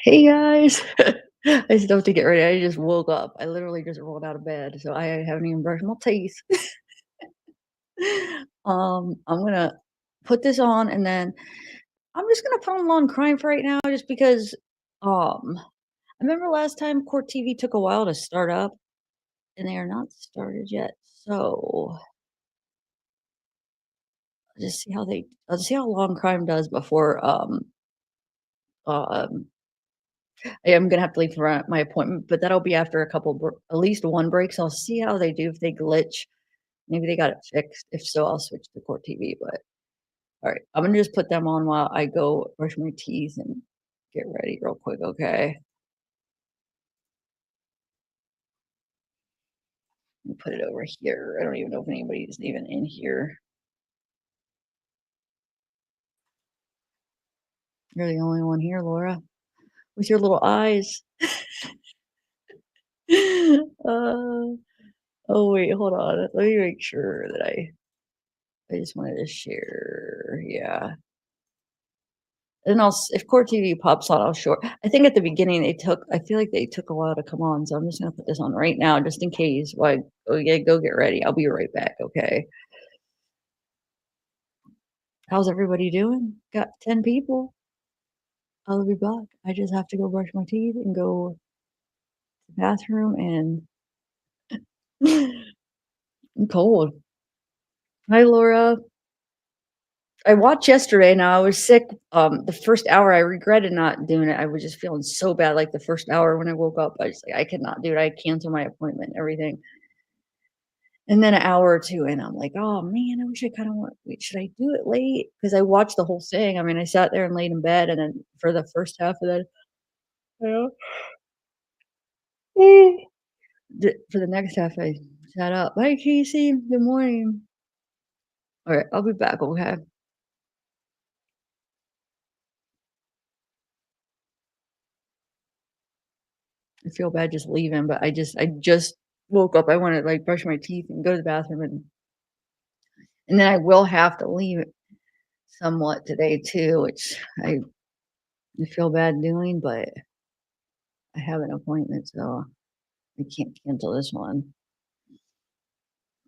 Hey guys. I still have to get ready. I just woke up. I literally just rolled out of bed, so I haven't even brushed my teeth. I'm gonna put this on and then I'm just gonna put on crime for right now just because I remember last time Court TV took a while to start up and they are not started yet. So I'll see how long crime does before um I am gonna have to leave for my appointment, but that'll be after a couple at least one break. So I'll see how they do if they glitch. Maybe they got it fixed. If so, I'll switch to Court TV, but all right, I'm gonna just put them on while I go brush my teeth and get ready real quick, okay? Let me put it over here. I don't even know if anybody's even in here. You're the only one here, Laura, with your little eyes. Uh, oh wait, hold on. Let me make sure that I just wanted to share. Yeah. And if Core TV pops on, I'll show I think at the beginning I feel like they took a while to come on, so I'm just gonna put this on right now just in case while I go get ready. I'll be right back, okay? How's everybody doing? Got 10 people. I'll be back. I just have to go brush my teeth and go to the bathroom and I'm cold. Hi, Laura. I watched yesterday. Now I was sick. The first hour I regretted not doing it. I was just feeling so bad. Like the first hour when I woke up, I was like, I cannot do it. I canceled my appointment and everything. And then an hour or 2 in, I'm like, "Oh, man, I wish I kinda want wait, should I do it late?" Because I watched the whole thing. I mean, I sat there and laid in bed, and then for the first half of that, you know, for the next half, I sat up. "Hi, Casey. Good morning." Alright, I'll be back, okay? I feel bad just leaving, but I just woke up. I wanna, like, brush my teeth and go to the bathroom, and then I will have to leave somewhat today too, which I feel bad doing, but I have an appointment, so I can't cancel this one.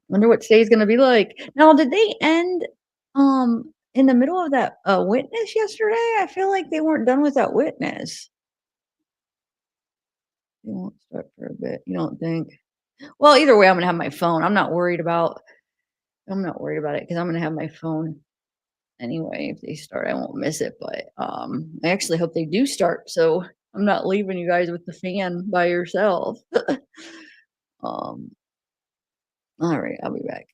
Wonder what today's gonna be like. Now, did they end, in the middle of that, witness yesterday? I feel like they weren't done with that witness. They won't start for a bit, you don't think? Well, either way, I'm gonna have my phone. I'm not worried about it because 'cause I'm gonna have my phone anyway. If they start, I won't miss it, but, I actually hope they do start, so I'm not leaving you guys with the fan by yourself. Um, alright, I'll be back.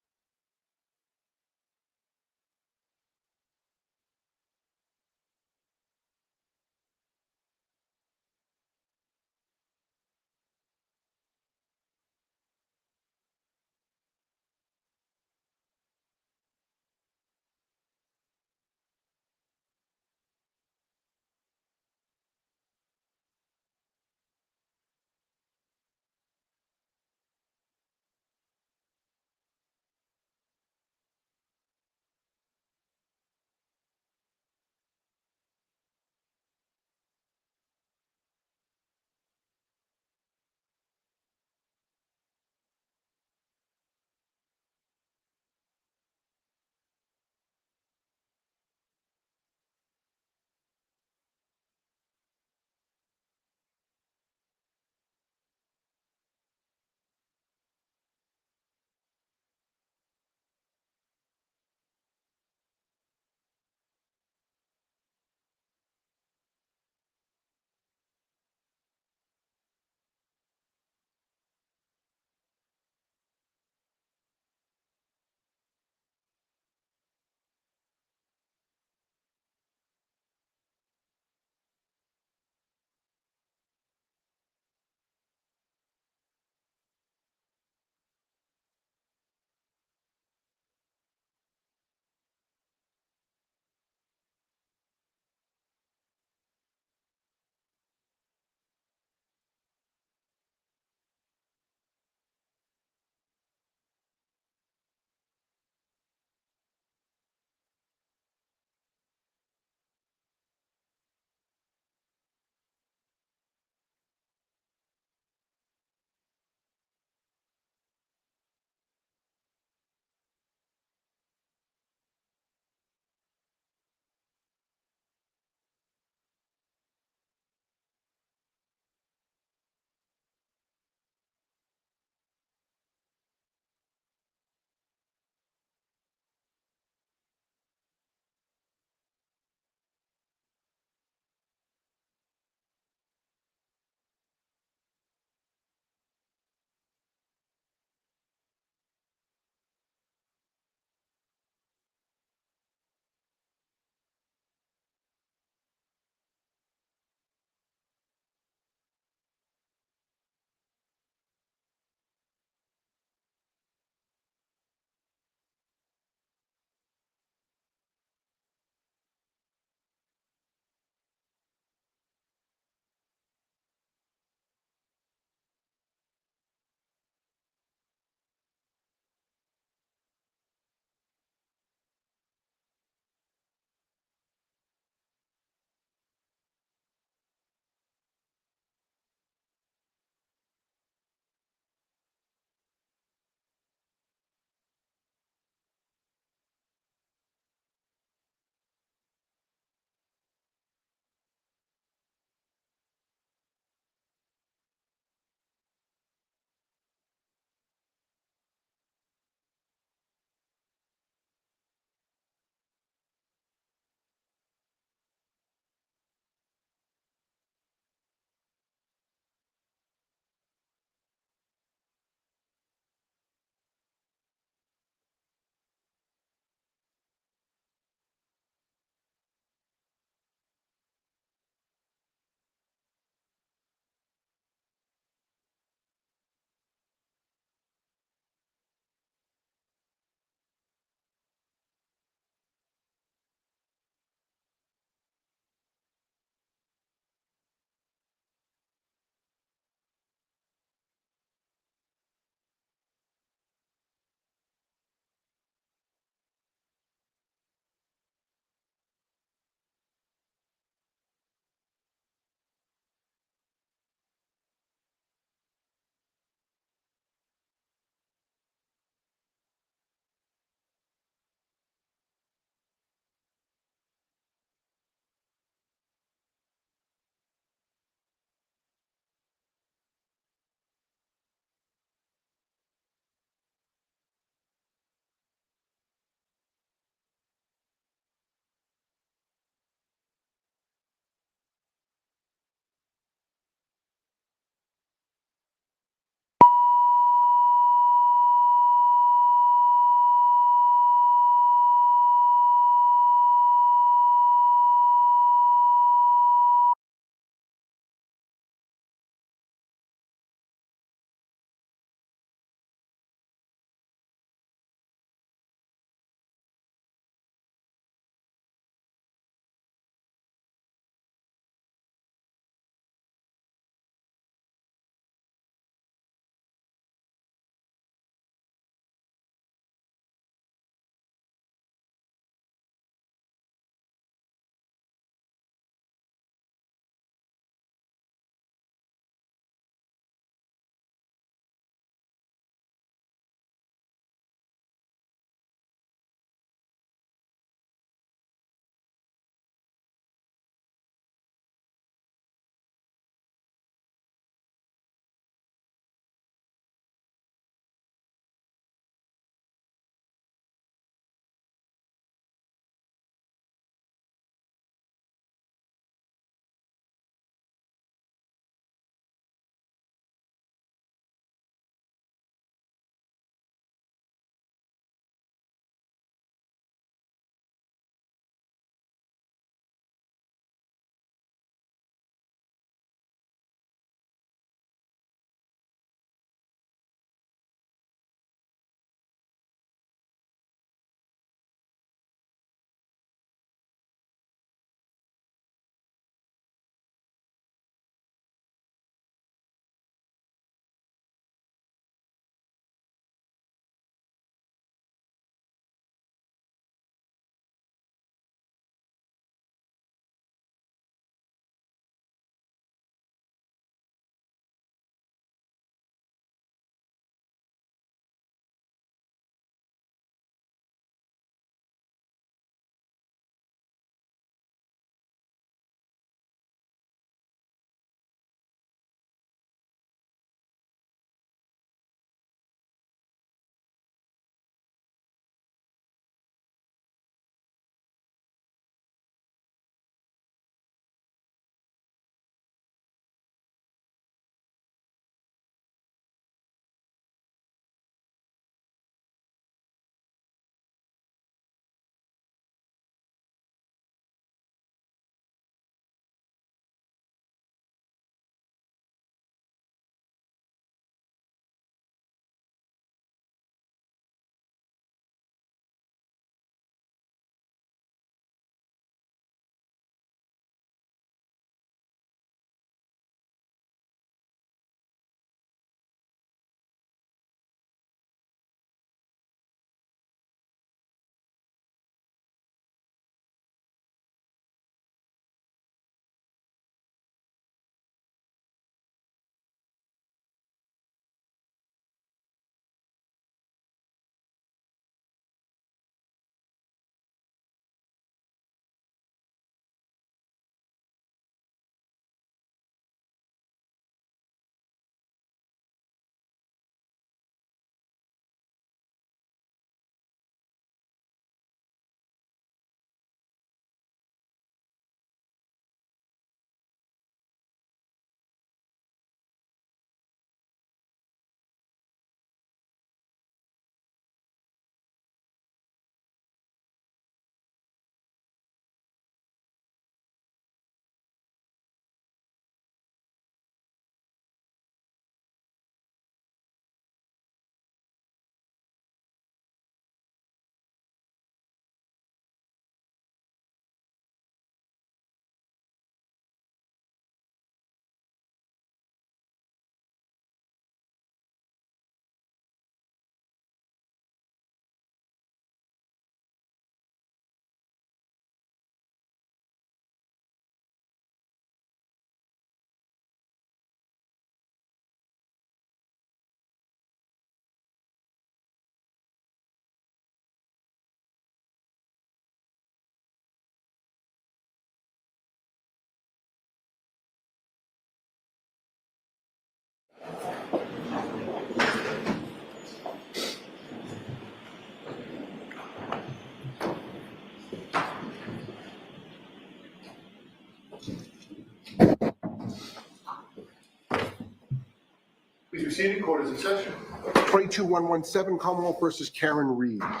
seated. Court is in session. 22-117, Commonwealth versus Karen Reed. All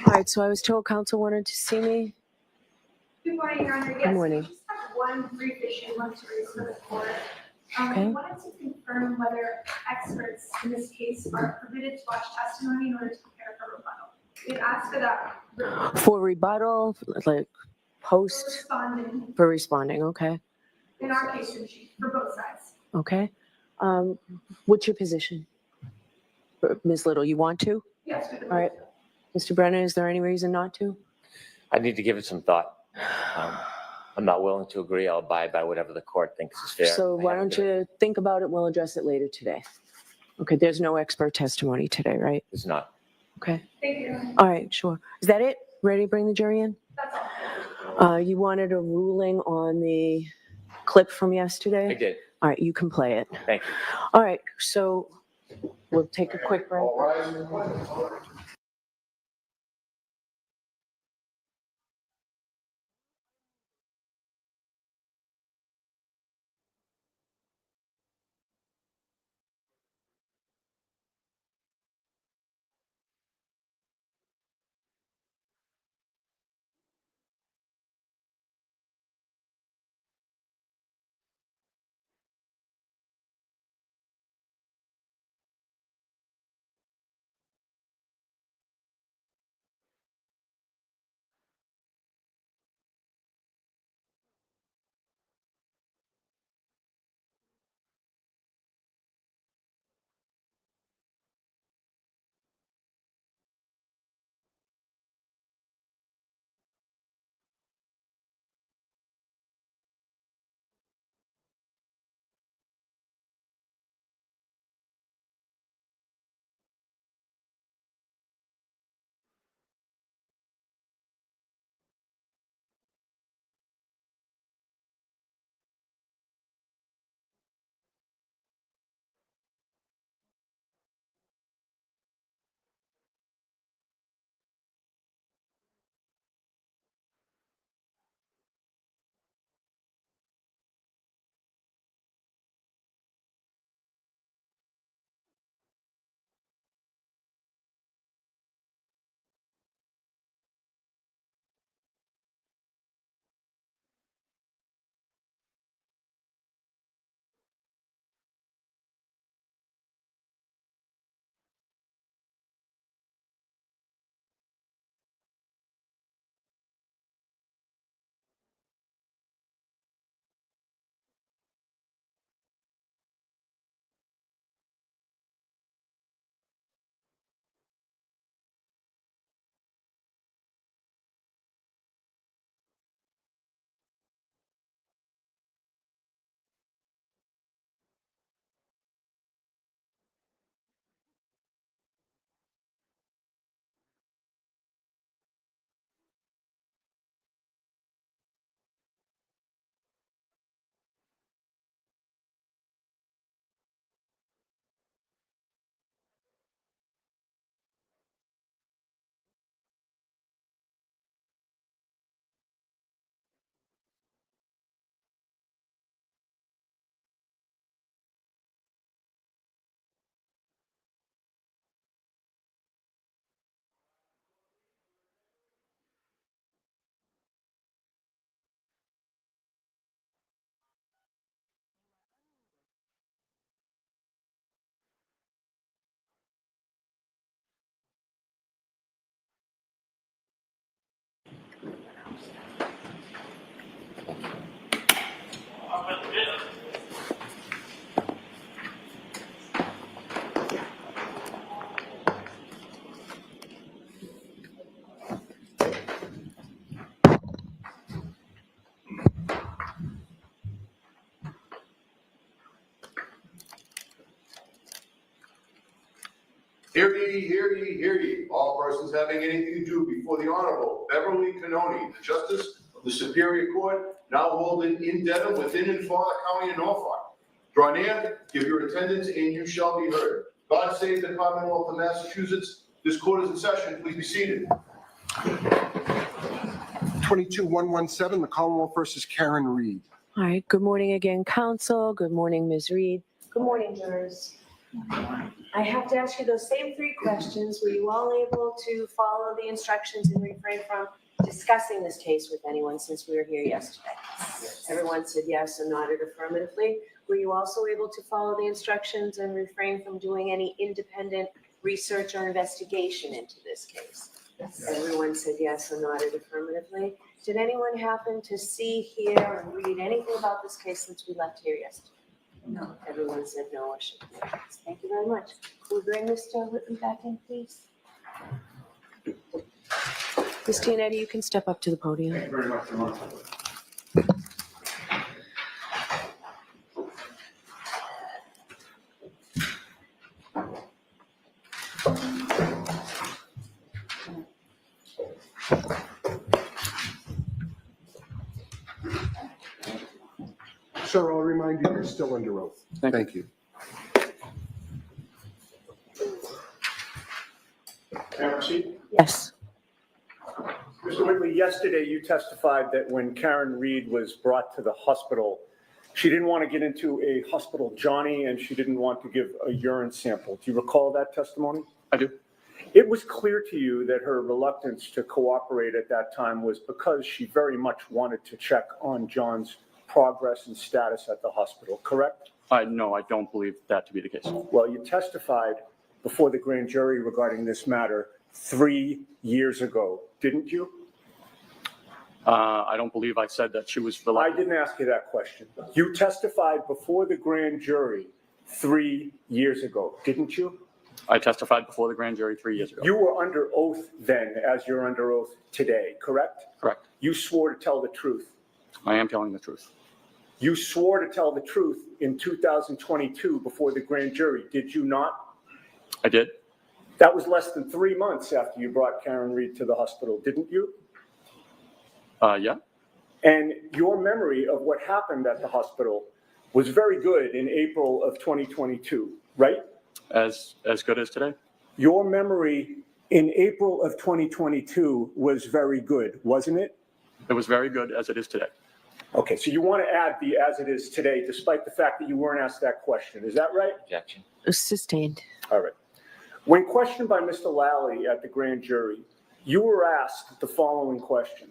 right, so I was told council wanted to see me. Good morning, Your Honor. Good Yes, morning. we just have one brief issue I want to raise for the court. Okay. We wanted to confirm whether experts in this case are permitted to watch testimony in order to prepare for rebuttal. We had asked for that For rebuttal, like post, responding, for responding, okay, in our case, in chief, for both sides. okay. What's your position? Ms. Little, you want to? Yes, we would. All right. Mr. Brennan, is there any reason not to? I need to give it some thought. I'm not willing to agree. I'll abide by whatever the court thinks is fair. So why don't you think about it? We'll address it later today. Okay, there's no expert testimony today, right? It's not. Okay. Thank you. All right, sure. Is that it? Ready to bring the jury in? That's all. You wanted a ruling on the clip from yesterday? I did. All right, you can play it. Thank you. All right, so we'll take a quick break. All rise. Hear ye, hear ye, hear ye. All persons having anything to do before the Honorable Beverly Cannoni, the Justice of the Superior Court, now holding in Dedham, within and for the County of Norfolk. Draw near, give your attendance, and you shall be heard. God save the Commonwealth of Massachusetts. This court is in session. Please be seated. 22-117, the Commonwealth versus Karen Reed. All right, good morning again, council. Good morning, Ms. Reed. Good Good morning, jurors. I have to ask you those same 3 questions. Were you all able to follow the instructions and refrain from discussing this case with anyone since we were here yesterday? Everyone said yes and nodded affirmatively. Were you also able to follow the instructions and refrain from doing any independent research or investigation into this case? Yes. Everyone said yes and nodded affirmatively. Did anyone happen to see, hear, or read anything about this case since we left here yesterday? No. Everyone said no or should be. Thank you very much. Will we bring Mr. Whitman back in, please? Ms. Tianetti, you can step up to the podium. Thank you very much, Your Honor. Sir, I'll remind you, you're still under oath. Thank you. Can I proceed? Yes. Mr. Whitley, yesterday you testified that when Karen Reed was brought to the hospital, she didn't want to get into a hospital Johnny and she didn't want to give a urine sample. Do you recall that testimony? I do. It was clear to you that her reluctance to cooperate at that time was because she very much wanted to check on John's progress and status at the hospital, correct? No, I don't believe that to be the case. Well, you testified before the grand jury regarding this matter 3 years ago, didn't you? I don't believe I said that she was I reluctant. didn't ask you that question. You testified before the grand jury 3 years ago, didn't you? I testified before the grand jury 3 years ago. You were under oath then, as you're under oath today, correct? Correct. You swore to tell the truth. I am telling the truth. You swore to tell the truth in 2022 before the grand jury, did you not? I did. That was less than 3 months after you brought Karen Reed to the hospital, didn't you? Yeah. And your memory of what happened at the hospital was very good in April of 2022, right? As good as today. Your memory in April of 2022 was very good, wasn't it? It was very good as it is today. Okay, so you want to add the as it is today, despite the fact that you weren't asked that question. Is that right? Objection. Sustained. All right. When questioned by Mr. Lally at the grand jury, you were asked the following question.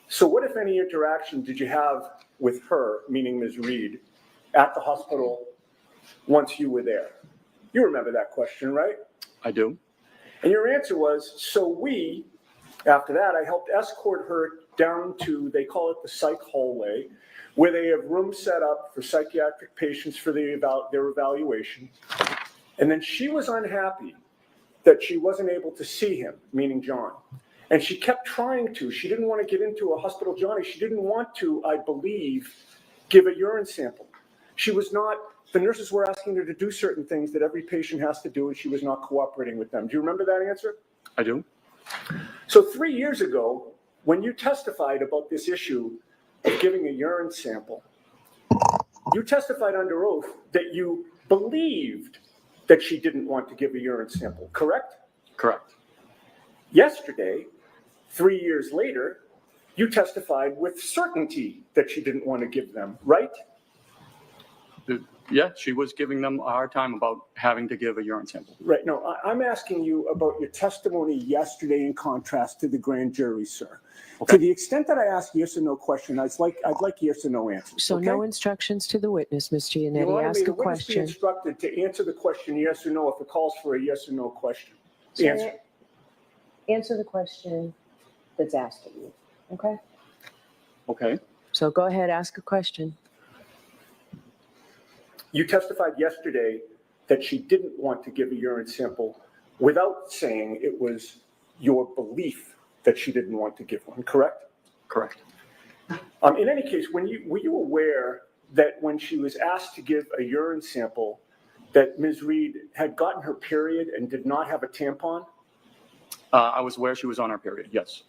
So what, if any, interaction did you have with her, meaning Ms. Reed, at the hospital once you were there? You remember that question, right? I do. And your answer was, after that, I helped escort her down to, they call it the psych hallway, where they have rooms set up for psychiatric patients for their evaluation. And then she was unhappy that she wasn't able to see him, meaning John. And she kept trying to. She didn't want to get into a hospital Johnny. She didn't want to, I believe, give a urine sample. She was not, the nurses were asking her to do certain things that every patient has to do, and she was not cooperating with them. Do you remember that answer? I do. So 3 years ago, when you testified about this issue of giving a urine sample, you testified under oath that you believed that she didn't want to give a urine sample, correct? Correct. Yesterday, 3 years later, you testified with certainty that she didn't want to give them, right? Yeah, she was giving them a hard time about having to give a urine sample. Right. No, I'm asking you about your testimony yesterday in contrast to the grand jury, sir. Okay. To the extent that I ask yes or no question, I'd like yes or no answers. So okay? no instructions to the witness, Ms. Your Giannetti. Honor, Ask may the a witness be question. instructed to answer the question yes or no if it calls for a yes or no question. Sir, Answer. Answer the question that's asked of you, okay? Okay. So go ahead, ask a question. You testified yesterday that she didn't want to give a urine sample without saying it was your belief that she didn't want to give one, correct? Correct. In any case, were you aware that when she was asked to give a urine sample, that Ms. Reed had gotten her period and did not have a tampon? I was aware she was on her period, yes.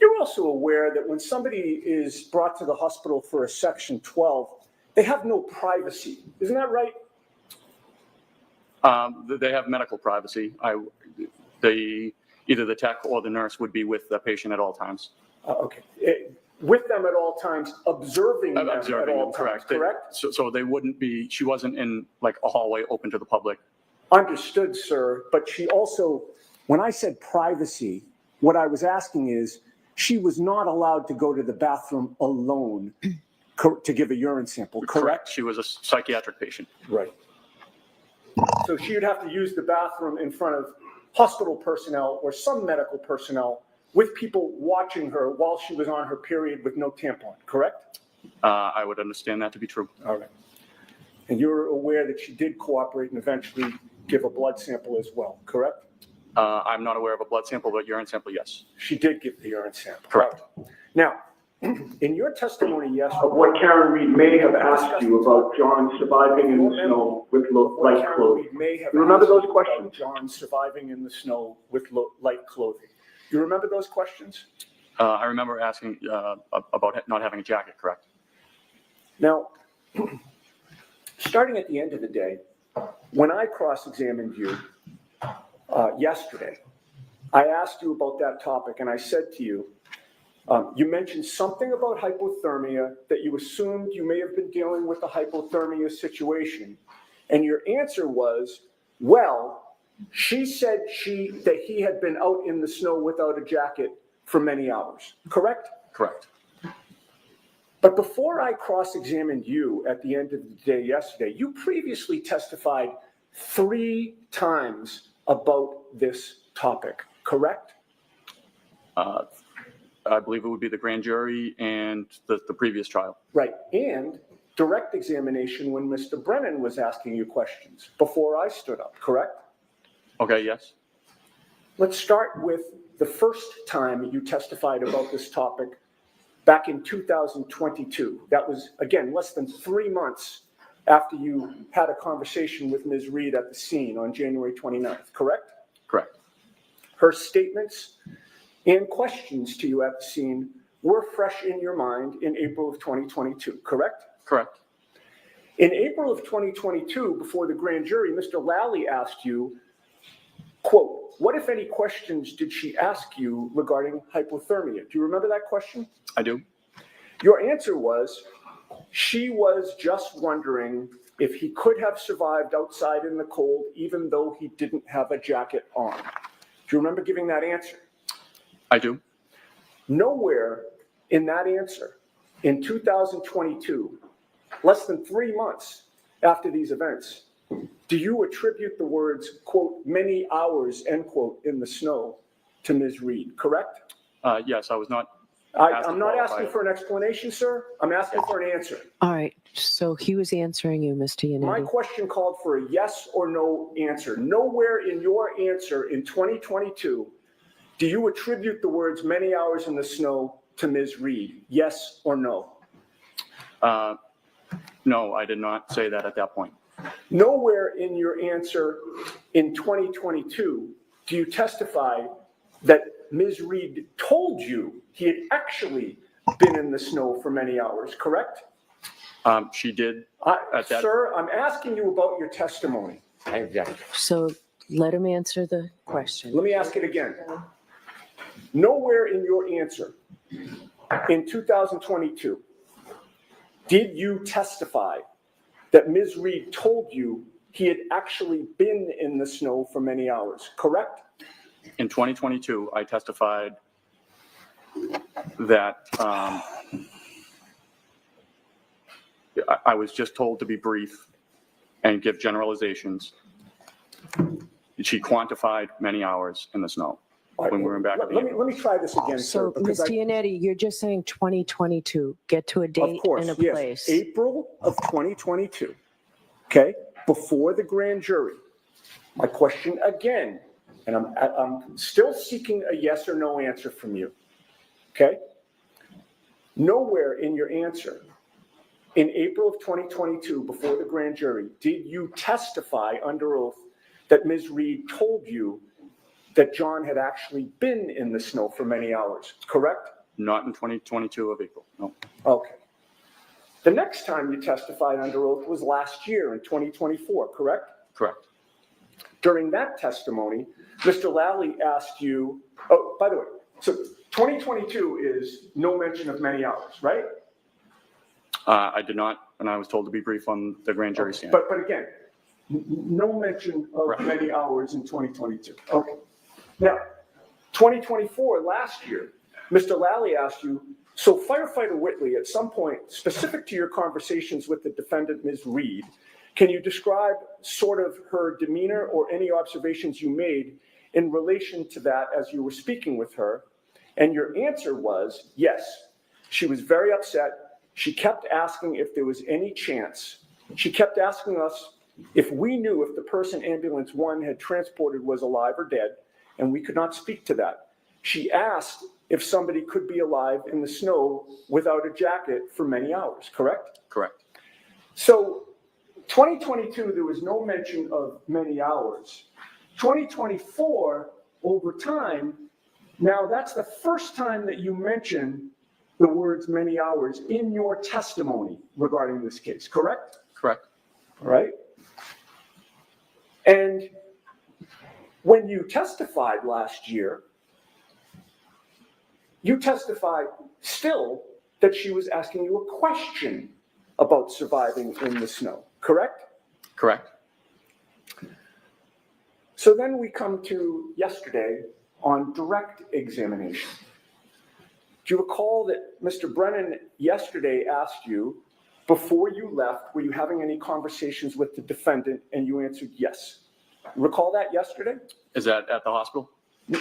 You're also aware that when somebody is brought to the hospital for a Section 12, they have no privacy. Isn't that right? They have medical privacy. Either the tech or the nurse would be with the patient at all times. Okay. with them at all times, observing them at Observing all them, times, correct. correct? So they wouldn't be, she wasn't in like a hallway open to the public. Understood, sir, but she also, when I said privacy, what I was asking is, she was not allowed to go to the bathroom alone to give a urine sample, correct? She was a psychiatric patient. Right. So she would have to use the bathroom in front of hospital personnel or some medical personnel with people watching her while she was on her period with no tampon, correct? I would understand that to be true. All right. And you're aware that she did cooperate and eventually give a blood sample as well, correct? I'm not aware of a blood sample, but urine sample, yes. She did give the urine sample. Correct. Now, in your testimony yesterday. Of what Karen Reed may have asked you about John surviving in the snow with light clothing. You remember those questions? John surviving in the snow with light clothing. You remember those questions? I remember asking about not having a jacket, correct? Now, starting at the end of the day, when I cross-examined you yesterday, I asked you about that topic and I said to you, you mentioned something about hypothermia, that you assumed you may have been dealing with a hypothermia situation. And your answer was, well, she said that he had been out in the snow without a jacket for many hours, correct? Correct. But before I cross-examined you at the end of the day yesterday, you previously testified 3 times about this topic, correct? I believe it would be the grand jury and the previous trial. Right, and direct examination when Mr. Brennan was asking you questions before I stood up, correct? Okay, yes. Let's start with the first time you testified about this topic back in 2022. That was, again, less than 3 months after you had a conversation with Ms. Reed at the scene on January 29th, correct? Correct. Her statements and questions to you at the scene were fresh in your mind in April of 2022, correct? Correct. In April of 2022, before the grand jury, Mr. Lally asked you, quote, what, if any, questions did she ask you regarding hypothermia? Do you remember that question? I do. Your answer was, she was just wondering if he could have survived outside in the cold even though he didn't have a jacket on. Do you remember giving that answer? I do. Nowhere in that answer, in 2022, less than 3 months after these events, do you attribute the words, quote, many hours, end quote, in the snow to Ms. Reed, correct? Yes, I was not. I'm not asking for an explanation, sir. I'm asking for an answer. All right, so he was answering you, Mr. My Yannetti. question called for a yes or no answer. Nowhere in your answer in 2022 do you attribute the words many hours in the snow to Ms. Reed, yes or no? No, I did not say that at that point. Nowhere in your answer in 2022 do you testify that Ms. Reed told you he had actually been in the snow for many hours, correct? She did. Sir, I'm asking you about your testimony. I object. So let him answer the question. Let me ask it again. Nowhere in your answer in 2022 did you testify that Ms. Reed told you he had actually been in the snow for many hours, correct? In 2022, I testified that I was just told to be brief and give generalizations. She quantified many hours in the snow when we were back at the Let me try this again, sir. So, because Mr. Yannetti, you're just saying 2022. Get to a Of date course, and a yes. place. April of 2022, okay, before the grand jury. My question again, and I'm still seeking a yes or no answer from you, okay? Nowhere in your answer in April of 2022, before the grand jury, did you testify under oath that Ms. Reed told you that John had actually been in the snow for many hours, correct? Not in 2022 of April, no. Okay. The next time you testified under oath was last year in 2024, correct? Correct. During that testimony, Mr. Lally asked you, oh, by the way, so 2022 is no mention of many hours, right? I did not, and I was told to be brief on the grand jury stand. But again, no mention of Right. many hours in 2022. Okay. Now, 2024, last year, Mr. Lally asked you, so firefighter Whitley, at some point, specific to your conversations with the defendant, Ms. Reed, can you describe sort of her demeanor or any observations you made in relation to that as you were speaking with her? And your answer was, yes, she was very upset. She kept asking if there was any chance. She kept asking us if we knew if the person ambulance 1 had transported was alive or dead, and we could not speak to that. She asked if somebody could be alive in the snow without a jacket for many hours, correct? Correct. So 2022, there was no mention of many hours. 2024, over time, now that's the first time that you mention the words many hours in your testimony regarding this case, correct? Correct. All right. And when you testified last year, you testified still that she was asking you a question about surviving in the snow, correct? Correct. So then we come to yesterday on direct examination. Do you recall that Mr. Brennan yesterday asked you, before you left, were you having any conversations with the defendant? And you answered yes. Recall that yesterday? Is that at the hospital?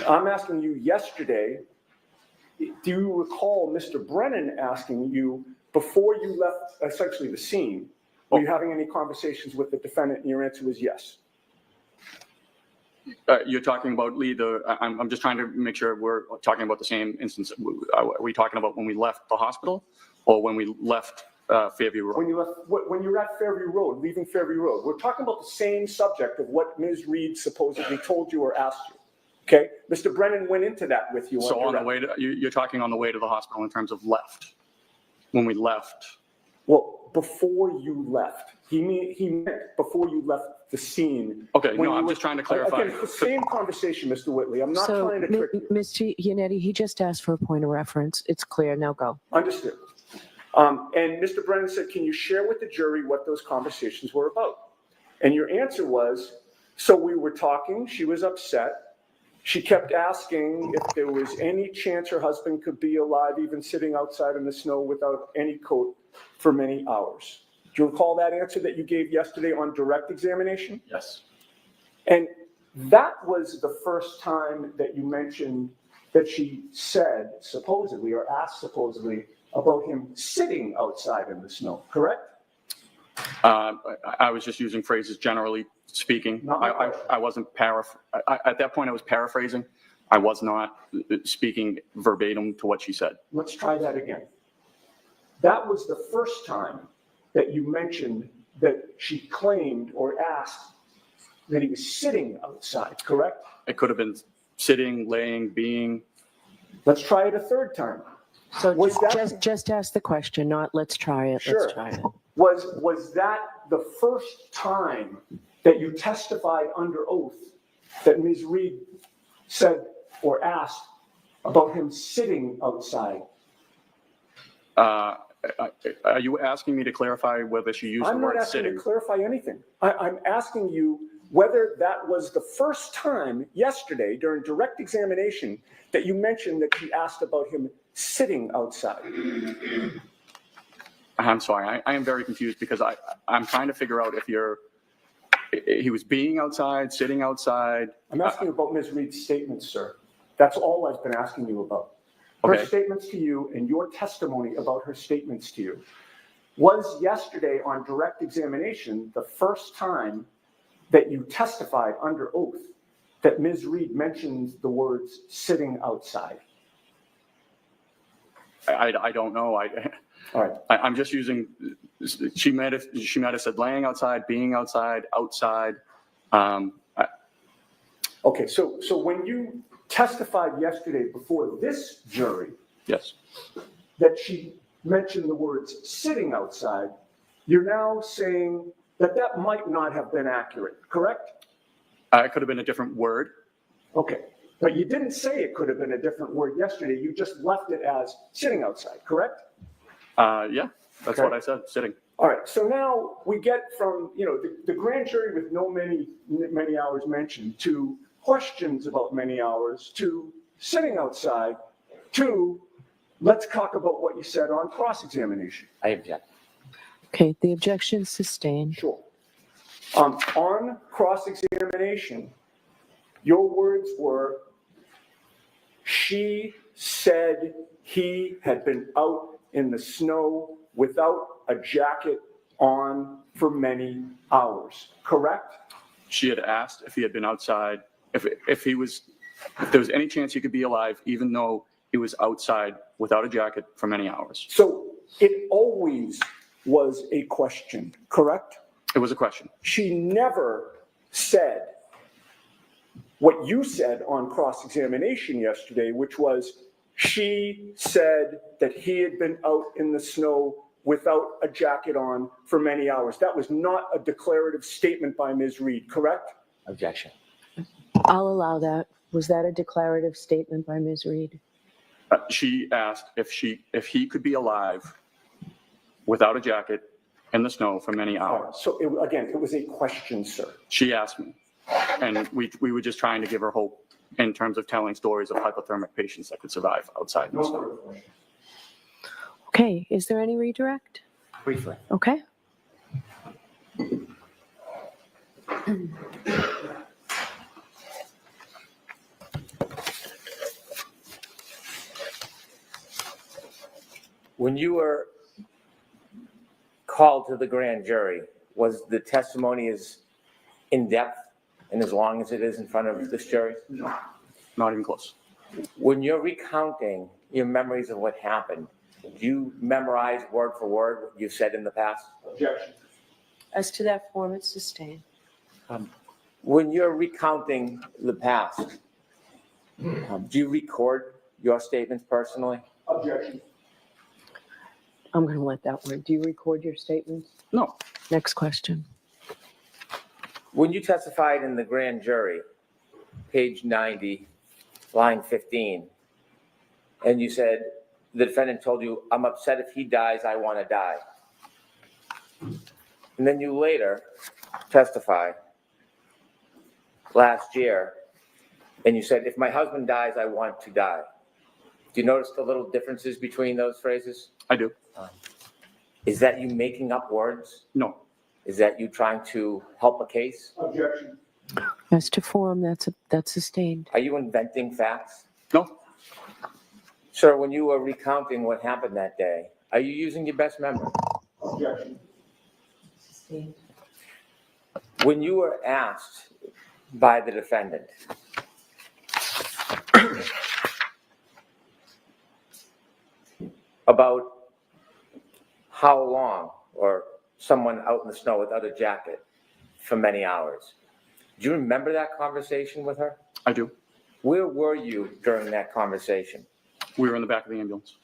I'm asking you yesterday, do you recall Mr. Brennan asking you before you left essentially the scene, were you having any conversations with the defendant? And your answer was yes. You're talking about Lee, I'm just trying to make sure we're talking about the same instance. Are we talking about when we left the hospital or when we left Fairview Road? When you were at Fairview Road, leaving Fairview Road, we're talking about the same subject of what Ms. Reed supposedly told you or asked you. Okay, Mr. Brennan went into that with you. So on the way to, you're talking on the way to the hospital in terms of left, when we left. Well, before you left, he meant before you left the scene. Okay, no, I'm just trying to clarify. Again, it's the same conversation, Mr. Whitley. I'm not trying to trick you. Mr. Yannetti, he just asked for a point of reference. It's clear. Now go. Understood. And Mr. Brennan said, can you share with the jury what those conversations were about? And your answer was, so we were talking, she was upset. She kept asking if there was any chance her husband could be alive, even sitting outside in the snow without any coat for many hours. Do you recall that answer that you gave yesterday on direct examination? Yes. And that was the first time that you mentioned that she said, supposedly, or asked supposedly, about him sitting outside in the snow, correct? I was just using phrases generally speaking. I wasn't at that point I was paraphrasing. I was not speaking verbatim to what she said. Let's try that again. That was the first time that you mentioned that she claimed or asked that he was sitting outside, correct? It could have been sitting, laying, being. Let's try it a third time. So Was that- just ask the question, not let's try it. Sure. Let's try it. Was that the first time that you testified under oath that Ms. Reed said or asked about him sitting outside? Are you asking me to clarify whether she used the I'm not word asking you sitting? to clarify anything. I'm asking you whether that was the first time yesterday during direct examination that you mentioned that she asked about him sitting outside. I'm sorry. I am very confused because I'm trying to figure out if he was being outside, sitting outside. I'm asking you about Ms. Reed's statements, sir. That's all I've been asking you about. Her Okay. statements to you and your testimony about her statements to you. Was yesterday on direct examination the first time that you testified under oath that Ms. Reed mentions the words sitting outside? I don't know. All right. I'm just using, she might have said laying outside, being outside, outside. Okay, so when you testified yesterday before this jury Yes. that she mentioned the words sitting outside, you're now saying that that might not have been accurate, correct? It could have been a different word. Okay, But you didn't say it could have been a different word yesterday. You just left it as sitting outside, correct? Yeah, that's Okay. what I said, sitting. All right, so now we get from, the grand jury with many hours mentioned, to questions about many hours, to sitting outside, to let's talk about what you said on cross-examination. I object. Okay, the objection sustained. Sure. On cross-examination, your words were, she said he had been out in the snow without a jacket on for many hours, correct? She had asked if he had been outside, if there was any chance he could be alive, even though he was outside without a jacket for many hours. So it always was a question, correct? It was a question. She never said what you said on cross-examination yesterday, which was she said that he had been out in the snow without a jacket on for many hours. That was not a declarative statement by Ms. Reed, correct? Objection. I'll allow that. Was that a declarative statement by Ms. Reed? She asked if he could be alive without a jacket in the snow for many hours. So again, it was a question, sir. She asked me, and we were just trying to give her hope in terms of telling stories of hypothermic patients that could survive outside in the snow. Okay, is there any redirect? Briefly. Okay. When you were called to the grand jury, was the testimony as in-depth and as long as it is in front of this jury? No, not even close. When you're recounting your memories of what happened, do you memorize word for word what you've said in the past? Objection. As to that form, it's sustained. When you're recounting the past, do you record your statements personally? Objection. I'm going to let that one. Do you record your statements? No. Next question. When you testified in the grand jury, page 90, line 15, and you said the defendant told you, I'm upset if he dies, I want to die. And then you later testified last year, and you said, if my husband dies, I want to die. Do you notice the little differences between those phrases? I do. Is that you making up words? No. Is that you trying to help a case? Objection. As to form, that's sustained. Are you inventing facts? No. Sir, when you were recounting what happened that day, are you using your best memory? Objection. Sustained. When you were asked by the defendant, about how long, or someone out in the snow without a jacket for many hours, do you remember that conversation with her? I do. Where were you during that conversation? We were in the back of the ambulance.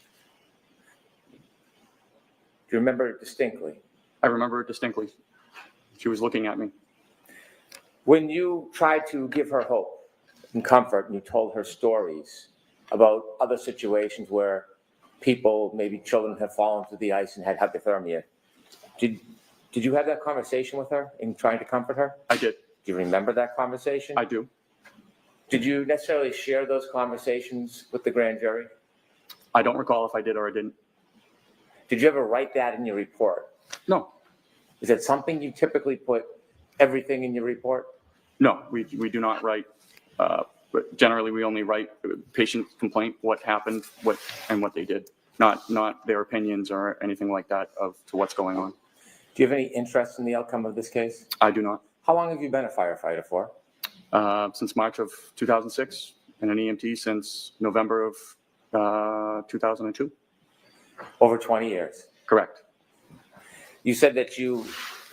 Do you remember it distinctly? I remember it distinctly. She was looking at me. When you tried to give her hope and comfort, and you told her stories about other situations where people, maybe children, have fallen through the ice and had hypothermia, did you have that conversation with her in trying to comfort her? I did. Do you remember that conversation? I do. Did you necessarily share those conversations with the grand jury? I don't recall if I did or I didn't. Did you ever write that in your report? No. Is it something you typically put everything in your report? No, we do not write. But generally, we only write patient complaint, what happened, what they did, not their opinions or anything like that to what's going on. Do you have any interest in the outcome of this case? I do not. How long have you been a firefighter for? Since March of 2006, and an EMT since November of 2002. Over 20 years. Correct. You said that you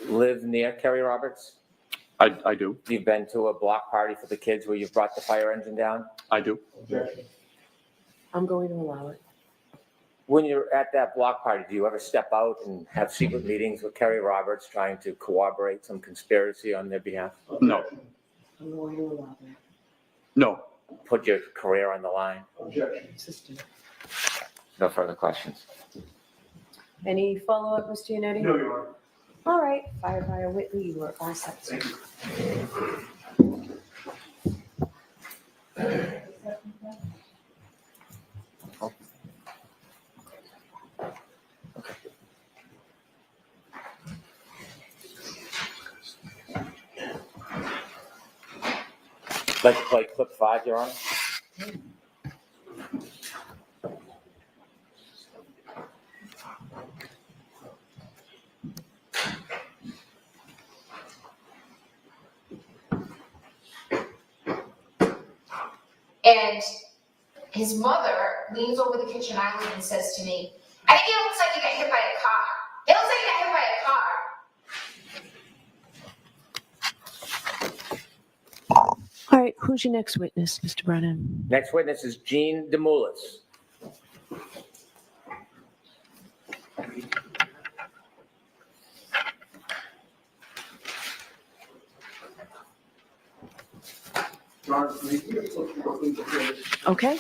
live near Kerry Roberts? I do. You've been to a block party for the kids where you've brought the fire engine down? I do. Objection. I'm going to allow it. When you're at that block party, do you ever step out and have secret meetings with Kerry Roberts trying to corroborate some conspiracy on their behalf? No. I'm going to allow that. No. put your career on the line. Objection. No further questions. Any follow-up, Mr. Yannetti? No, Your Honor. All right, Firefighter Whitley, you are all set, sir. Like to play clip 5, Your Honor? And his mother leans over the kitchen island and says to me, I think it looks like you got hit by a car. It looks like you got hit by a car. All right, who's your next witness, Mr. Brennan? Next witness is Jean Demulus. Your Honor, please, please. Okay.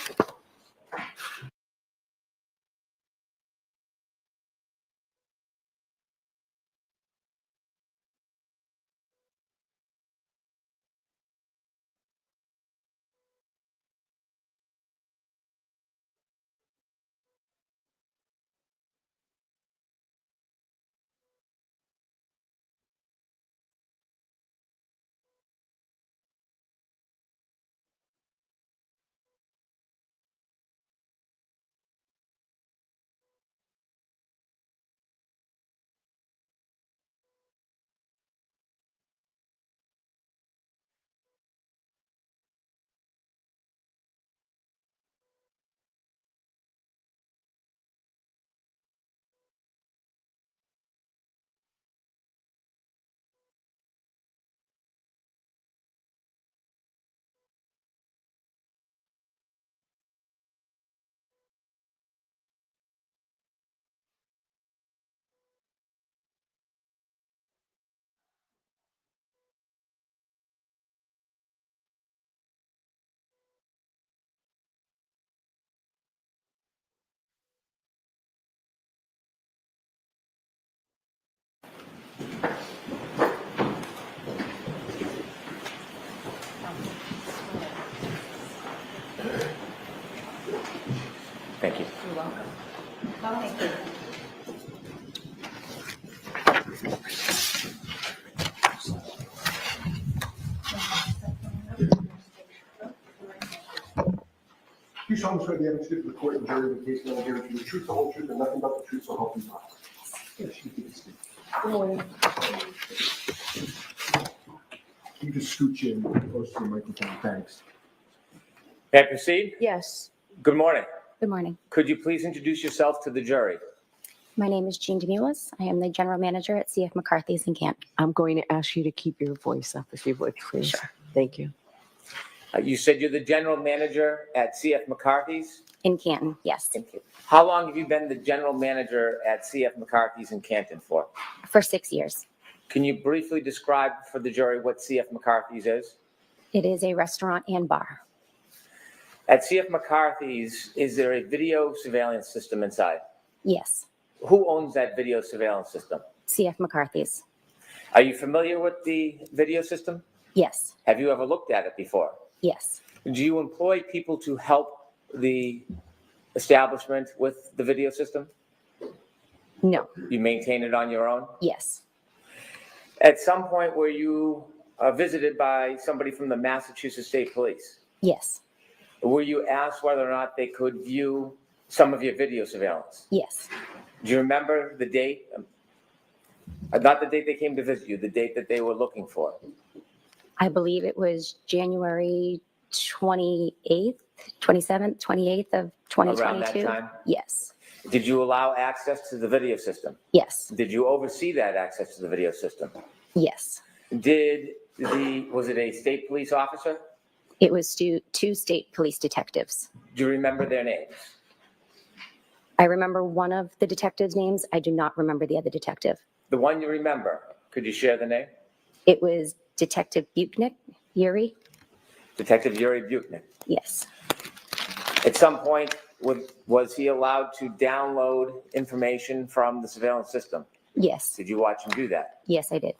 Thank you. You're welcome. You solemnly swear the evidence given to the court and jury in the case now guarantee the truth, the whole truth, and nothing but the truth, so help you God. Yes, you can speak. Good morning. You just scooch in close to the microphone, thanks. May I proceed? Yes. Good morning. Good morning. Could you please introduce yourself to the jury? My name is Jean Demulus. I am the general manager at CF McCarthy's in Canton. I'm going to ask you to keep your voice up if you would, please. Sure. Thank you. You said you're the general manager at CF McCarthy's? In Canton, yes. Thank you. How long have you been the general manager at CF McCarthy's in Canton for? For 6 years. Can you briefly describe for the jury what CF McCarthy's is? It is a restaurant and bar. At CF McCarthy's, is there a video surveillance system inside? Yes. Who owns that video surveillance system? CF McCarthy's. Are you familiar with the video system? Yes. Have you ever looked at it before? Yes. Do you employ people to help the establishment with the video system? No. You maintain it on your own? Yes. At some point, were you visited by somebody from the Massachusetts State Police? Yes. Were you asked whether or not they could view some of your video surveillance? Yes. Do you remember the date? Not the date they came to visit you, the date that they were looking for. I believe it was January 28th, 27th, 28th of 2022. Around that time? Yes. Did you allow access to the video system? Yes. Did you oversee that access to the video system? Yes. Was it a state police officer? It was two state police detectives. Do you remember their names? I remember one of the detectives' names. I do not remember the other detective. The one you remember, could you share the name? It was Detective Buchnick, Yuri. Detective Yuri Buchnick. Yes. At some point, was he allowed to download information from the surveillance system? Yes. Did you watch him do that? Yes, I did.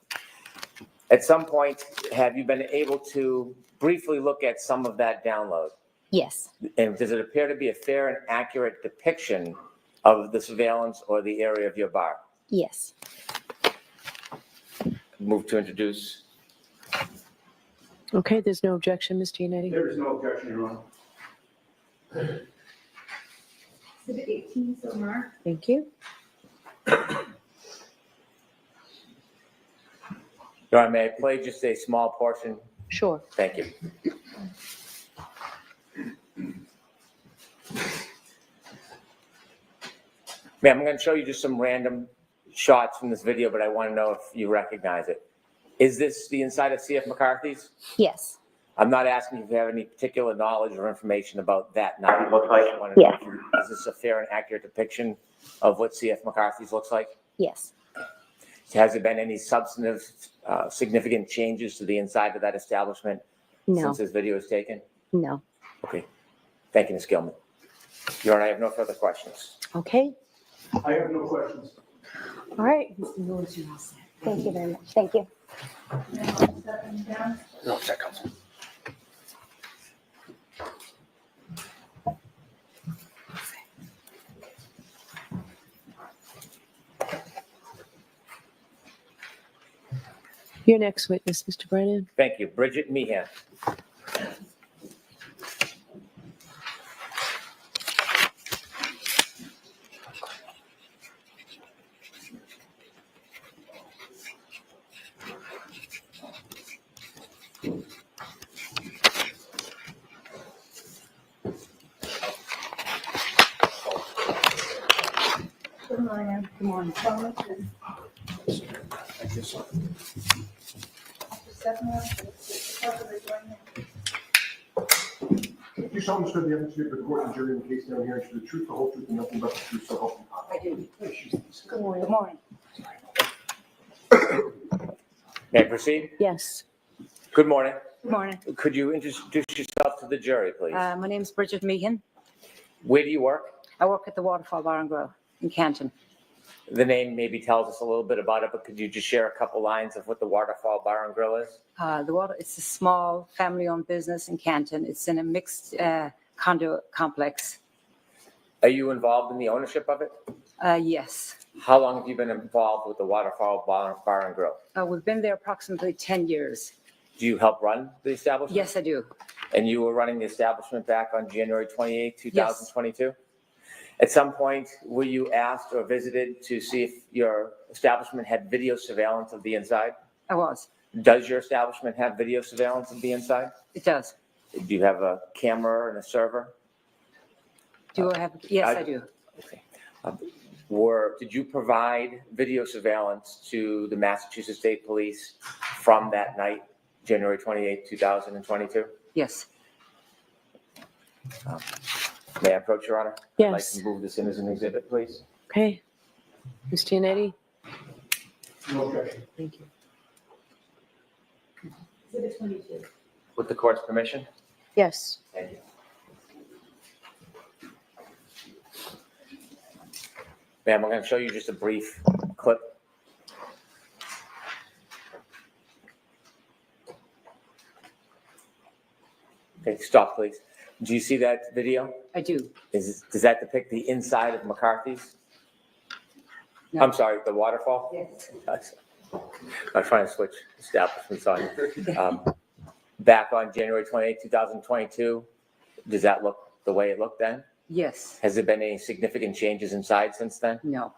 At some point, have you been able to briefly look at some of that download? Yes. And does it appear to be a fair and accurate depiction of the surveillance or the area of your bar? Yes. Move to introduce. Okay, there's no objection, Ms. Giannetti? There is no objection, Your Honor. Exhibit 18, so marked. Thank you. Your Honor, may I play just a small portion? Sure. Thank you. Ma'am, I'm going to show you just some random shots from this video, but I want to know if you recognize it. Is this the inside of C.F. McCarthy's? Yes. I'm not asking if you have any particular knowledge or information about that night. Yes. Is this a fair and accurate depiction of what C.F. McCarthy's looks like? Yes. Has there been any substantive, significant changes to the inside of that establishment No. since this video was taken? No. Okay. Thank you, Ms. Gilman. Your Honor, I have no further questions. Okay. I have no questions. All right. Thank you very much. Thank you. Stepping down. No, that comes. Your next witness, Mr. Brennan. Thank you. Bridget Meehan. Good morning. Good morning. You solemnly swear the evidence you give the court and jury in the case down here is the truth, the whole truth, and nothing but the truth, so help you God. I do. Good morning. Good morning. May I proceed? Yes. Good morning. Good morning. Could you introduce yourself to the jury, please? My name is Bridget Meehan. Where do you work? I work at the Waterfall Bar and Grill in Canton. The name maybe tells us a little bit about it, but could you just share a couple lines of what the Waterfall Bar and Grill is? It's a small family-owned business in Canton. It's in a mixed condo complex. Are you involved in the ownership of it? Yes. How long have you been involved with the Waterfall Bar and Grill? We've been there approximately 10 years. Do you help run the establishment? Yes, I do. And you were running the establishment back on January 28, 2022? At some point, were you asked or visited to see if your establishment had video surveillance of the inside? I was. Does your establishment have video surveillance of the inside? It does. Do you have a camera and a server? Do I have? Yes, I do. Okay. Did you provide video surveillance to the Massachusetts State Police from that night, January 28, 2022? Yes. May I approach, Your Honor? Yes. I'd like to move this in as an exhibit, please. Okay. Ms. Giannetti? No objection. Thank you. Exhibit 22. With the court's permission? Yes. Thank you. Ma'am, I'm going to show you just a brief clip. Okay, stop, please. Do you see that video? I do. Does that depict the inside of McCarthy's? No. I'm sorry, the waterfall? Yes. I'm trying to switch establishments on you. Back on January 28, 2022, does that look the way it looked then? Yes. Has there been any significant changes inside since then? No.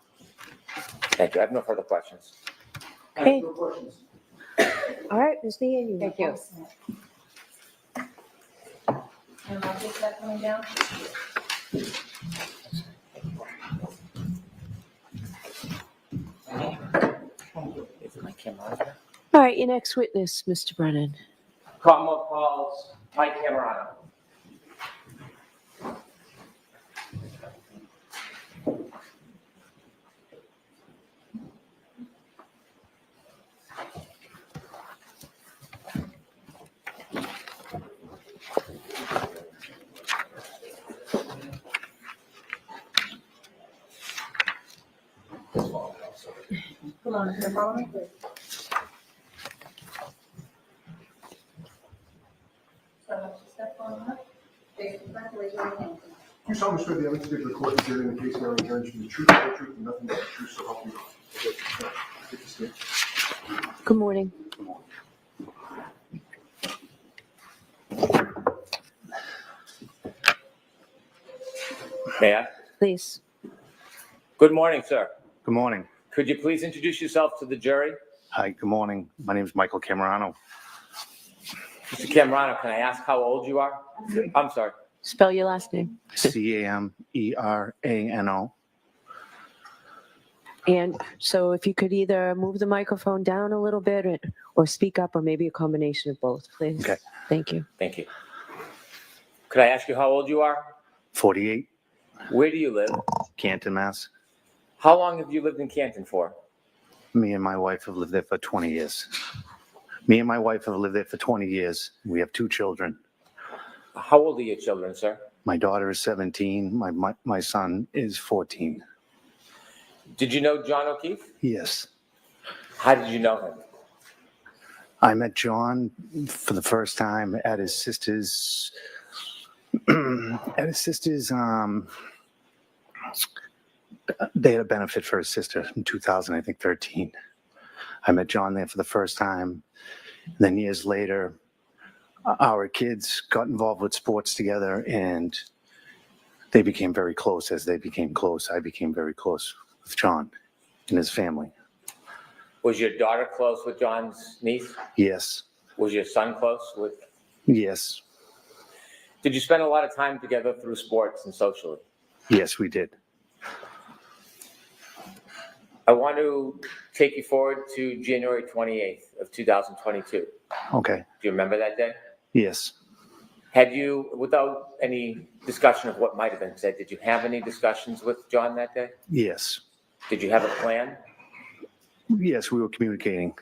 Thank you. I have no further questions. Okay. No questions. All right, Ms. Meehan, you Thank you. And I'll take that coming down. Is my camera on here? All right, your next witness, Mr. Brennan. Commonwealth calls Mike Camerano. Hold on, you're following? So, step forward. Face the front, raise your right hand. You solemnly swear the evidence you give the court and jury in the case now adjourned to be the truth, the whole truth, and nothing but the truth, so help you God. Take a seat. Good morning. May I? Please. Good morning, sir. Good morning. Could you please introduce yourself to the jury? Hi, good morning. My name is Michael Camerano. Mr. Camerano, can I ask how old you are? I'm sorry. Spell your last name. Camerano. And so if you could either move the microphone down a little bit or speak up, or maybe a combination of both, please. Okay. Thank you. Thank you. Could I ask you how old you are? 48, Where do you live? Canton, Mass. How long have you lived in Canton for? Me and my wife have lived there for 20 years. Me and my wife have lived there for 20 years. We have 2 children. How old are your children, sir? My daughter is 17. My son is 14. Did you know John O'Keefe? Yes. How did you know him? I met John for the first time at his sister's they had a benefit for his sister in 2013. I met John there for the first time. And then years later, our kids got involved with sports together, and they became very close. As they became close, I became very close with John and his family. Was your daughter close with John's niece? Yes. Was your son close with? Yes. Did you spend a lot of time together through sports and socially? Yes, we did. I want to take you forward to January 28th of 2022. Okay. Do you remember that day? Yes. Had you, without any discussion of what might have been said, did you have any discussions with John that day? Yes. Did you have a plan? Yes, we were communicating.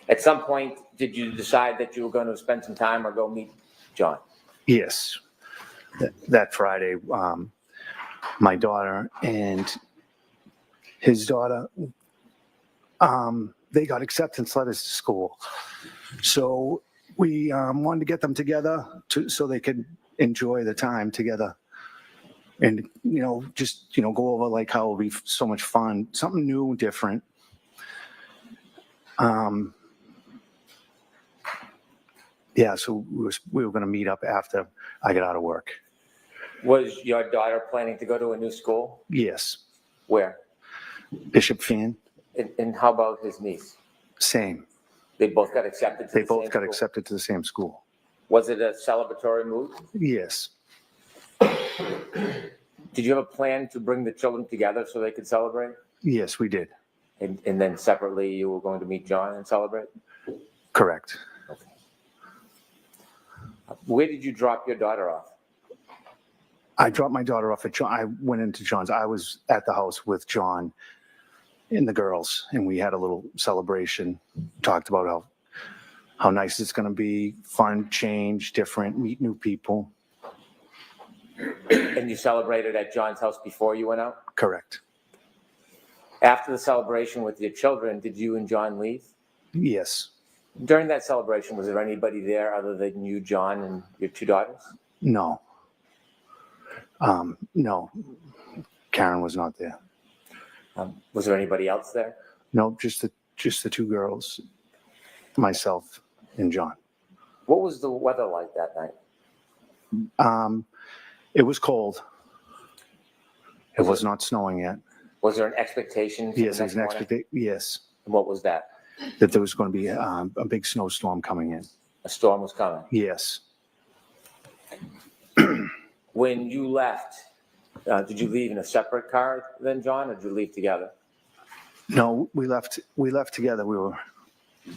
At some point, did you decide that you were going to spend some time or go meet John? Yes. That Friday, my daughter and his daughter, they got acceptance letters to school. So we wanted to get them together so they could enjoy the time together. And, just, go over like how it'll be so much fun, something new, different. Yeah, so we were going to meet up after I got out of work. Was your daughter planning to go to a new school? Yes. Where? Bishop Fan. And how about his niece? Same. They both got accepted to They the both same got school? accepted to the same school. Was it a celebratory move? Yes. Did you have a plan to bring the children together so they could celebrate? Yes, we did. And then separately, you were going to meet John and celebrate? Correct. Okay. Where did you drop your daughter off? I dropped my daughter off at John. I went into John's. I was at the house with John and the girls, and we had a little celebration. Talked about how nice it's going to be, fun, change, different, meet new people. And you celebrated at John's house before you went out? Correct. After the celebration with your children, did you and John leave? Yes. During that celebration, was there anybody there other than you, John, and your 2 daughters? No. No. Karen was not there. Was there anybody else there? No, just the 2 girls, myself and John. What was the weather like that night? It was cold. It was not snowing yet. Was there an expectation? For Yes, the there's next an morning? expectation. Yes, And what was that? that there was going to be a big snowstorm coming in. A storm was coming. Yes. When you left, did you leave in a separate car than John, or did you leave together? No, we left together.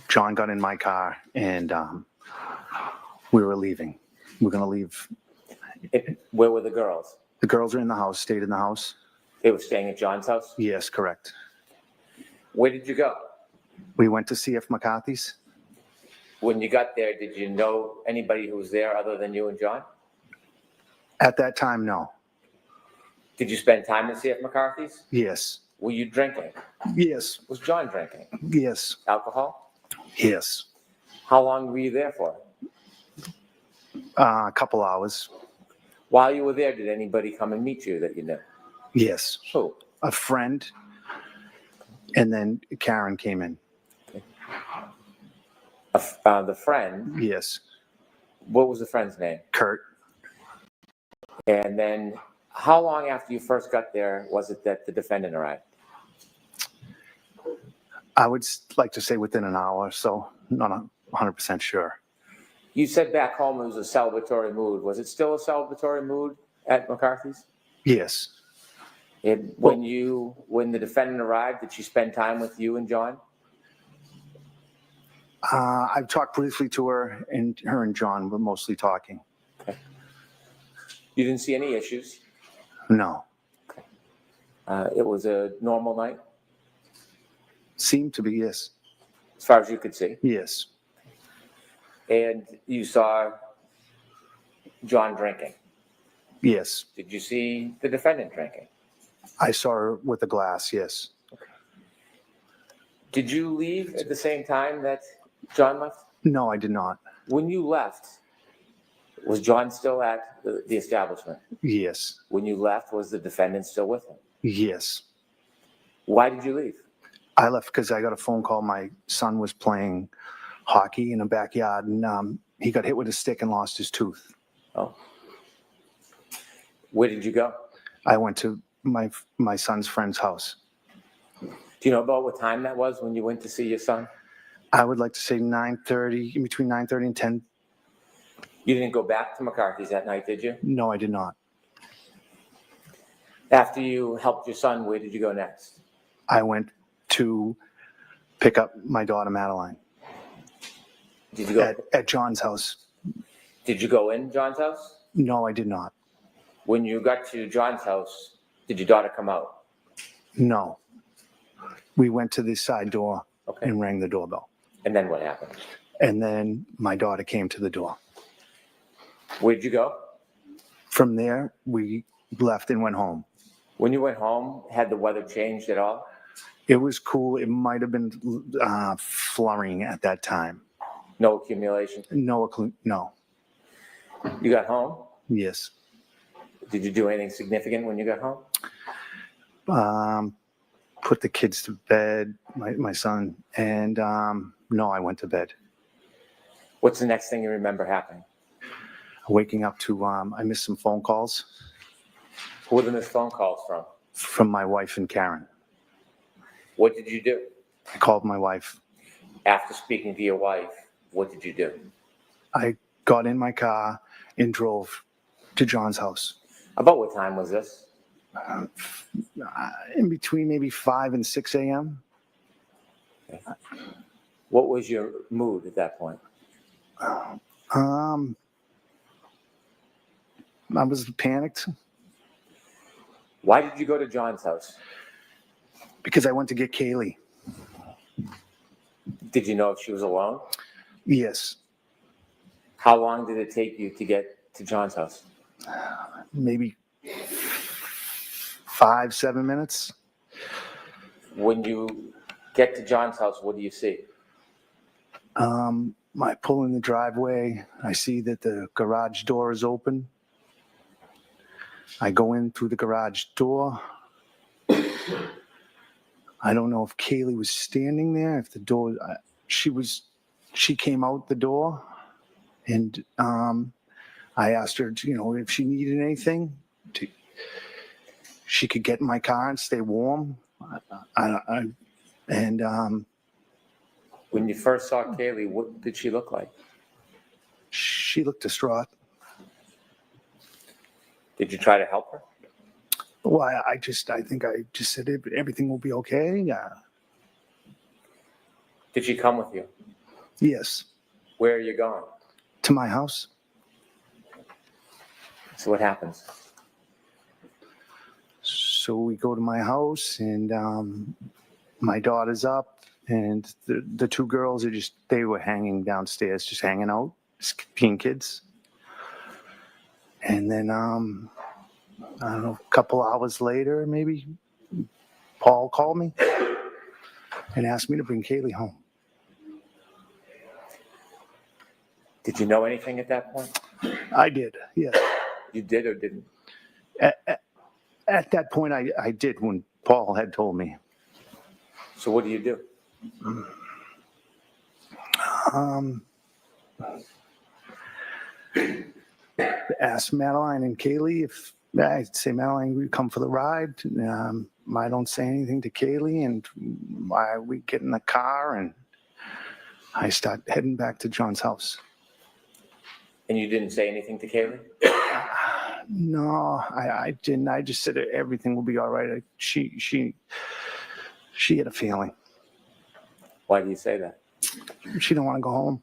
John got in my car, and we were leaving. We're going to leave. Where were the girls? The girls are in the house, stayed in the house. They were staying at John's house? Yes, correct. Where did you go? We went to CF McCarthy's. When you got there, did you know anybody who was there other than you and John? At that time, no. Did you spend time at CF McCarthy's? Yes. Were you drinking? Yes, Was John drinking? yes, Alcohol? yes. How long were you there for? A couple hours. While you were there, did anybody come and meet you that you knew? Yes. Who? A friend. And then Karen came in. The friend? Yes. What was the friend's name? Kurt. And then how long after you first got there was it that the defendant arrived? I would like to say within an hour or so. Not 100% sure. You said back home it was a celebratory mood. Was it still a celebratory mood at McCarthy's? Yes. When the defendant arrived, did she spend time with you and John? I've talked briefly to her, and her and John were mostly talking. Okay. You didn't see any issues? No. It was a normal night? Seemed to be, yes. As far as you could see? Yes. And you saw John drinking? Yes. Did you see the defendant drinking? I saw her with a glass, yes. Okay. Did you leave at the same time that John left? No, I did not. When you left, was John still at the establishment? Yes. When you left, was the defendant still with him? Yes. Why did you leave? I left because I got a phone call. My son was playing hockey in the backyard, and he got hit with a stick and lost his tooth. Oh. Where did you go? I went to my son's friend's house. Do you know about what time that was when you went to see your son? I would like to say 9:30, in between 9:30 and 10. You didn't go back to McCarthy's that night, did you? No, I did not. After you helped your son, where did you go next? I went to pick up my daughter, Madeline. Did you go at John's house? Did you go in John's house? No, I did not. When you got to John's house, did your daughter come out? No. We went to the side door and rang the doorbell. And then what happened? And then my daughter came to the door. Where'd you go? From there, we left and went home. When you went home, had the weather changed at all? It was cool. It might have been flurrying at that time. No accumulation? No. You got home? Yes. Did you do anything significant when you got home? Put the kids to bed, my son, and no, I went to bed. What's the next thing you remember happening? Waking up to, I missed some phone calls. Who were the missed phone calls from? From my wife and Karen. What did you do? I called my wife. After speaking to your wife, what did you do? I got in my car and drove to John's house. About what time was this? In between maybe 5 and 6 a.m. Okay. What was your mood at that point? I was panicked. Why did you go to John's house? Because I went to get Kaylee. Did you know if she was alone? Yes. How long did it take you to get to John's house? Maybe 5-7 minutes. When you get to John's house, what do you see? I pull in the driveway. I see that the garage door is open. I go in through the garage door. I don't know if Kaylee was standing there, if the door, she came out the door, and I asked her, if she needed anything, she could get in my car and stay warm. When you first saw Kaylee, what did she look like? She looked distraught. Did you try to help her? Well, I think I just said everything will be okay. Did she come with you? Yes. Where are you going? To my house. So what happens? So we go to my house, and my daughter's up, and the two girls they were hanging downstairs, just hanging out, just being kids. And then, I don't know, a couple hours later, maybe Paul called me and asked me to bring Kaylee home. Did you know anything at that point? I did, yes. You did or didn't? At that point, I did when Paul had told me. So what do you do? Asked Madeline and Kaylee if I'd say, Madeline, we come for the ride. I don't say anything to Kaylee, and we get in the car and I start heading back to John's house. And you didn't say anything to Kaylee? No, I didn't. I just said everything will be all right. She had a feeling. Why do you say that? She don't want to go home.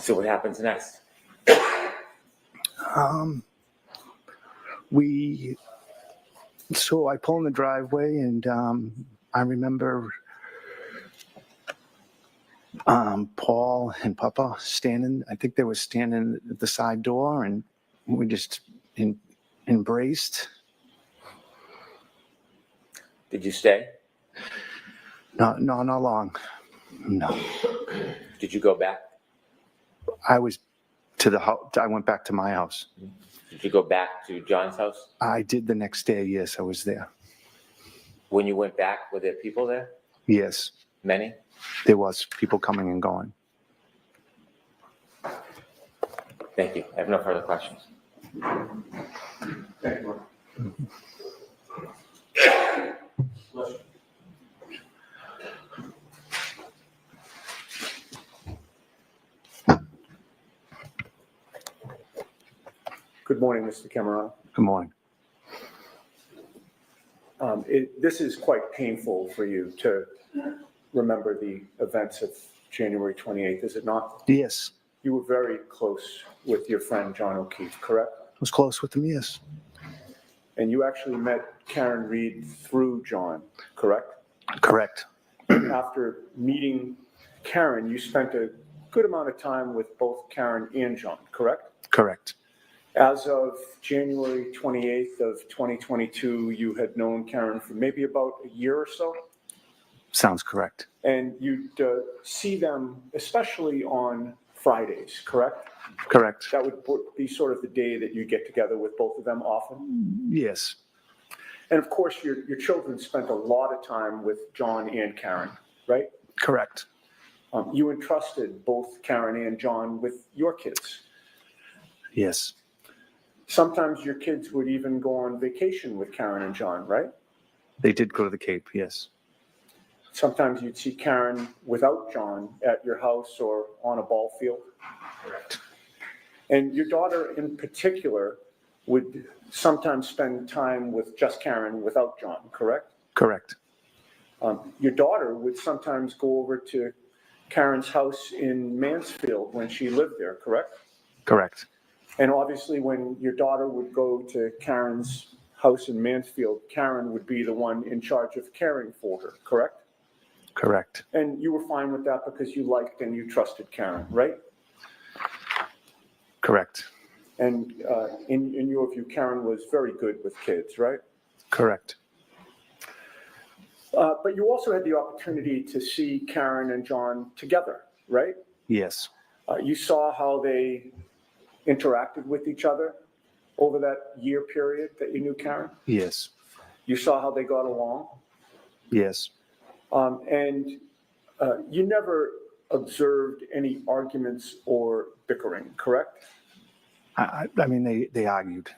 So what happens next? So I pull in the driveway, and I remember Paul and Papa standing. I think they were standing at the side door, and we just embraced. Did you stay? No, not long. No. Did you go back? I was to the house. I went back to my house. Did you go back to John's house? I did the next day. Yes, I was there. When you went back, were there people there? Yes. Many? There was people coming and going. Thank you. I have no further questions. Thank you. Good morning, Mr. Camerano. Good morning. This is quite painful for you to remember the events of January 28th, is it not? Yes. You were very close with your friend John O'Keefe, correct? I was close with them, yes. And you actually met Karen Reed through John, correct? Correct. After meeting Karen, you spent a good amount of time with both Karen and John, correct? Correct. As of January 28th of 2022, you had known Karen for maybe about a year or so? Sounds correct. And you'd see them especially on Fridays, correct? Correct. That would be sort of the day that you get together with both of them often? Yes. And of course, your children spent a lot of time with John and Karen, right? Correct. You entrusted both Karen and John with your kids. Yes. Sometimes your kids would even go on vacation with Karen and John, right? They did go to the Cape, yes. Sometimes you'd see Karen without John at your house or on a ball field. Correct. And your daughter in particular would sometimes spend time with just Karen without John, correct? Correct. Your daughter would sometimes go over to Karen's house in Mansfield when she lived there, correct? Correct. And obviously when your daughter would go to Karen's house in Mansfield, Karen would be the one in charge of caring for her, correct? Correct. And you were fine with that because you liked and you trusted Karen, right? Correct. And in your view, Karen was very good with kids, right? Correct. But you also had the opportunity to see Karen and John together, right? Yes. You saw how they interacted with each other over that year period that you knew Karen? Yes. You saw how they got along? Yes. And you never observed any arguments or bickering, correct? I mean, they argued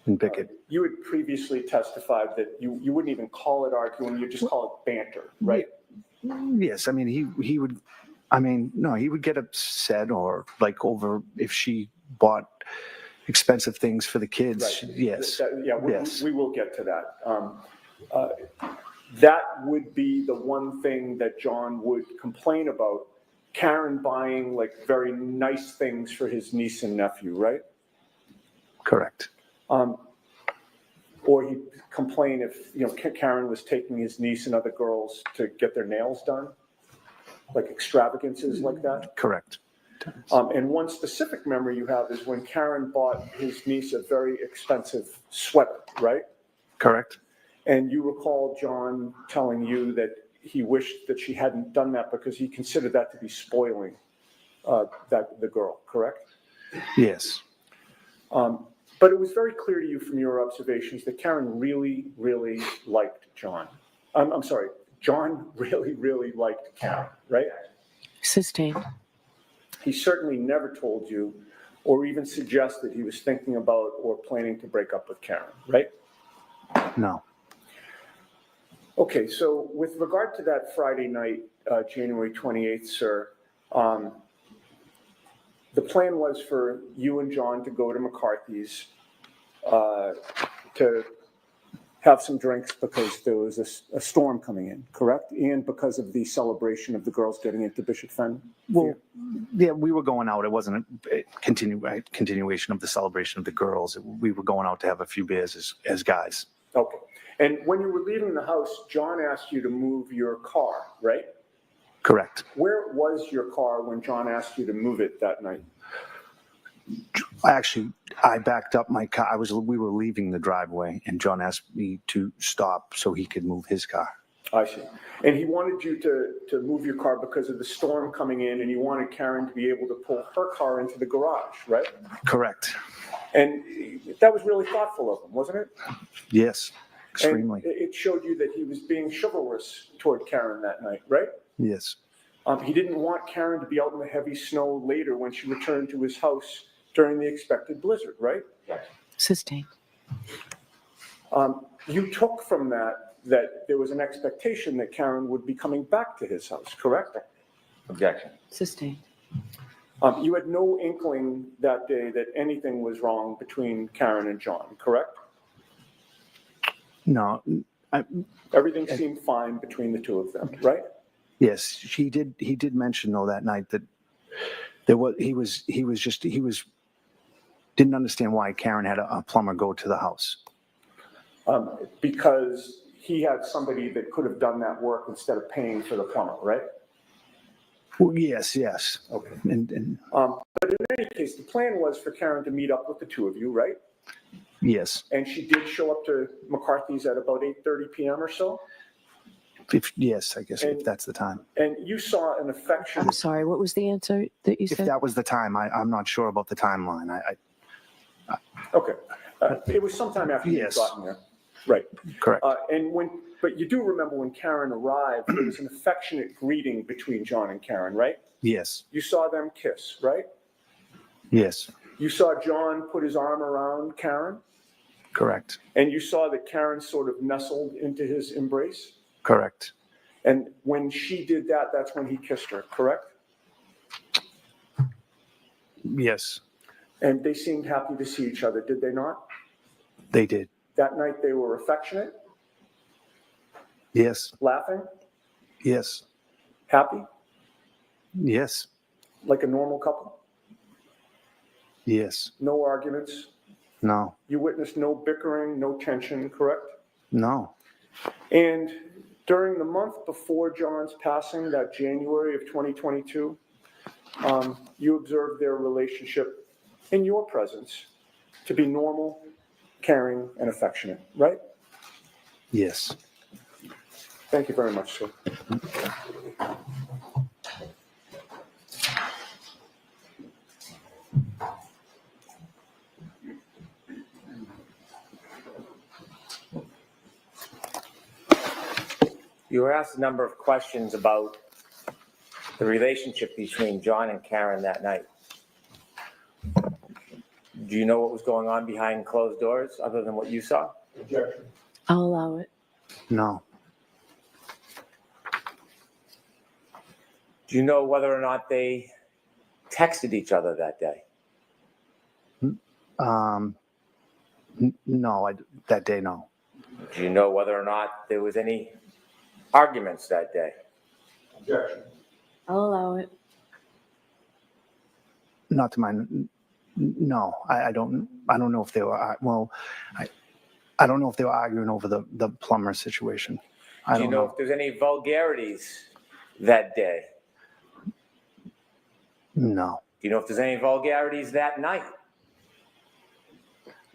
and bickered. You had previously testified that you wouldn't even call it arguing, you just call it banter, right? Yes. I mean, he would, I mean, no, he would get upset or like over if she bought expensive things for the kids. Right. Yes. Yes. We will get to that. That would be the one thing that John would complain about, Karen buying like very nice things for his niece and nephew, right? Correct. Or he'd complain if, Karen was taking his niece and other girls to get their nails done, like extravagances like that. Correct. And one specific memory you have is when Karen bought his niece a very expensive sweater, right? Correct? And you recall John telling you that he wished that she hadn't done that because he considered that to be spoiling the girl, correct? Yes. But it was very clear to you from your observations that Karen really, really liked John. I'm sorry, John really, really liked Karen, right? Sustained. He certainly never told you or even suggested he was thinking about or planning to break up with Karen, right? No. Okay, so with regard to that Friday night, January 28th, sir, the plan was for you and John to go to McCarthy's to have some drinks because there was a storm coming in, correct? And because of the celebration of the girls getting into Bishop Fen? Well, yeah, we were going out. It wasn't a continuation of the celebration of the girls. We were going out to have a few beers as guys. Okay. And when you were leaving the house, John asked you to move your car, right? Correct. Where was your car when John asked you to move it that night? Actually, I backed up my car. We were leaving the driveway, and John asked me to stop so he could move his car. I see. And he wanted you to move your car because of the storm coming in, and you wanted Karen to be able to pull her car into the garage, right? Correct. And that was really thoughtful of him, wasn't it? Yes, extremely. And it showed you that he was being chivalrous toward Karen that night, right? Yes. He didn't want Karen to be out in the heavy snow later when she returned to his house during the expected blizzard, right? Sustained. You took from that there was an expectation that Karen would be coming back to his house, correct? Objection. Sustained. You had no inkling that day that anything was wrong between Karen and John, correct? No. Everything seemed fine between the two of them, right? Yes, he did mention though that night that he didn't understand why Karen had a plumber go to the house. Because he had somebody that could have done that work instead of paying for the plumber, right? Well, yes. Okay. But in any case, the plan was for Karen to meet up with the two of you, right? Yes. And she did show up to McCarthy's at about 8:30 p.m. or so? Yes, I guess if that's the time. And you saw an affection. I'm sorry, what was the answer that you said? If that was the time, I'm not sure about the timeline. Okay. It was sometime after you had gotten there. Right. Correct. But you do remember when Karen arrived, there was an affectionate greeting between John and Karen, right? Yes. You saw them kiss, right? Yes. You saw John put his arm around Karen? Correct. And you saw that Karen sort of nestled into his embrace? Correct. And when she did that, that's when he kissed her, correct? Yes. And they seemed happy to see each other, did they not? They did. That night they were affectionate? Yes. Laughing? Yes. Happy? Yes. Like a normal couple? Yes. No arguments? No. You witnessed no bickering, no tension, correct? No. And during the month before John's passing, that January of 2022, you observed their relationship in your presence to be normal, caring, and affectionate, right? Yes. Thank you very much, sir. You were asked a number of questions about the relationship between John and Karen that night. Do you know what was going on behind closed doors other than what you saw? Objection. I'll allow it. No. Do you know whether or not they texted each other that day? No, that day, no. Do you know whether or not there was any arguments that day? Objection. I'll allow it. Not to my, no, I don't know if they were, I don't know if they were arguing over the plumber situation. Do you know if there's any vulgarities that day? No. Do you know if there's any vulgarities that night?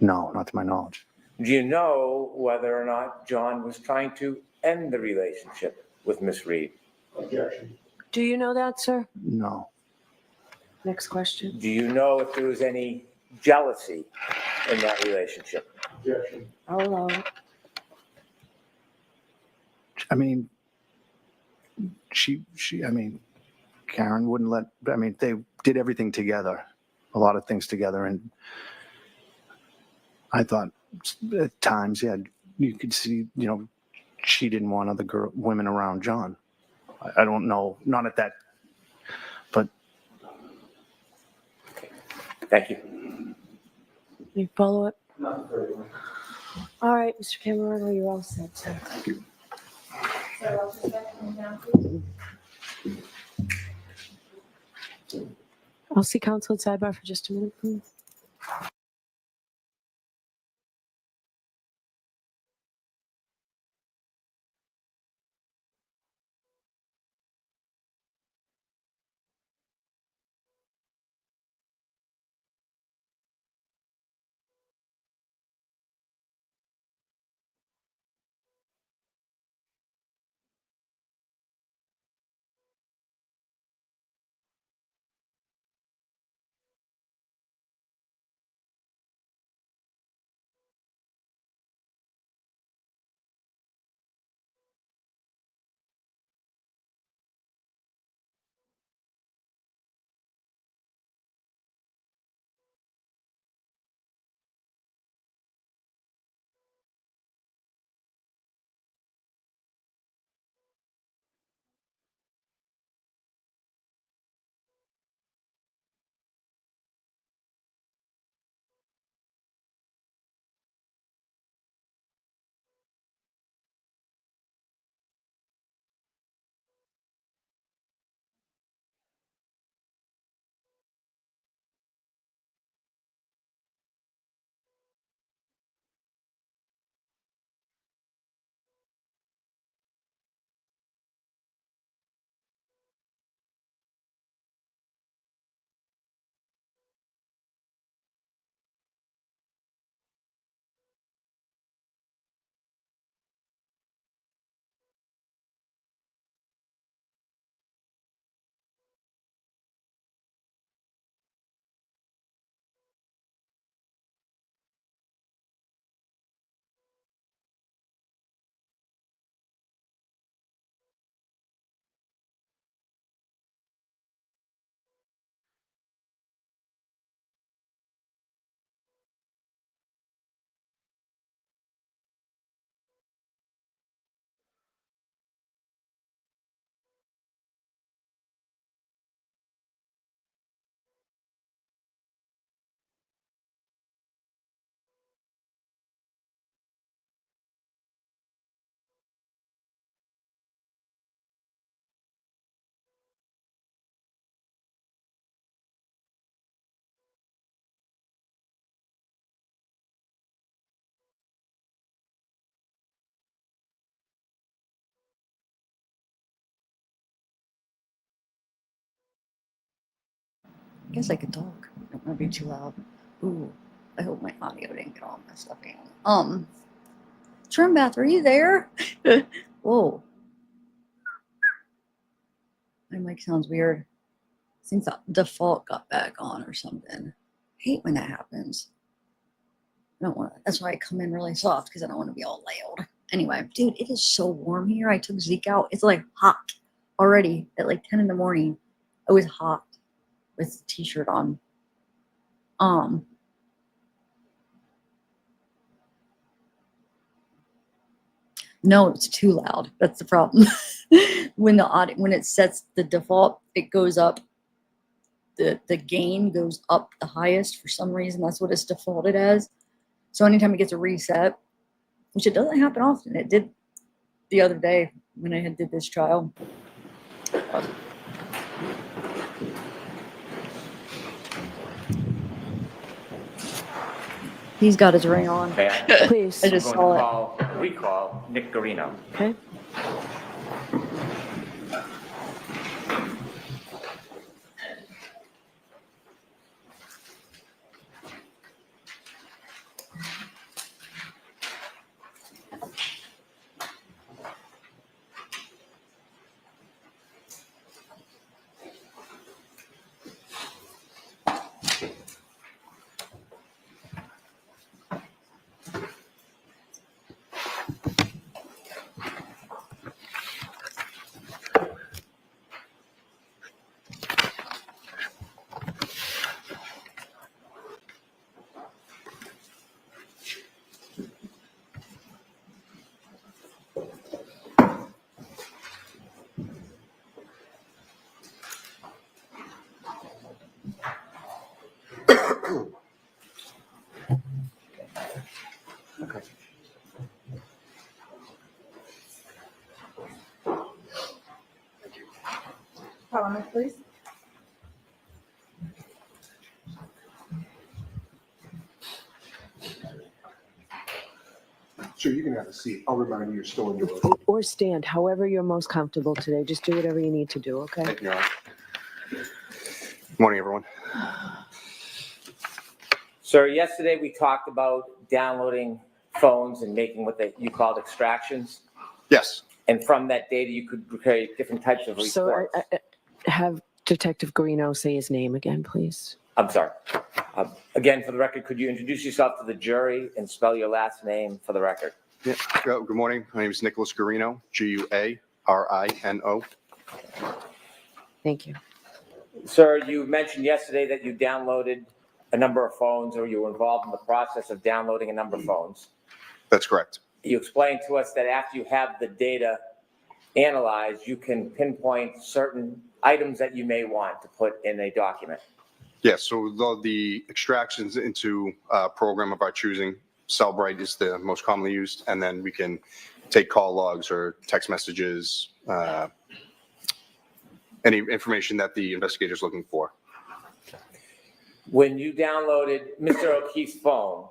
No, not to my knowledge. Do you know whether or not John was trying to end the relationship with Miss Reed? Objection. Do you know that, sir? No. Next question. Do you know if there was any jealousy in that relationship? Objection. I'll allow it. I mean, Karen wouldn't let, they did everything together, a lot of things together. And I thought at times, yeah, you could see, she didn't want other women around John. I don't know, not at that, but. Thank you. Any follow-up? Not very much. All right, Mr. Camerano, you're all set, sir. So I'll just get them down, please. I'll see counsel at sidebar for just a minute, please. I guess I could talk. I don't want to be too loud. Ooh, I hope my audio didn't get all messed up. Trim bath, are you there? Whoa. My mic sounds weird. I think the default got back on or something. I hate when that happens. I don't want to, that's why I come in really soft because I don't want to be all loud. Anyway, dude, it is so warm here. I took Zeke out. It's like hot already at like 10 in the morning. It was hot with a t-shirt on. No, it's too loud. That's the problem. When it sets the default, it goes up. The gain goes up the highest for some reason. That's what it's defaulted as. So anytime it gets a reset, which it doesn't happen often, it did the other day when I did this trial. He's got his ring on. Okay, Please. I just I'm saw going to recall Nick Garino. Okay. comment, please. Sure, you can have a seat. I'll remind you, you're still in your. Or stand, however you're most comfortable today. Just do whatever you need to do, okay? Thank you, Your Honor. Good morning, everyone. Sir, yesterday we talked about downloading phones and making what you called extractions. Yes. And from that data, you could create different types of reports. So have Detective Guarino say his name again, please. I'm sorry. Again, for the record, could you introduce yourself to the jury and spell your last name for the record? Yeah. Good morning. My name is Nicholas Guarino, Guarino. Thank you. Sir, you mentioned yesterday that you downloaded a number of phones, or you were involved in the process of downloading a number of phones. That's correct. You explained to us that after you have the data analyzed, you can pinpoint certain items that you may want to put in a document. Yes. So the extractions into a program of our choosing, Cellbrite is the most commonly used, and then we can take call logs or text messages, any information that the investigator is looking for. When you downloaded Mr. O'Keefe's phone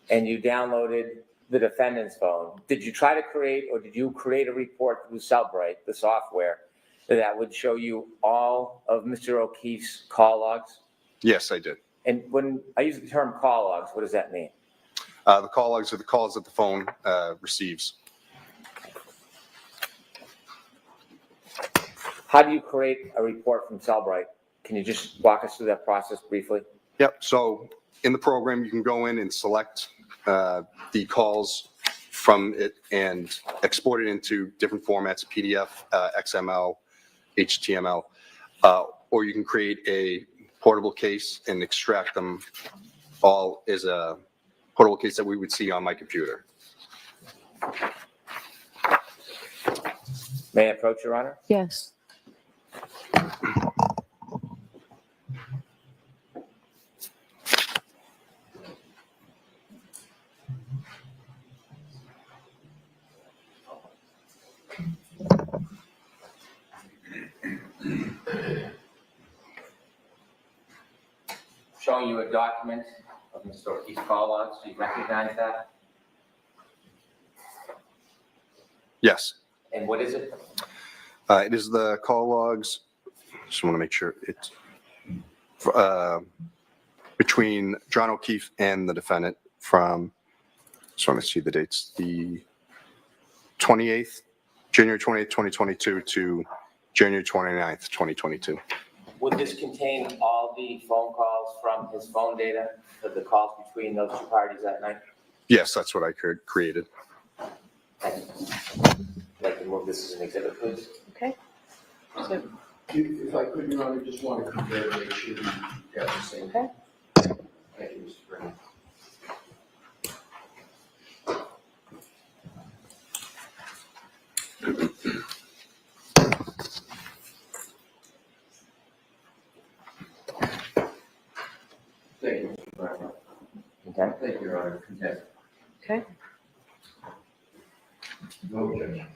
and you downloaded the defendant's phone, did you try to create, or did you create a report through Cellbrite, the software, that would show you all of Mr. O'Keefe's call logs? Yes, I did. And when I use the term call logs, what does that mean? The call logs are the calls that the phone receives. How do you create a report from Cellbrite? Can you just walk us through that process briefly? Yep. So in the program, you can go in and select the calls from it and export it into different formats, PDF, XML, HTML, or you can create a portable case and extract them all as a portable case that we would see on my computer. May I approach, Your Honor? Yes. Showing you a document of Mr. O'Keefe's call logs. Do you recognize that? Yes. And what is it? It is the call logs. Just want to make sure it's between John O'Keefe and the defendant from, just want to see the dates, the 28th, January 28th, 2022 to January 29th, 2022. Would this contain all the phone calls from his phone data for the calls between those two parties that night? Yes, that's what I created. Thank you. I'd like to move this as an exhibit, please. Okay. So, If I could, Your Honor, just want to compare to make sure we got the same. okay. Thank you, Mr. Brown. Thank you, Mr. Brown. Okay. Thank you, Your Honor. Consent. Okay. No objection.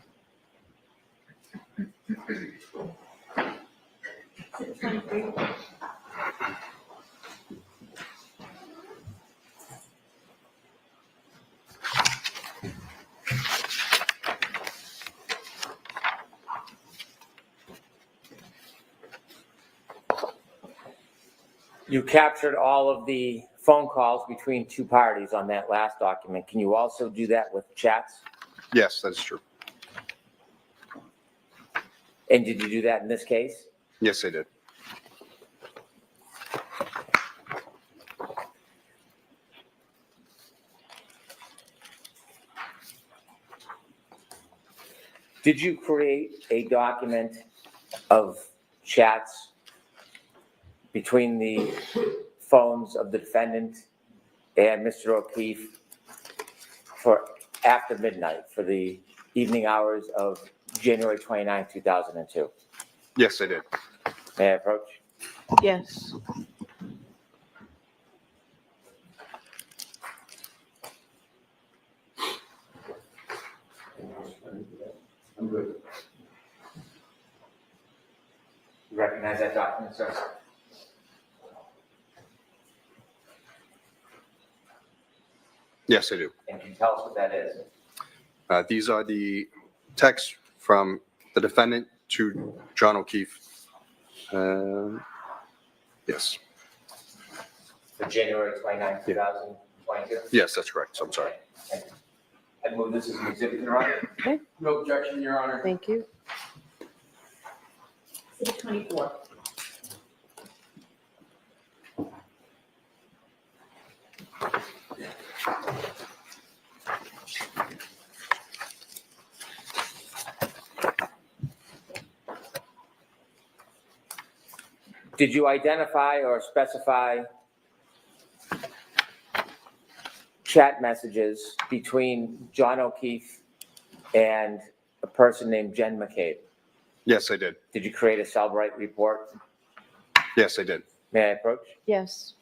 You captured all of the phone calls between two parties on that last document. Can you also do that with chats? Yes, that is true. And did you do that in this case? Yes, I did. Did you create a document of chats between the phones of the defendant and Mr. O'Keefe for after midnight, for the evening hours of January 29, 2002? Yes, I did. May I approach? Yes. I'm good. You recognize that document, sir? Yes, I do. And can you tell us what that is? These are the texts from the defendant to John O'Keefe. Yes, For January 29, 2022? yes, that's correct. So I'm sorry. Thank you. I'd move this as an exhibit, Your Honor. Okay, No objection, Your Honor. thank you. Exhibit 24. Did you identify or specify chat messages between John O'Keefe and a person named Jen McCabe? Yes, I did. Did you create a Cellbrite report? Yes, I did. May I approach? Yes.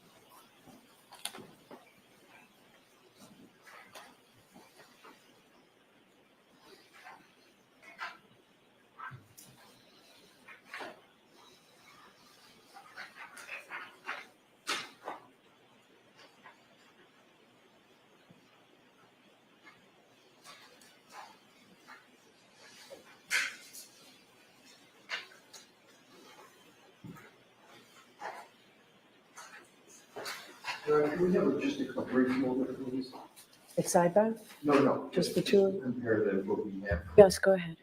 Can we have just a brief moment, please? It's sidebar? No. Just the two of you? Compare the, what we have. Yes, go ahead.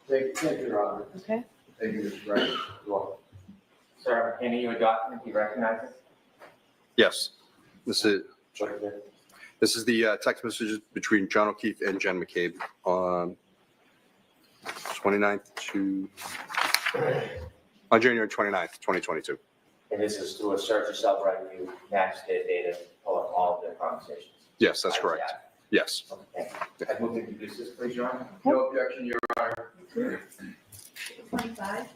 Thank you, Your Honor. Okay. Thank you, Mr. Wright. You're welcome. Sir, I'm handing you a document. Do you recognize it? Yes, this is the text messages between John O'Keefe and Jen McCabe on 29th on January 29th, 2022. And this is through a search of Cellbrite. You match their data, pull up all of their conversations. Yes, that's correct. Yes. Okay. I'd move to introduce this, please, Your Honor. No objection, Your Honor. 25.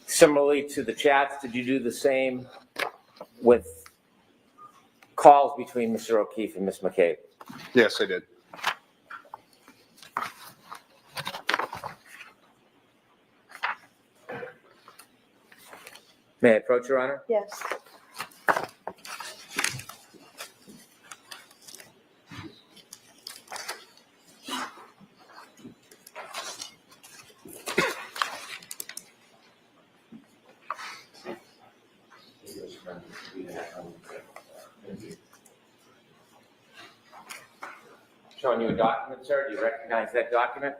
Similarly to the chats, did you do the same with calls between Mr. O'Keefe and Ms. McCabe? Yes, I did. May I approach, Your Honor? Yes. Showing you a document, sir. Do you recognize that document?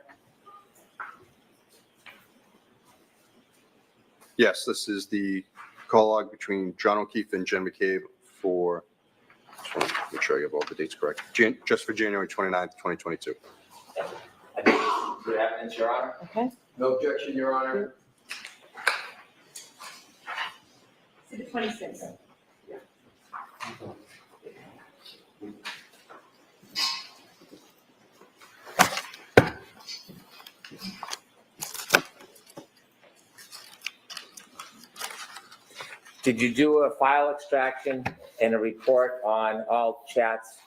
Yes, this is the call log between John O'Keefe and Jen McCabe for, make sure I have all the dates correct, just for January 29th, 2022. Good evidence, Your Honor. Okay. No objection, Your Honor. Exhibit 26. Did you do a file extraction and a report on all chats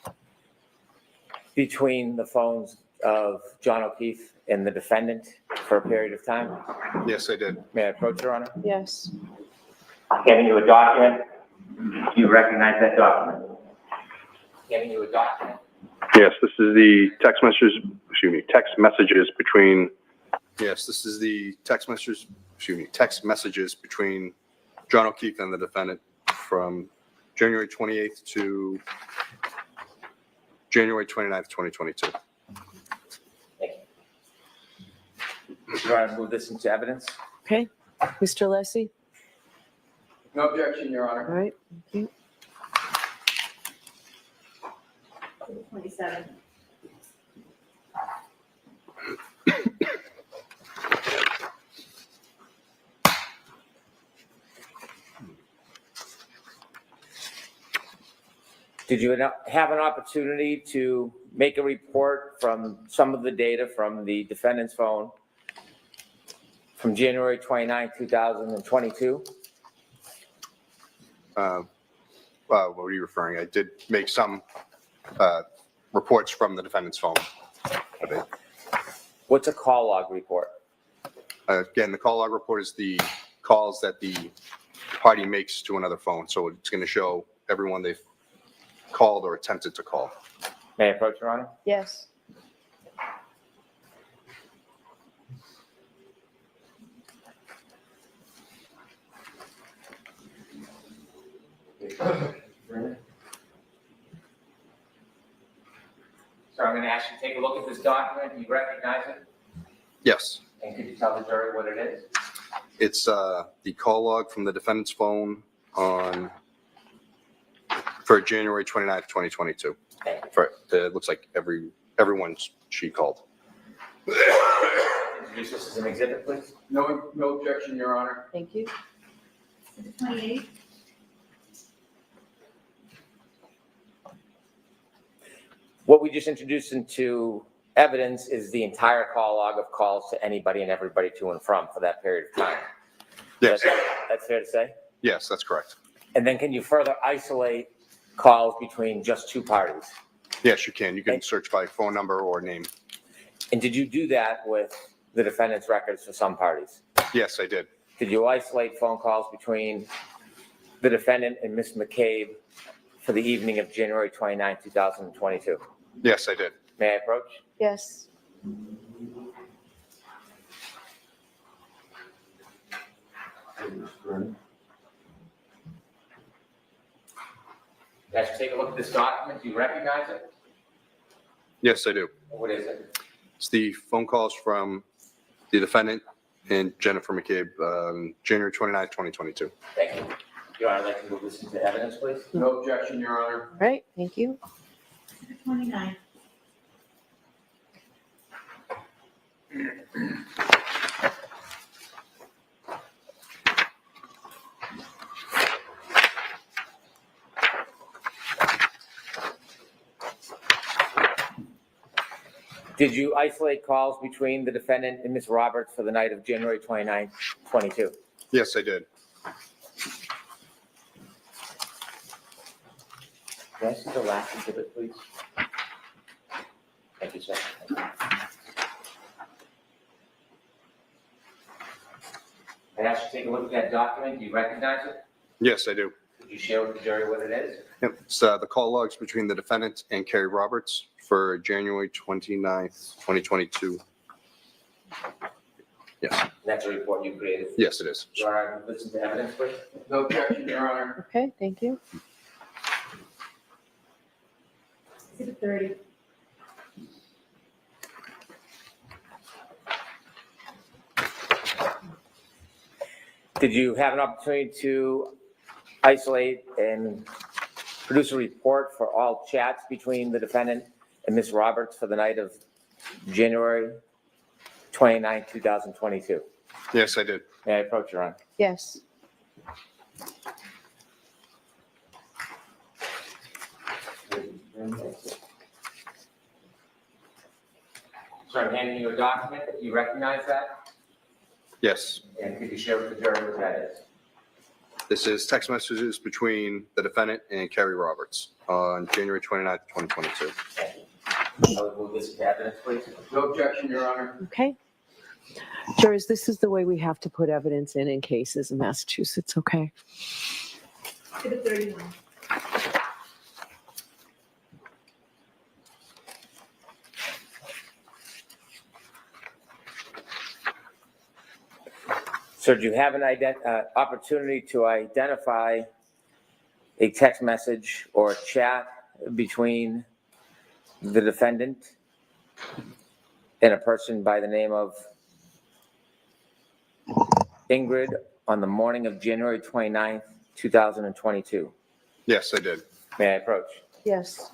between the phones of John O'Keefe and the defendant for a period of time? Yes, I did. May I approach, Your Honor? Yes. I'm handing you a document. Do you recognize that document? Handing you a document. Yes, this is the text messages between. Yes, this is the text messages between John O'Keefe and the defendant from January 28th to January 29th, 2022. Thank you. Your Honor, move this into evidence. Okay. Mr. Lessie? No objection, Your All Honor. right. Thank you. Exhibit 27. Did you have an opportunity to make a report from some of the data from the defendant's phone from January 29, 2022? What were you referring? I did make some reports from the defendant's phone. What's a call log report? Again, the call log report is the calls that the party makes to another phone. So it's going to show everyone they've called or attempted to call. May I approach, Your Honor? Yes. So I'm going to ask you to take a look at this document. Do you recognize it? Yes. And could you tell the jury what it is? It's the call log from the defendant's phone for January 29th, 2022. It looks like everyone she called. Introduce this as an exhibit, please. No objection, Your Honor. Thank you. Exhibit 28. What we just introduced into evidence is the entire call log of calls to anybody and everybody to and from for that period of time. Yes. That's fair to say? Yes, that's correct. And then can you further isolate calls between just two parties? Yes, you can. You can search by phone number or name. And did you do that with the defendant's records for some parties? Yes, I did. Did you isolate phone calls between the defendant and Ms. McCabe for the evening of January 29, 2022? Yes, I did. May I approach? Yes. Guys, take a look at this document. Do you recognize it? Yes, I do. What is it? It's the phone calls from the defendant and Jennifer McCabe, January 29th, 2022. Thank you. Your Honor, I'd like to move this into evidence, please. No objection, Your Honor. All right, thank you. Exhibit 29. Did you isolate calls between the defendant and Ms. Roberts for the night of January 29, 22? Yes, I did. Can I see the last exhibit, please? Thank you, sir. I asked you to take a look at that document. Do you recognize it? Yes, I do. Could you share with the jury what it is? Yep. It's the call logs between the defendant and Carrie Roberts for January 29th, 2022. Yes. That's a report you created. Yes, it is. Your Honor, listen to evidence, please. No objection, Your Honor. Okay, thank you. Exhibit 30. Did you have an opportunity to isolate and produce a report for all chats between the defendant and Ms. Roberts for the night of January 29, 2022? Yes, I did. May I approach, Your Honor? Yes. So I'm handing you a document. You recognize that? Yes. And could you share with the jury what that is? This is text messages between the defendant and Carrie Roberts on January 29th, 2022. Thank you. I would move this to evidence, please. No objection, Your Honor. Okay. Jurors, this is the way we have to put evidence in cases in Massachusetts, okay? Exhibit 31. So do you have an opportunity to identify a text message or a chat between the defendant and a person by the name of Ingrid on the morning of January 29th, 2022? Yes, I did. May I approach? Yes.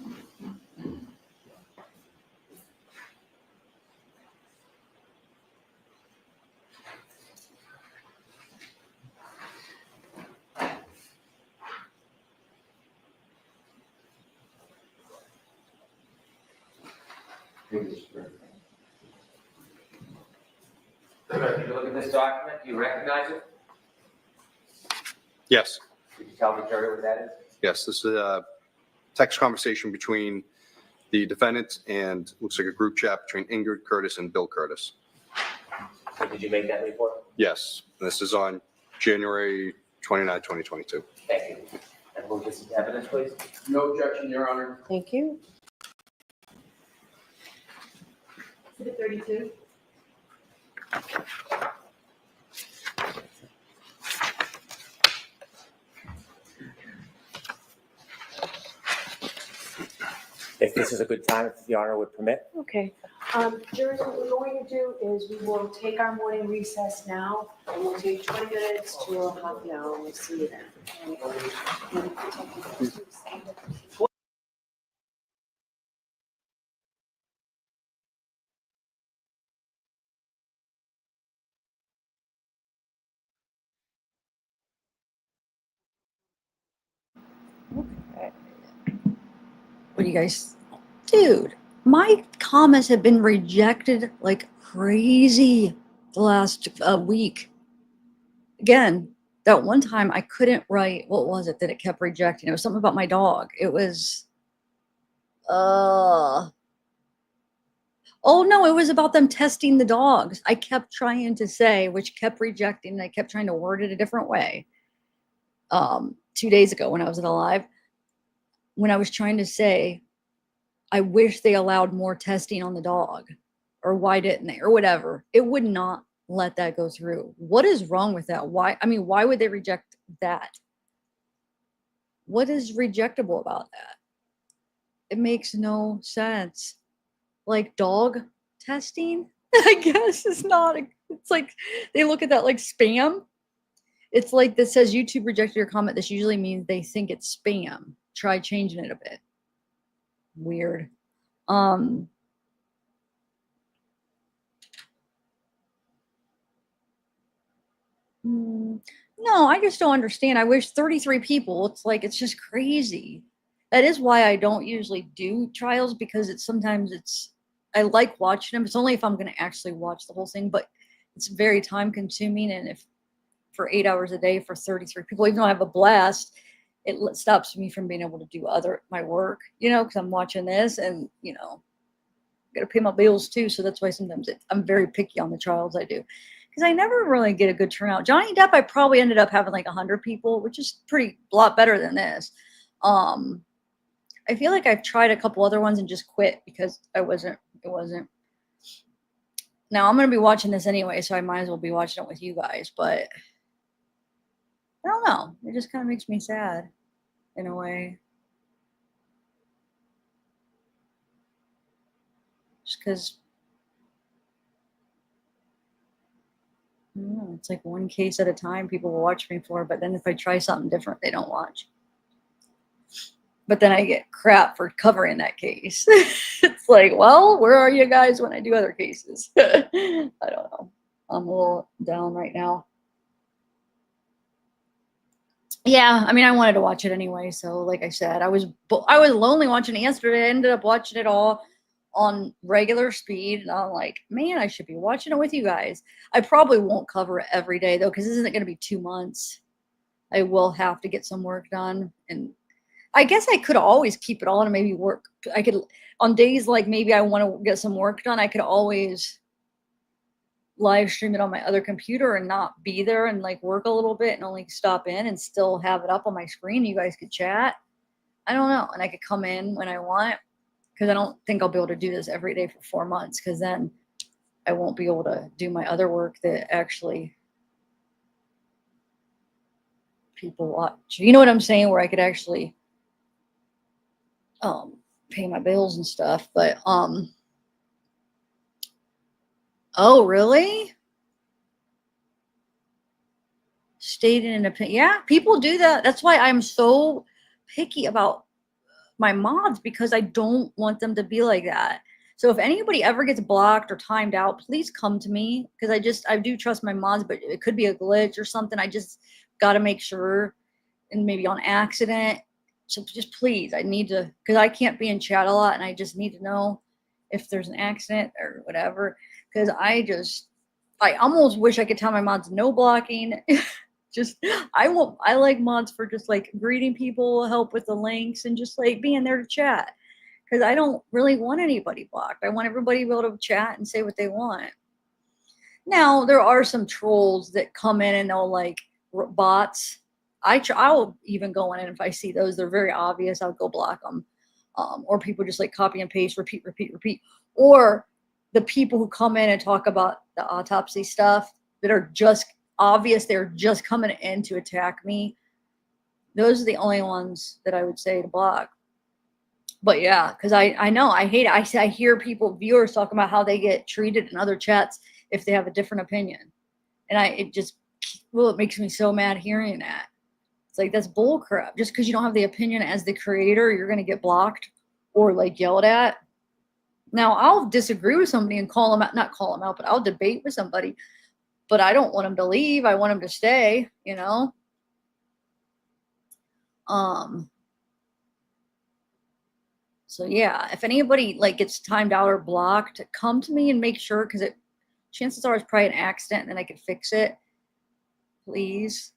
You look at this document, do you recognize it? Yes, Could you tell the jury what that is? yes, this is a text conversation between the defendant and looks like a group chat between Ingrid Curtis and Bill Curtis. So did you make that report? Yes, and this is on January 29, 2022. Thank you. And move this into evidence, please. No objection, Your Honor. Thank you. Exhibit 32. If this is a good time, if the honor would permit. Okay. Jurors, what we're going to do is we will take our morning recess now, and we'll take 20 minutes to a half an hour, and we'll see you then. What do you guys, dude, my comments have been rejected like crazy the last week. Again, that one time I couldn't write, what was it that it kept rejecting? It was something about my dog. It was, oh no, it was about them testing the dogs. I kept trying to say, which kept rejecting, and I kept trying to word it a different way. 2 days ago when I was in a live, when I was trying to say, I wish they allowed more testing on the dog, or why didn't they, or whatever. It would not let that go through. What is wrong with that? Why? I mean, why would they reject that? What is rejectable about that? It makes no sense. Like dog testing, I guess is not, it's like they look at that like spam. It's like this says YouTube rejected your comment. This usually means they think it's spam. Try changing it a bit. Weird. No, I just don't understand. I wish 33 people. It's like, it's just crazy. That is why I don't usually do trials, because I like watching them. It's only if I'm going to actually watch the whole thing, but it's very time consuming. And if for 8 hours a day for 33 people, even though I have a blast, it stops me from being able to do my work, because I'm watching this and, got to pay my bills too. So that's why sometimes I'm very picky on the trials I do, because I never really get a good turnout. Johnny Depp, I probably ended up having like 100 people, which is a lot better than this. I feel like I've tried a couple other ones and just quit because it wasn't. Now I'm going to be watching this anyway, so I might as well be watching it with you guys, but I don't know. It just kind of makes me sad in a way. Just because, it's like one case at a time people will watch me for, but then if I try something different, they don't watch. But then I get crap for covering that case. It's like, well, where are you guys when I do other cases? I don't know. I'm a little down right now. Yeah, I mean, I wanted to watch it anyway. So like I said, I was lonely watching it yesterday. I ended up watching it all on regular speed. And I'm like, man, I should be watching it with you guys. I probably won't cover it every day though, because this isn't going to be 2 months. I will have to get some work done. And I guess I could always keep it on and maybe work. I could, on days like maybe I want to get some work done, I could always live stream it on my other computer and not be there and like work a little bit and only stop in and still have it up on my screen. You guys could chat. I don't know. And I could come in when I want, because I don't think I'll be able to do this every day for 4 months, because then I won't be able to do my other work that actually people watch. You know what I'm saying? Where I could actually pay my bills and stuff. But oh really? Stated an opinion. Yeah, people do that. That's why I'm so picky about my mods, because I don't want them to be like that. So if anybody ever gets blocked or timed out, please come to me, because I do trust my mods, but it could be a glitch or something. I just got to make sure, and maybe on accident. So just please, I need to, because I can't be in chat a lot, and I just need to know if there's an accident or whatever. Because I almost wish I could tell my mods no blocking. Just I like mods for just like greeting people, help with the links, and just like being there to chat. Because I don't really want anybody blocked. I want everybody to be able to chat and say what they want. Now there are some trolls that come in and they'll like bots. I'll even go in and if I see those, they're very obvious. I'll go block them. Or people just like copy and paste, repeat. Or the people who come in and talk about the autopsy stuff that are just obvious, they're just coming in to attack me. Those are the only ones that I would say to block. But yeah, because I know I hate it. I hear viewers talking about how they get treated in other chats if they have a different opinion. And it makes me so mad hearing that. It's like, that's bull crap. Just because you don't have the opinion as the creator, you're going to get blocked or like yelled at. Now, I'll disagree with somebody and not call them out, but I'll debate with somebody. But I don't want them to leave. I want them to stay, you know? So yeah, if anybody like gets timed out or blocked, come to me and make sure, because chances are it's probably an accident and then I could fix it. Please.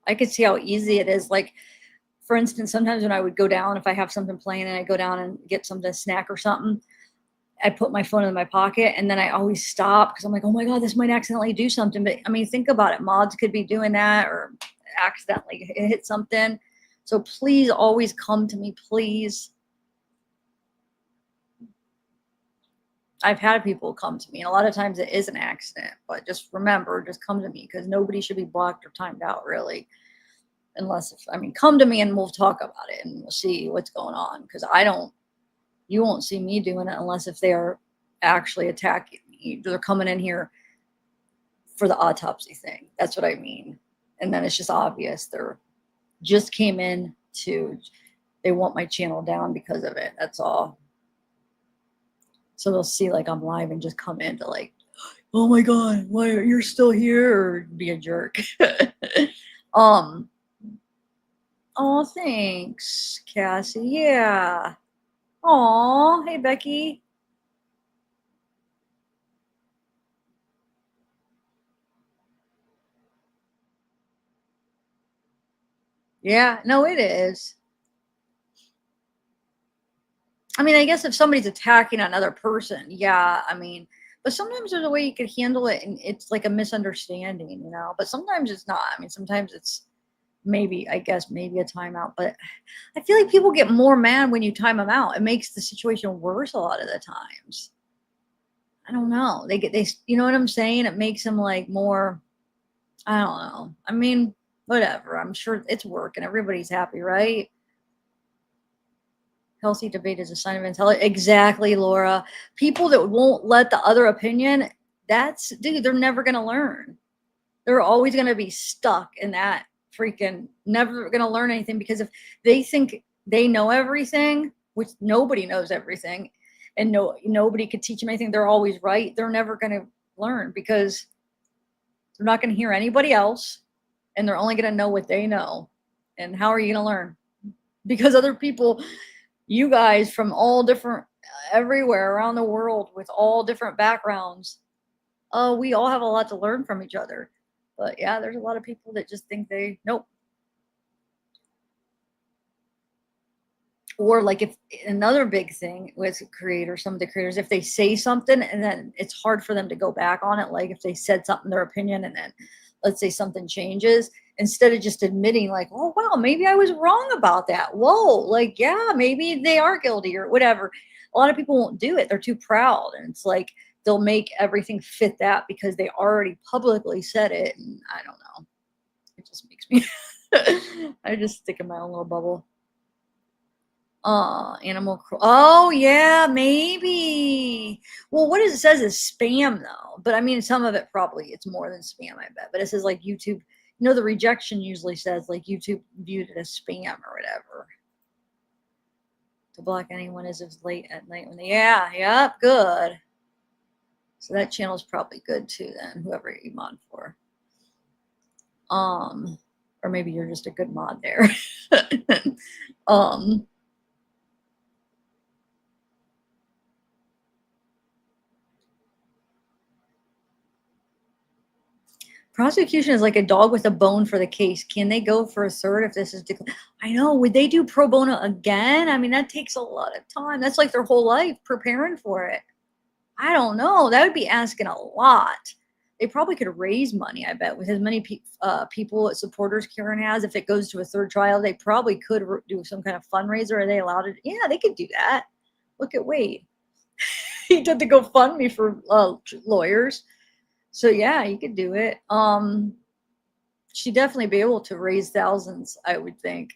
I could see how easy it is. Like, for instance, sometimes when I would go down, if I have something playing and I go down and get something, snack or something, I put my phone in my pocket and then I always stop because I'm like, oh my God, this might accidentally do something. But I mean, think about it. Mods could be doing that or accidentally hit something. So please always come to me, please. I've had people come to me, and a lot of times it is an accident, but just remember, just come to me, because nobody should be blocked or timed out, really. Come to me and we'll talk about it and we'll see what's going on, because you won't see me doing it unless if they are actually attacking me. They're coming in here for the autopsy thing. That's what I mean. And then it's just obvious. They're just came in they want my channel down because of it. That's all. So they'll see like I'm live and just come in to like, oh my God, why you're still here, or be a jerk. Oh, thanks, Cassie. Yeah. Oh, hey, Becky. Yeah, no, it is. I mean, I guess if somebody's attacking another person, yeah, I mean, but sometimes there's a way you could handle it and it's like a misunderstanding, you know, but sometimes it's not. I mean, sometimes it's maybe a timeout, but I feel like people get more mad when you time them out. It makes the situation worse a lot of the times. I don't know. You know what I'm saying? It makes them like more, I don't know. I mean, whatever. I'm sure it's working. Everybody's happy, right? Healthy debate is a sign of intelligence. Exactly, Laura. People that won't let the other opinion, they're never going to learn. They're always going to be stuck in that never going to learn anything, because if they think they know everything, which nobody knows everything, and nobody could teach them anything, they're always right. They're never going to learn, because they're not going to hear anybody else, and they're only going to know what they know. And how are you going to learn? Because other people, you guys from all different, everywhere around the world with all different backgrounds, we all have a lot to learn from each other. But yeah, there's a lot of people that just think nope. Or like, if another big thing with some of the creators, if they say something and then it's hard for them to go back on it. Like if they said something, their opinion, and then let's say something changes, instead of just admitting like, oh, wow, maybe I was wrong about that. Whoa, like, yeah, maybe they are guilty or whatever. A lot of people won't do it. They're too proud. And it's like, they'll make everything fit that because they already publicly said it. And I don't know. It just makes me, I just stick in my own little bubble. Oh yeah, maybe. Well, what it says is spam though, but I mean, some of it probably it's more than spam, I bet. But it says like YouTube, the rejection usually says like YouTube viewed it as spam or whatever. To block anyone as of late at night when yep, good. So that channel is probably good too then, whoever you mod for. Or maybe you're just a good mod there. Prosecution is like a dog with a bone for the case. Can they go for a third if this is I know. Would they do pro bono again? I mean, that takes a lot of time. That's like their whole life preparing for it. I don't know. That would be asking a lot. They probably could raise money, I bet, with as many people, supporters Karen has. If it goes to a third trial, they probably could do some kind of fundraiser. Are they allowed to? Yeah, they could do that. Look at Wade. He did the GoFundMe for lawyers. So yeah, you could do it. She'd definitely be able to raise thousands, I would think,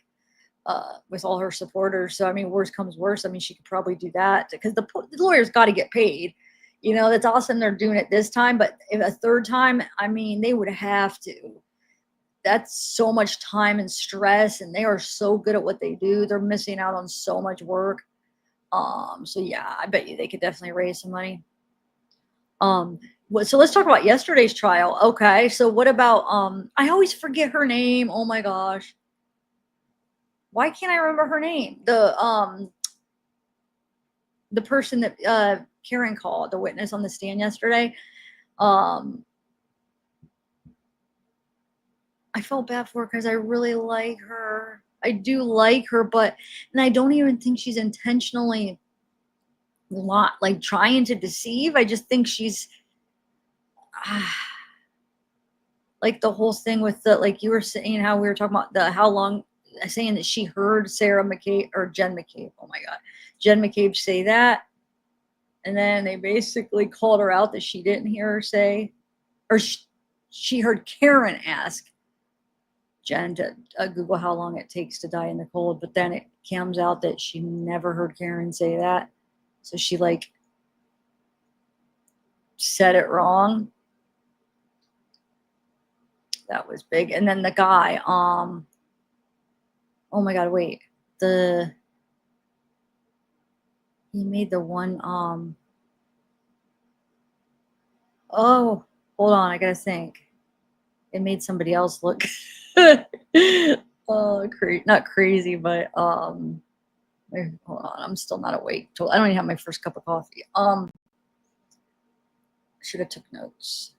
with all her supporters. So I mean, worst comes worst. I mean, she could probably do that because the lawyers got to get paid. You know, that's awesome they're doing it this time, but if a third time, I mean, they would have to. That's so much time and stress, and they are so good at what they do. They're missing out on so much work. So yeah, I bet you they could definitely raise some money. So let's talk about yesterday's trial. Okay, so what about I always forget her name. Oh my gosh. Why can't I remember her name? The person that Karen called, the witness on the stand yesterday. I felt bad for her because I really like her. I do like her, and I don't even think she's intentionally like trying to deceive. I just think she's like the whole thing with the, like you were saying, how we were talking about the how long, saying that she heard Sarah McCabe or Jen McCabe. Oh my God, Jen McCabe say that, and then they basically called her out that she didn't hear her say, or she heard Karen ask Jen to Google how long it takes to die in the cold, but then it comes out that she never heard Karen say that, so she like said it wrong. That was big. And then the guy, oh my God, wait, he made the one, oh, hold on, I gotta think. It made somebody else look, oh, not crazy, but, hold on, I'm still not awake. I don't even have my first cup of coffee. Should have took notes.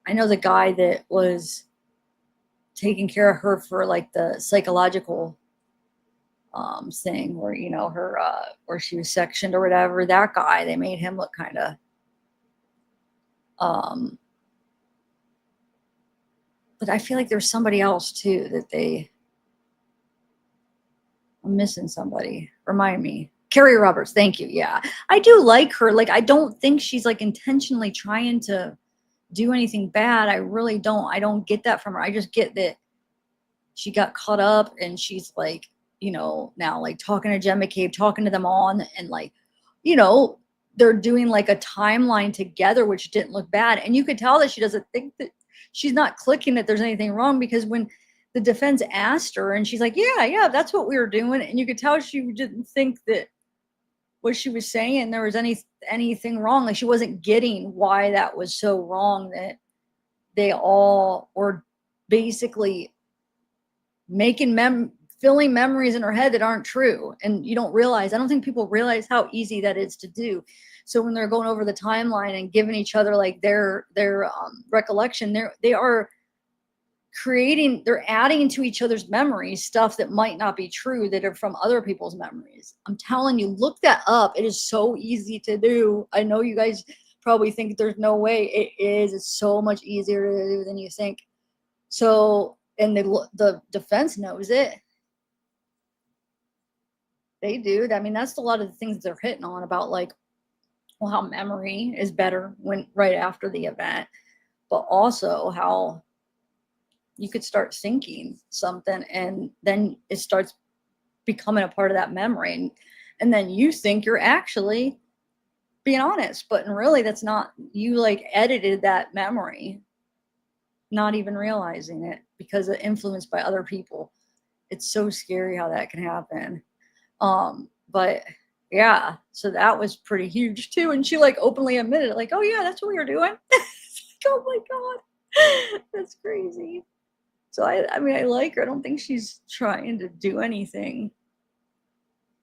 I know the guy that was taking care of her for like the psychological thing where, you know, her where she was sectioned or whatever, that guy, they made him look kind of but I feel like there's somebody else too that I'm missing somebody. Remind me. Carrie Roberts, thank you. Yeah, I do like her. Like, I don't think she's like intentionally trying to do anything bad. I really don't. I don't get that from her. I just get that she got caught up and she's like, you know, now like talking to Jen McCabe, talking to them all, and like, you know, they're doing like a timeline together, which didn't look bad. And you could tell that she doesn't think that, she's not clicking that there's anything wrong, because when the defense asked her and she's like, yeah, that's what we were doing. And you could tell she didn't think that what she was saying there was anything wrong. Like, she wasn't getting why that was so wrong, that they all were basically filling memories in her head that aren't true. And you don't realize, I don't think people realize how easy that is to do. So when they're going over the timeline and giving each other like their recollection, they're adding into each other's memories stuff that might not be true, that are from other people's memories. I'm telling you, look that up. It is so easy to do. I know you guys probably think there's no way. It is. It's so much easier to do than you think. So, and the defense knows it. They do. I mean, that's a lot of the things they're hitting on about, like, well, how memory is better when right after the event, but also how you could start thinking something and then it starts becoming a part of that memory, and then you think you're actually being honest, but really that's not. You like edited that memory, not even realizing it, because of influenced by other people. It's so scary how that can happen. But yeah, so that was pretty huge too. And she like openly admitted it, like, oh yeah, that's what we were doing. It's like, oh my God, that's crazy. So I mean, I like her. I don't think she's trying to do anything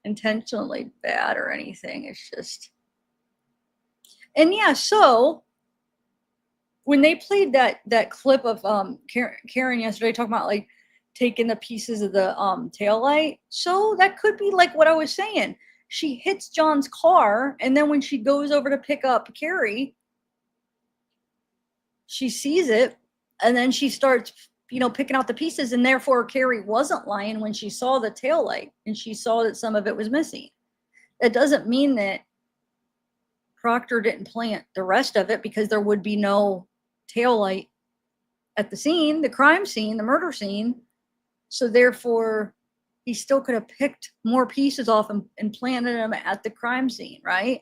intentionally bad or anything. It's just, and yeah, so when they played that clip of Karen yesterday talking about like taking the pieces of the tail light, so that could be like what I was saying. She hits John's car, and then when she goes over to pick up Carrie, she sees it, and then she starts, picking out the pieces, and therefore Carrie wasn't lying when she saw the tail light and she saw that some of it was missing. That doesn't mean that Proctor didn't plant the rest of it, because there would be no tail light at the scene, the crime scene, the murder scene. So therefore, he still could have picked more pieces off and planted them at the crime scene, right?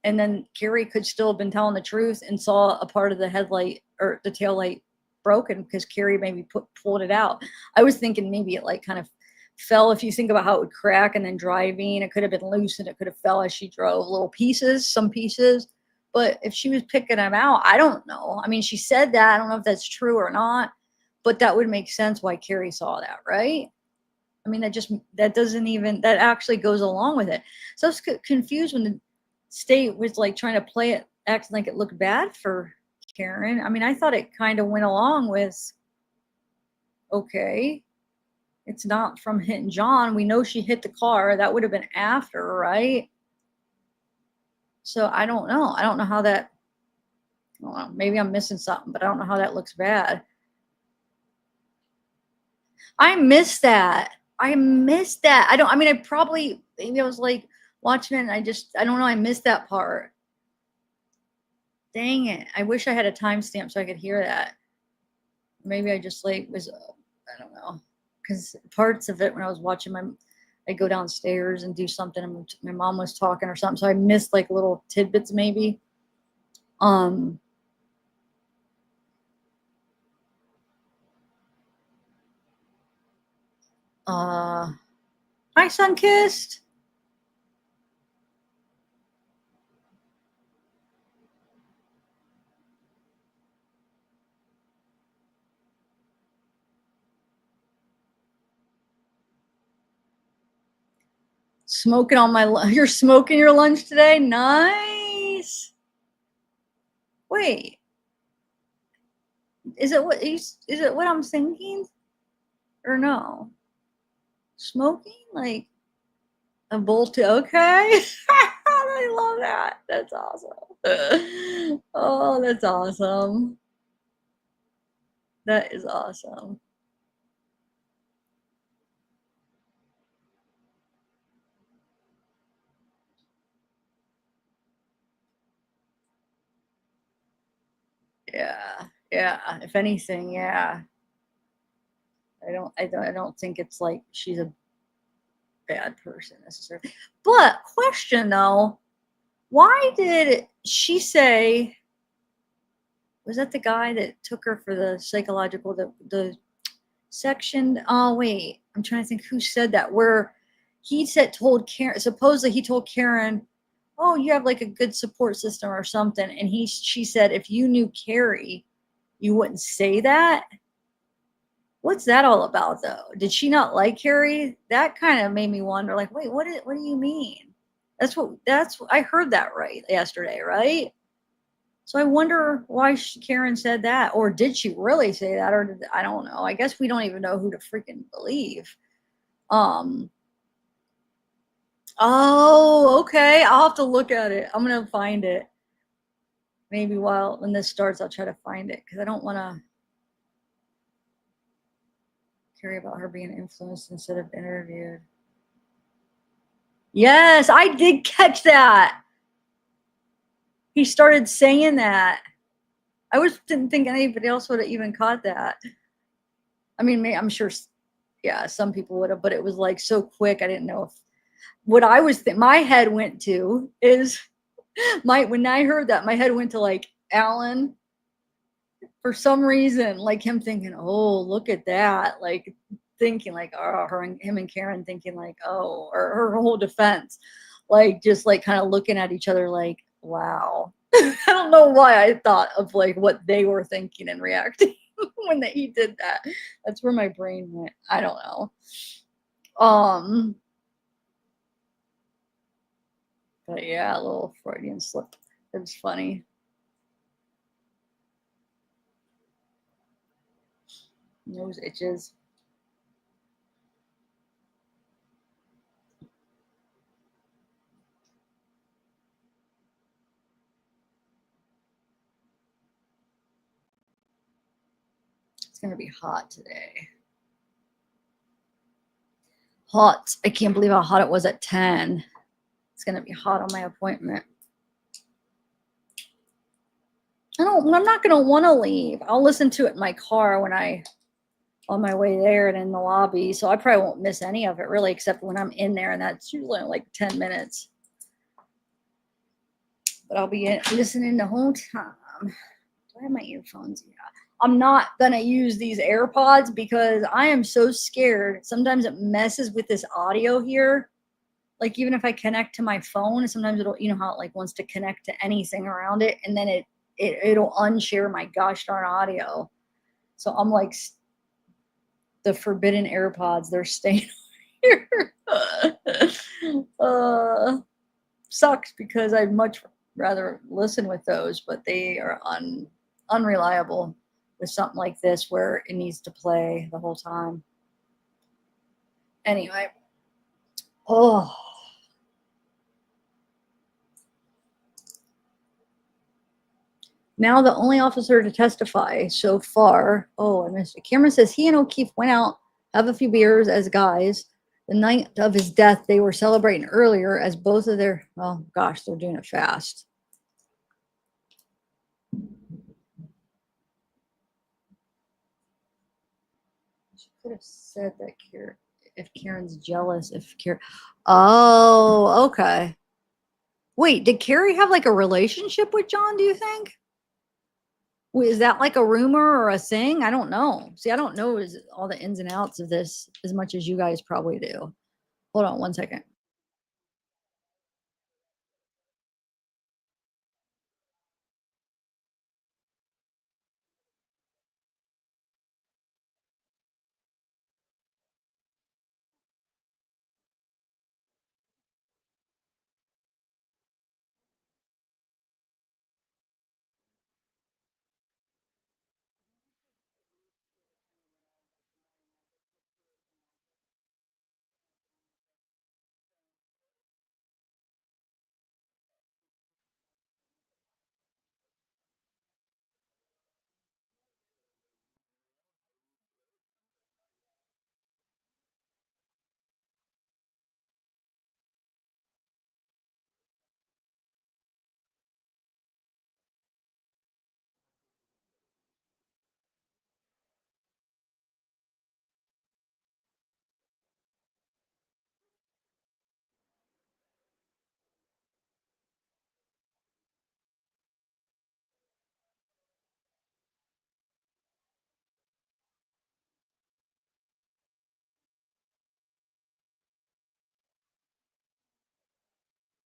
And then Carrie could still have been telling the truth and saw a part of the headlight or the tail light broken because Carrie maybe pulled it out. I was thinking maybe it like kind of fell. If you think about how it would crack and then driving, it could have been loose and it could have fell as she drove, little pieces, some pieces. But if she was picking them out, I don't know. I mean, she said that. I don't know if that's true or not, but that would make sense why Carrie saw that, right? I mean, that actually goes along with it. So I was confused when the state was like trying to play it, acting like it looked bad for Karen. I mean, I thought it kind of went along with, okay, it's not from hitting John. We know she hit the car. That would have been after, right? So I don't know. I don't know how that, I don't know, maybe I'm missing something, but I don't know how that looks bad. I miss that. I probably, maybe I was like watching it and I don't know. I missed that part. Dang it. I wish I had a timestamp so I could hear that. Maybe I just like was, I don't know. Because parts of it when I was watching I'd go downstairs and do something and my mom was talking or something. So I missed like little tidbits maybe. Hi, Sunkissed. Smoking on you're smoking your lunch today? Nice. Wait. Is it what I'm thinking? Or no? Smoking? Like a bowl too? Okay. I love that. That's awesome. Oh, that's awesome. That is awesome. Yeah. If anything, yeah. I don't think it's like she's a bad person necessarily. But question though, why did she say, was that the guy that took her for the psychological, the section? Oh wait, I'm trying to think who said that, where told Karen, supposedly he told Karen, oh, you have like a good support system or something. And she said, if you knew Carrie, you wouldn't say that. What's that all about though? Did she not like Carrie? That kind of made me wonder, like, wait, what do you mean? I heard that right yesterday, right? So I wonder why Karen said that, or did she really say that, or I don't know. I guess we don't even know who to freaking believe. Oh, okay. I'll have to look at it. I'm gonna find it. Maybe when this starts, I'll try to find it because I don't want to Carrie about her being influenced instead of interviewed. Yes, I did catch that. He started saying that. I didn't think anybody else would have even caught that. I mean, I'm sure, yeah, some people would have, but it was like so quick. I didn't know if what I was my head went to is when I heard that, my head went to like Alan for some reason, like him thinking, oh, look at that. Like thinking like, oh, him and Karen thinking like, oh, or her whole defense, like just like kind of looking at each other like, wow. I don't know why I thought of like what they were thinking and reacting. when he did that. That's where my brain went. I don't know. But yeah, a little Freudian slip. It's funny. Nose itches. It's gonna be hot today. Hot. I can't believe how hot it was at 10. It's gonna be hot on my appointment. I'm not gonna want to leave. I'll listen to it in my car when on my way there and in the lobby. So I probably won't miss any of it really, except when I'm in there, and that's usually like 10 minutes. But I'll be listening the whole time. Do I have my earphones? Yeah. I'm not gonna use these AirPods because I am so scared. Sometimes it messes with this audio here. Like even if I connect to my phone, sometimes it'll, you know how it like wants to connect to anything around it, and then it'll unshare my gosh darn audio. So I'm like, the forbidden AirPods, they're staying here. Sucks because I'd much rather listen with those, but they are unreliable with something like this where it needs to play the whole time. Anyway. Oh. Now the only officer to testify so far. Oh, I missed it. Cameron says he and O'Keefe went out, have a few beers as guys. The night of his death, they were celebrating earlier as both of their, oh gosh, they're doing it fast. She could have said that if Karen's jealous, oh, okay. Wait, did Carrie have like a relationship with John, do you think? Is that like a rumor or a thing? I don't know. See, I don't know all the ins and outs of this as much as you guys probably do. Hold on one second.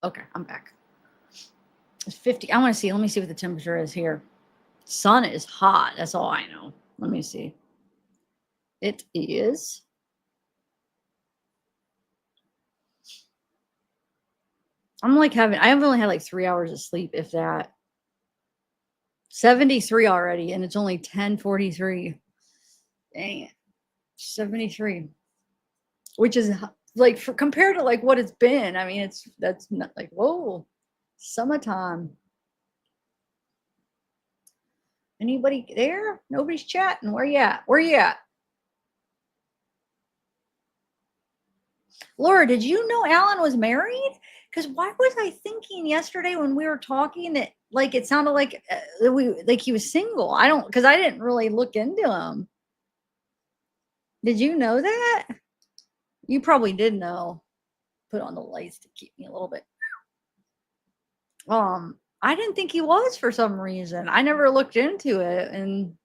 Okay, I'm back. It's 50. I want to see. Let me see what the temperature is here. Sun is hot. That's all I know. Let me see. It is. I'm like I've only had like 3 hours of sleep, if that. 73 already, and it's only 10:43. Dang it. 73. Which is like compared to like what it's been. I mean, that's not like, whoa, summertime. Anybody there? Nobody's chatting. Where you at? Where you at? Laura, did you know Alan was married? Because why was I thinking yesterday when we were talking that like it sounded like he was single? Because I didn't really look into him. Did you know that? You probably did know. Put on the lights to keep me a little bit. I didn't think he was for some reason. I never looked into it, and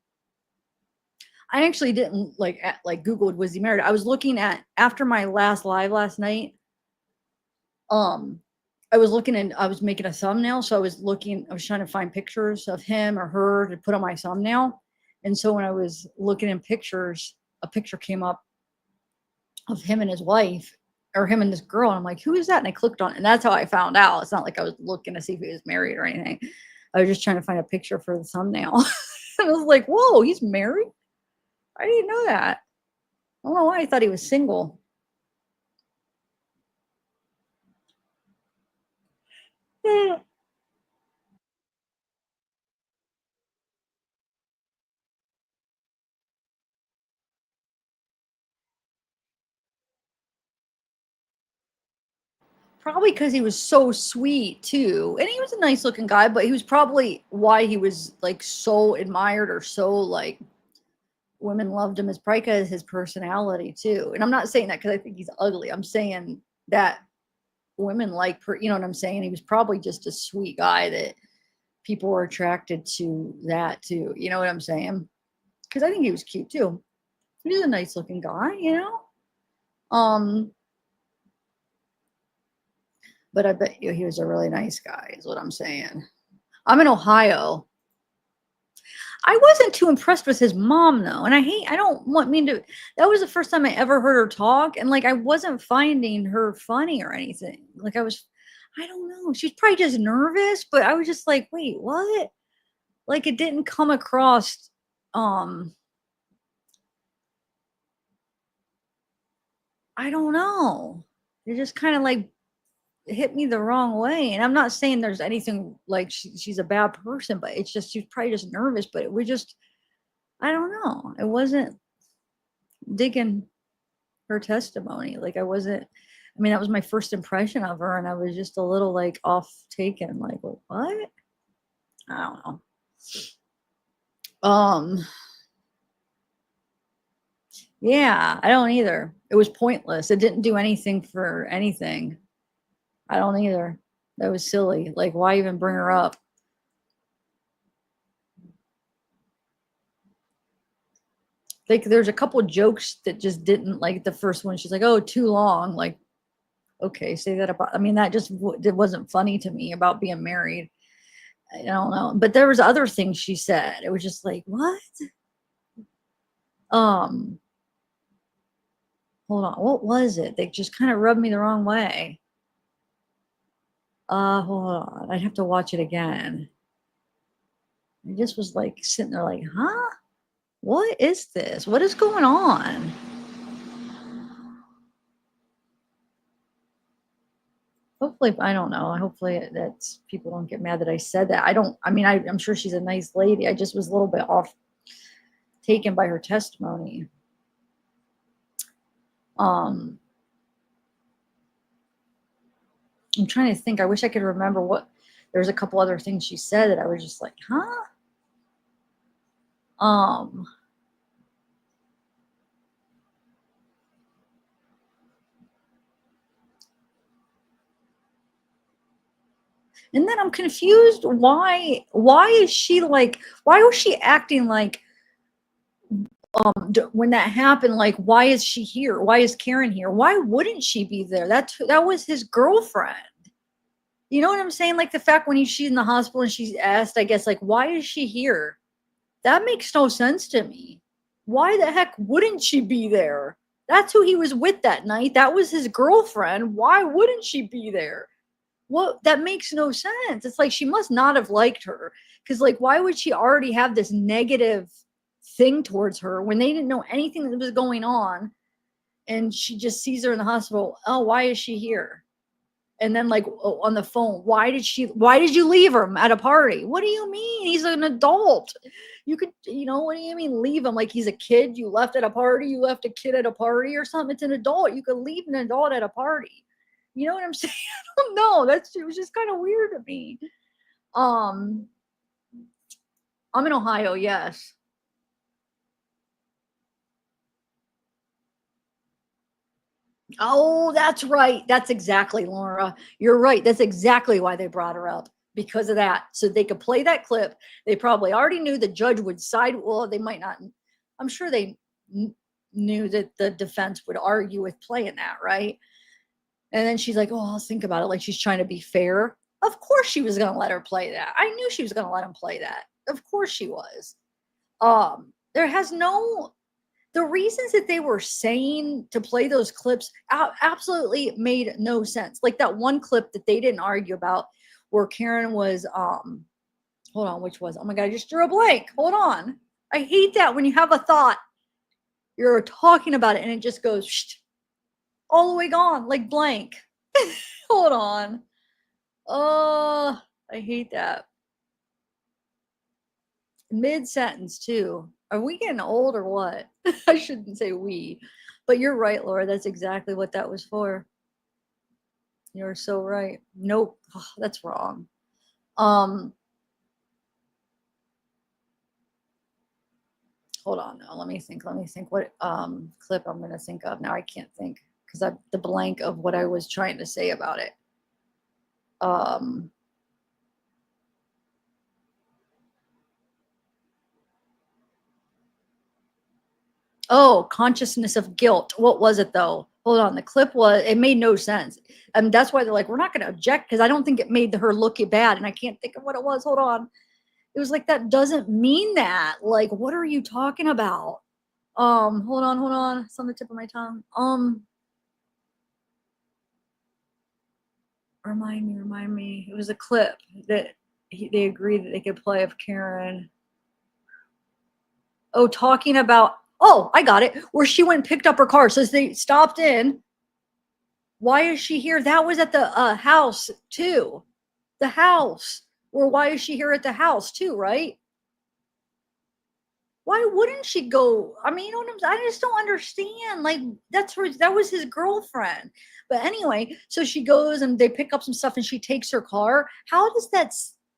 I actually didn't like Googled was he married. I was looking at after my last live last night. I was looking and I was making a thumbnail, so I was trying to find pictures of him or her to put on my thumbnail, And so when I was looking in pictures, a picture came up of him and his wife, or him and this girl. And I'm like, who is that? And I clicked on it. And that's how I found out. It's not like I was looking to see if he was married or anything. I was just trying to find a picture for the thumbnail. I was like, whoa, he's married? I didn't know that. I don't know why I thought he was single. Probably because he was so sweet too. And he was a nice looking guy, but he was probably why he was like so admired or so like women loved him is probably because his personality too. And I'm not saying that because I think he's ugly. I'm saying that women like, you know what I'm saying? He was probably just a sweet guy that people were attracted to that too. You know what I'm saying? Because I think he was cute too. He was a nice looking guy, you know? But I bet you he was a really nice guy, is what I'm saying. I'm in Ohio. I wasn't too impressed with his mom though. And I don't want me to, that was the first time I ever heard her talk. And like, I wasn't finding her funny or anything. Like I don't know. She's probably just nervous, but I was just like, wait, what? Like it didn't come across, I don't know. It just kind of like hit me the wrong way. And I'm not saying there's anything like she's a bad person, but it's just, she's probably just nervous, but we just, I don't know. I wasn't digging her testimony. Like I mean, that was my first impression of her. And I was just a little like off taken, like, well, what? I don't know. Yeah, I don't either. It was pointless. It didn't do anything for anything. I don't either. That was silly. Like, why even bring her up? Like, there's a couple jokes that just didn't, like the first one. She's like, "Oh, too long." Like, okay, say that about. I mean, that just it wasn't funny to me about being married. I don't know, but there was other things she said. It was just like, what? Hold on. What was it? They just kind of rubbed me the wrong way. Hold on. I'd have to watch it again. I just was like sitting there like, huh? What is this? What is going on? Hopefully, I don't know. Hopefully that's people don't get mad that I said that. I mean, I'm sure she's a nice lady. I just was a little bit off taken by her testimony. I'm trying to think. I wish I could remember what, there's a couple other things she said that I was just like, huh? And then I'm confused. Why is she like, why was she acting like, when that happened, like, why is she here? Why is Karen here? Why wouldn't she be there? That was his girlfriend. You know what I'm saying? Like the fact when she's in the hospital and she's asked, I guess, like, why is she here? That makes no sense to me. Why the heck wouldn't she be there? That's who he was with that night. That was his girlfriend. Why wouldn't she be there? Well, that makes no sense. It's like she must not have liked her. Because, like, why would she already have this negative thing towards her when they didn't know anything that was going on? And she just sees her in the hospital. Oh, why is she here? And then, like, on the phone, why did you leave him at a party? What do you mean? He's an adult. You could, what do you mean leave him? Like he's a kid you left at a party? You left a kid at a party or something? It's an adult. You could leave an adult at a party. You know what I'm saying? I don't know. It was just kind of weird to me. I'm in Ohio, yes. Oh, that's right. That's exactly, Laura. You're right. That's exactly why they brought her up, because of that. So they could play that clip. They probably already knew the judge would side. Well, they might not. I'm sure they knew that the defense would argue with playing that, right? And then she's like, oh, I'll think about it. Like she's trying to be fair. Of course she was going to let her play that. I knew she was going to let him play that. Of course she was. There has no, the reasons that they were saying to play those clips absolutely made no sense. Like that one clip that they didn't argue about where Karen was, hold on, which was, oh my God, I just drew a blank. Hold on. I hate that when you have a thought, you're talking about it and it just goes all the way gone, like blank. Hold on. Oh, I hate that. Mid-sentence too. Are we getting old or what? I shouldn't say we, but you're right, Laura. That's exactly what that was for. You're so right. Nope, oh, that's wrong. Hold on now. Let me think what clip I'm gonna think of. Now I can't think because I the blank of what I was trying to say about it. Oh, consciousness of guilt. What was it though? Hold on. The clip was, it made no sense. And that's why they're like, we're not going to object because I don't think it made her look bad. And I can't think of what it was. Hold on. It was like, that doesn't mean that. Like, what are you talking about? Hold on. It's on the tip of my tongue. Remind me. It was a clip that they agreed that they could play of Karen. Oh, talking about, oh, I got it. Where she went and picked up her car. So they stopped in. Why is she here? That was at the house too. The house. Or why is she here at the house too, right? Why wouldn't she go? I mean, you know what I'm saying? I just don't understand. Like, that was his girlfriend. But anyway, so she goes and they pick up some stuff and she takes her car. How does that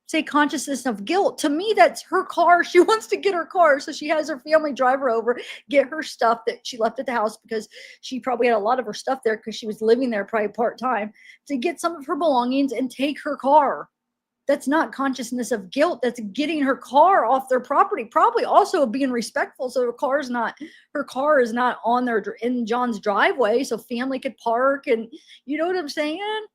say consciousness of guilt? To me, that's her car. She wants to get her car. So she has her family drive her over, get her stuff that she left at the house because she probably had a lot of her stuff there because she was living there probably part-time, to get some of her belongings and take her car. That's not consciousness of guilt. That's getting her car off their property. Probably also being respectful. So her car is not on in John's driveway. So family could park, and you know what I'm saying?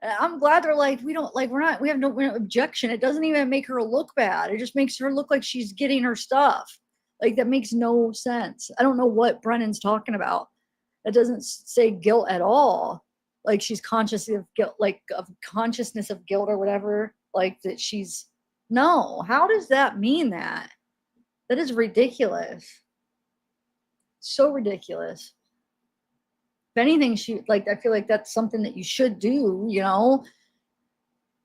I'm glad they're like, we have no objection. It doesn't even make her look bad. It just makes her look like she's getting her stuff. Like, that makes no sense. I don't know what Brennan's talking about. That doesn't say guilt at all. Like, she's conscious of guilt, like of consciousness of guilt or whatever. Like, that she's, no, how does that mean that? That is ridiculous. So ridiculous. If anything, I feel like that's something that you should do, you know?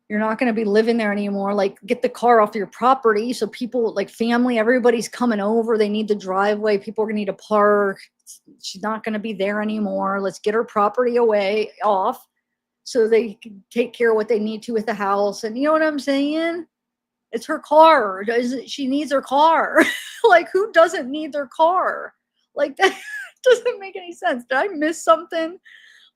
You're not going to be living there anymore. Like, get the car off your property. So people, like family, everybody's coming over. They need the driveway. People are going to need to park. She's not going to be there anymore. Let's get her property off so they can take care of what they need to with the house. And you know what I'm saying? It's her car. She needs her car. Like, who doesn't need their car? Like, that doesn't make any sense. Did I miss something?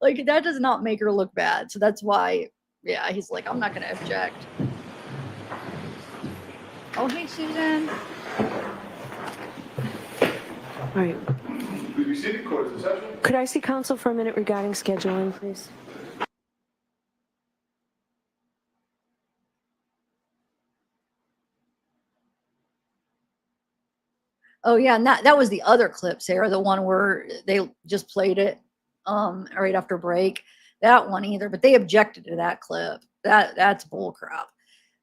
Like, that does not make her look bad. So that's why, yeah, he's like, I'm not going to object. Oh, hey, Susan. All right. We see the court of session. Could I see counsel for a minute regarding scheduling, please? Oh, yeah, and that was the other clip, Sarah, the one where they just played it right after break. That one either, but they objected to that clip. That's bull crap,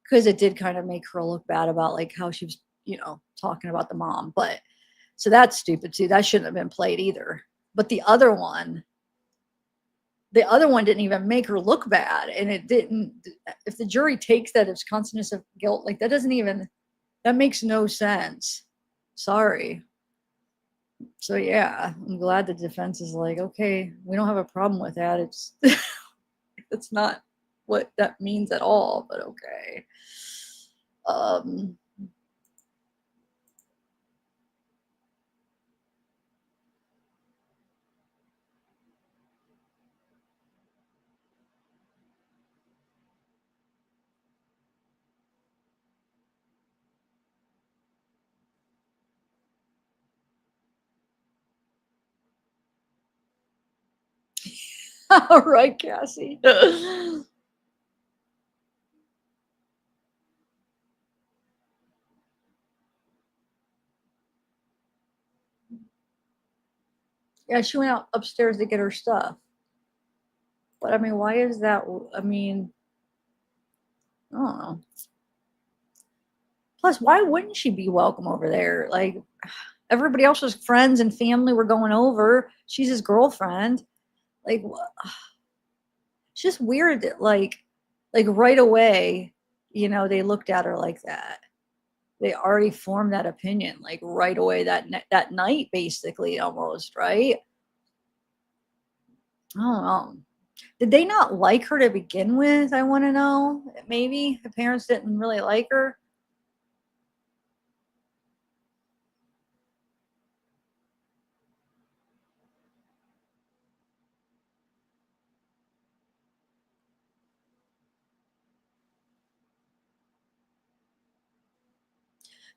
because it did kind of make her look bad about like how she was, you know, talking about the mom. But so that's stupid too. That shouldn't have been played either. But the other one didn't even make her look bad, and it didn't. If the jury takes that as consciousness of guilt, like that makes no sense. Sorry. So yeah, I'm glad the defense is like, okay, we don't have a problem with that. It's that's not what that means at all, but okay. All right, Cassie. Yeah, she went out upstairs to get her stuff. But I mean, why is that? I mean, I don't know. Plus, why wouldn't she be welcome over there? Like, everybody else's friends and family were going over. She's his girlfriend. Like, it's just weird that like right away, they looked at her like that. They already formed that opinion like right away that night, basically, almost, right? I don't know. Did they not like her to begin with? I want to know. Maybe the parents didn't really like her.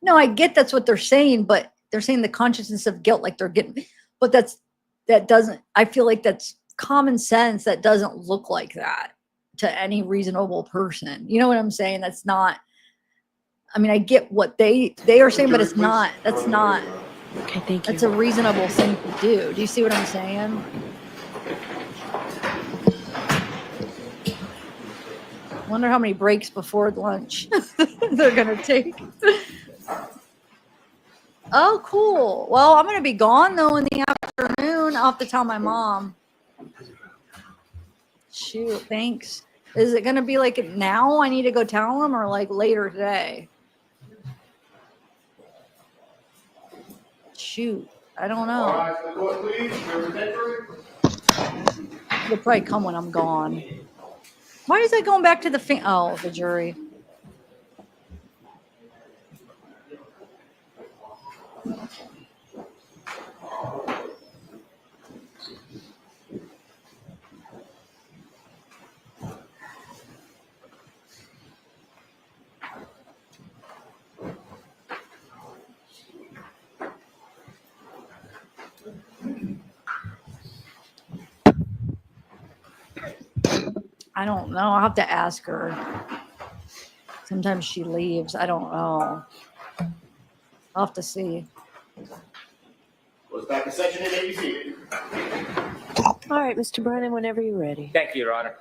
No, I get that's what they're saying, but they're saying the consciousness of guilt, like they're getting, but that doesn't, I feel like that's common sense. That doesn't look like that to any reasonable person. You know what I'm saying? That's not, I mean, I get what they are saying, but it's not, that's not, Okay, thank you. that's a reasonable thing to do. Do you see what I'm saying? Wonder how many breaks before lunch they're gonna take. Oh, cool. Well, I'm gonna be gone though in the afternoon. I'll have to tell my mom. Shoot, thanks. Is it gonna be like now I need to go tell them, or like later today? Shoot, I don't know. All right, the court, please. They'll probably come when I'm gone. Why is that going back to the jury? I don't know. I'll have to ask her. Sometimes she leaves. I don't know. I'll have to see. Goes back to section 8 ABC. All right, Mr. Brennan, whenever you're ready. Thank you, Your Honor.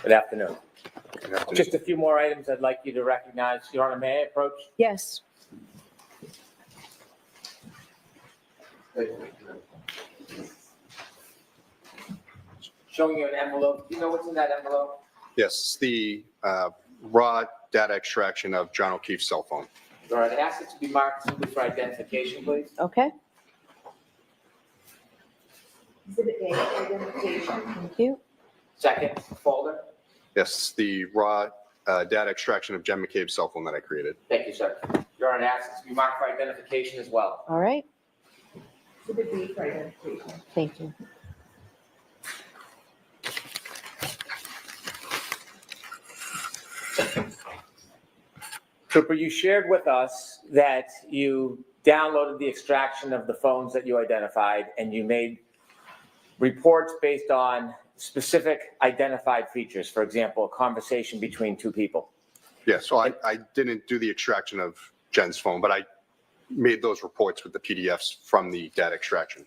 Good afternoon. Just a few more items I'd like you to recognize. Your Honor, may I approach? Yes. Showing you an envelope. Do you know what's in that envelope? Yes, the raw data extraction of John O'Keefe's cell phone. Your Honor, I'd ask it to be marked simply for identification, please. Okay. Exhibit A, identification. Thank you. Second folder. Yes, the raw data extraction of Jen McCabe's cell phone that I created. Thank you, sir. Your Honor, I'd ask it to be marked for identification as well. All right. Exhibit B for identification. Thank you. Trooper, you shared with us that you downloaded the extraction of the phones that you identified and you made reports based on specific identified features. For example, a conversation between two people. Yeah, so I didn't do the extraction of Jen's phone, but I made those reports with the PDFs from the data extraction.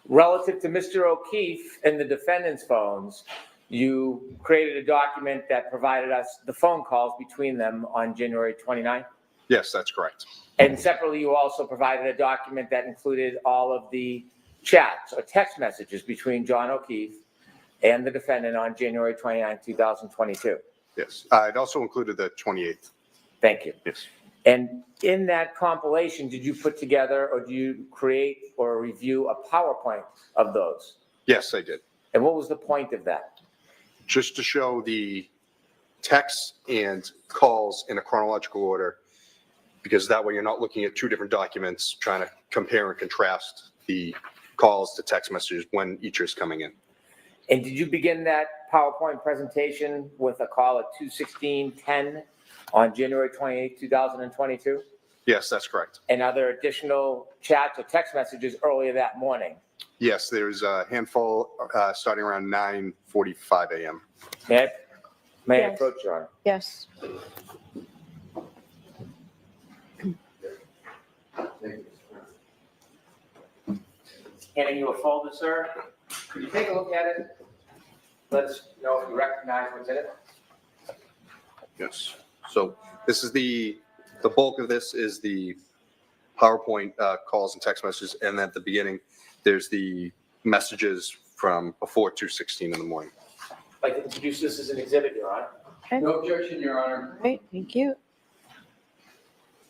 Relative to Mr. O'Keefe and the defendant's phones, you created a document that provided us the phone calls between them on January 29th. Yes, that's correct. And separately, you also provided a document that included all of the chats or text messages between John O'Keefe and the defendant on January 29th, 2022. Yes, it also included the 28th. Thank you. Yes. And in that compilation, did you put together or do you create or review a PowerPoint of those? Yes, I did. And what was the point of that? Just to show the texts and calls in a chronological order, because that way you're not looking at two different documents trying to compare and contrast the calls to text messages when each is coming in. And did you begin that PowerPoint presentation with a call at 2:16:10 on January 28, 2022? Yes, that's correct. And are there additional chats or text messages earlier that morning? Yes, there's a handful starting around 9:45 a.m. May I May I Yes. approach, Your Honor? Yes. Handing you a folder, sir. Could you take a look at it? Let us know if you recognize what's in it. Yes. So this is the bulk of this is the PowerPoint calls and text messages. And at the beginning, there's the messages from before 2:16 in the morning. I'd like to introduce this as an exhibit, Your Honor. Okay. No objection, Your Honor. All right, thank you.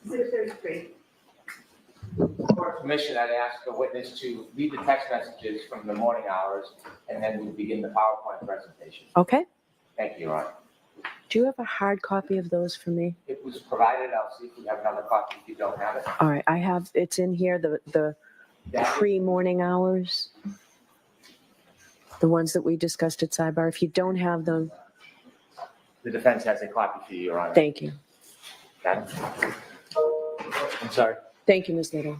6:33. For permission, I'd ask the witness to read the text messages from the morning hours, and then we begin the PowerPoint presentation. Okay. Thank you, Your Honor. Do you have a hard copy of those for me? It was provided. I'll see if we have another copy if you don't have it. All right, I have, it's in here, the pre-morning hours. The ones that we discussed at sidebar. If you don't have them, The defense has a copy for you, Your Honor. thank you. Madam? I'm sorry. Thank you, Ms. Little.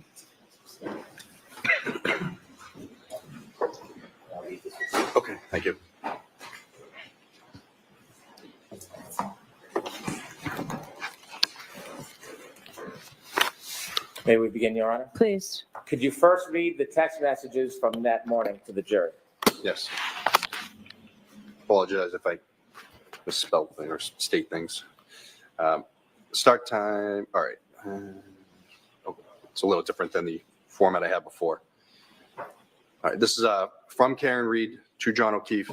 Okay, thank you. May we begin, Your Honor? Please. Could you first read the text messages from that morning to the jury? Yes. Apologize if I misspelled things or state things. Start time, all right. It's a little different than the format I had before. All right, this is from Karen Reed to John O'Keefe.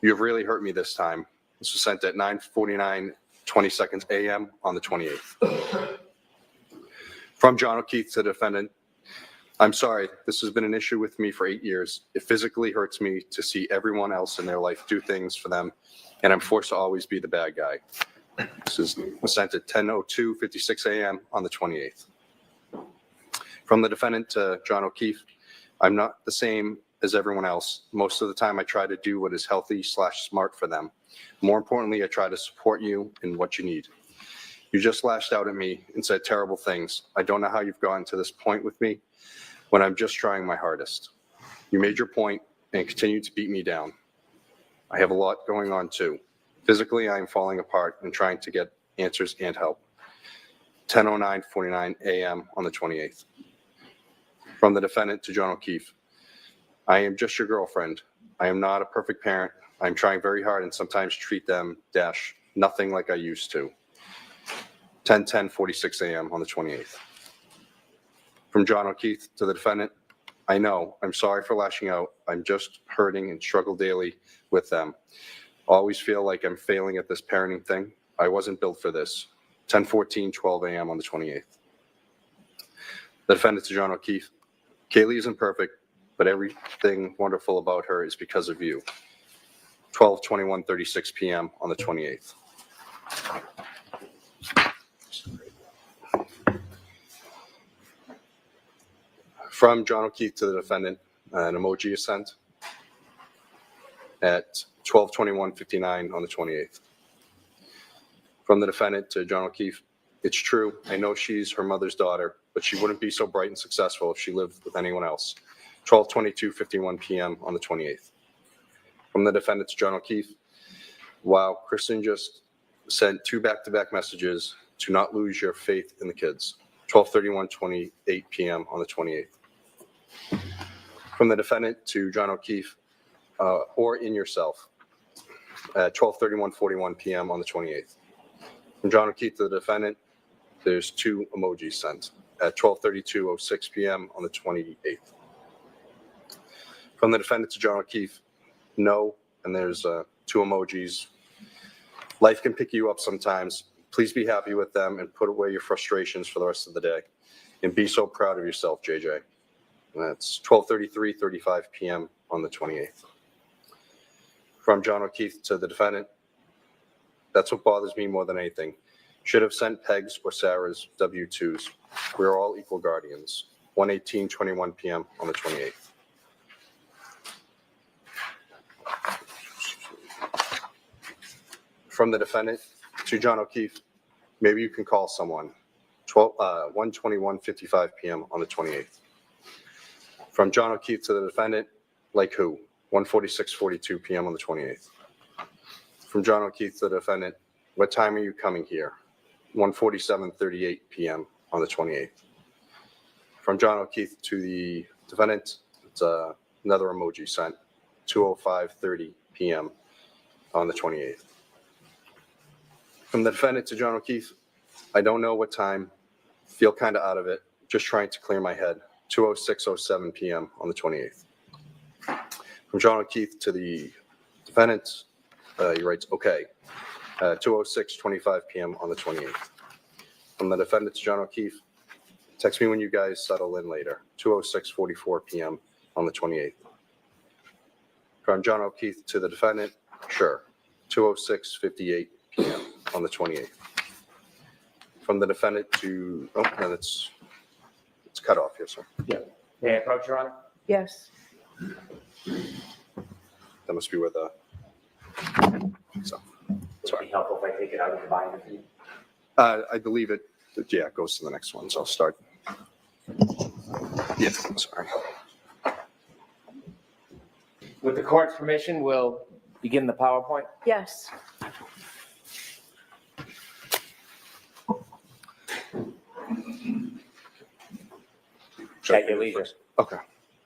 You have really hurt me this time. This was sent at 9:49:20 a.m. on the 28th. From John O'Keefe to the defendant. I'm sorry, this has been an issue with me for 8 years. It physically hurts me to see everyone else in their life do things for them, and I'm forced to always be the bad guy. This was sent at 10:02:56 a.m. on the 28th. From the defendant to John O'Keefe, I'm not the same as everyone else. Most of the time I try to do what is healthy/smart for them. More importantly, I try to support you in what you need. You just lashed out at me and said terrible things. I don't know how you've gotten to this point with me when I'm just trying my hardest. You made your point and continue to beat me down. I have a lot going on too. Physically, I am falling apart and trying to get answers and help. 10:09:49 a.m. on the 28th. From the defendant to John O'Keefe. I am just your girlfriend. I am not a perfect parent. I'm trying very hard and sometimes treat them nothing like I used to. 10:46 a.m. on the 28th. From John O'Keefe to the defendant. I know, I'm sorry for lashing out. I'm just hurting and struggle daily with them. Always feel like I'm failing at this parenting thing. I wasn't built for this. 10:14:12 a.m. on the 28th. The defendant to John O'Keefe. Kaylee isn't perfect, but everything wonderful about her is because of you. 12:21:36 p.m. on the 28th. From John O'Keefe to the defendant, an emoji is sent at 12:21:59 on the 28th. From the defendant to John O'Keefe, it's true, I know she's her mother's daughter, but she wouldn't be so bright and successful if she lived with anyone else. 12:22:51 p.m. on the 28th. From the defendant to John O'Keefe, wow, Kristen just sent 2 back-to-back messages to not lose your faith in the kids. 12:31:28 p.m. on the 28th. From the defendant to John O'Keefe, or in yourself, at 12:31:41 p.m. on the 28th. From John O'Keefe to the defendant, there's 2 emojis sent at 12:32:06 p.m. on the 28th. From the defendant to John O'Keefe, no, and there's 2 emojis. Life can pick you up sometimes. Please be happy with them and put away your frustrations for the rest of the day. And be so proud of yourself, JJ. And that's 12:33:35 p.m. on the 28th. From John O'Keefe to the defendant, that's what bothers me more than anything. Should have sent Peg's or Sarah's W-2s. We're all equal guardians. 1:18:21 p.m. on the 28th. From the defendant to John O'Keefe, maybe you can call someone. 1:21:55 p.m. on the 28th. From John O'Keefe to the defendant, like who? 1:46:42 p.m. on the 28th. From John O'Keefe to the defendant, what time are you coming here? 1:47:38 p.m. on the 28th. From John O'Keefe to the defendant, it's another emoji sent, 2:05:30 p.m. on the 28th. From the defendant to John O'Keefe, I don't know what time, feel kind of out of it, just trying to clear my head, 2:06:07 p.m. on the 28th. From John O'Keefe to the defendant, he writes, okay, 2:06:25 p.m. on the 28th. From the defendant to John O'Keefe, text me when you guys settle in later, 2:06:44 p.m. on the 28th. From John O'Keefe to the defendant, sure, 2:06:58 p.m. on the 28th. From the defendant to, oh, no, it's cut off, yes, sir. Yeah. May I approach, Your Honor? Yes. That must be where the, so, Would it be helpful if I take it out of the binder for you? I believe it, yeah, it goes to the next one, so I'll start. Yeah, sorry. With the court's permission, we'll begin the PowerPoint. Yes. At your leisure. Okay.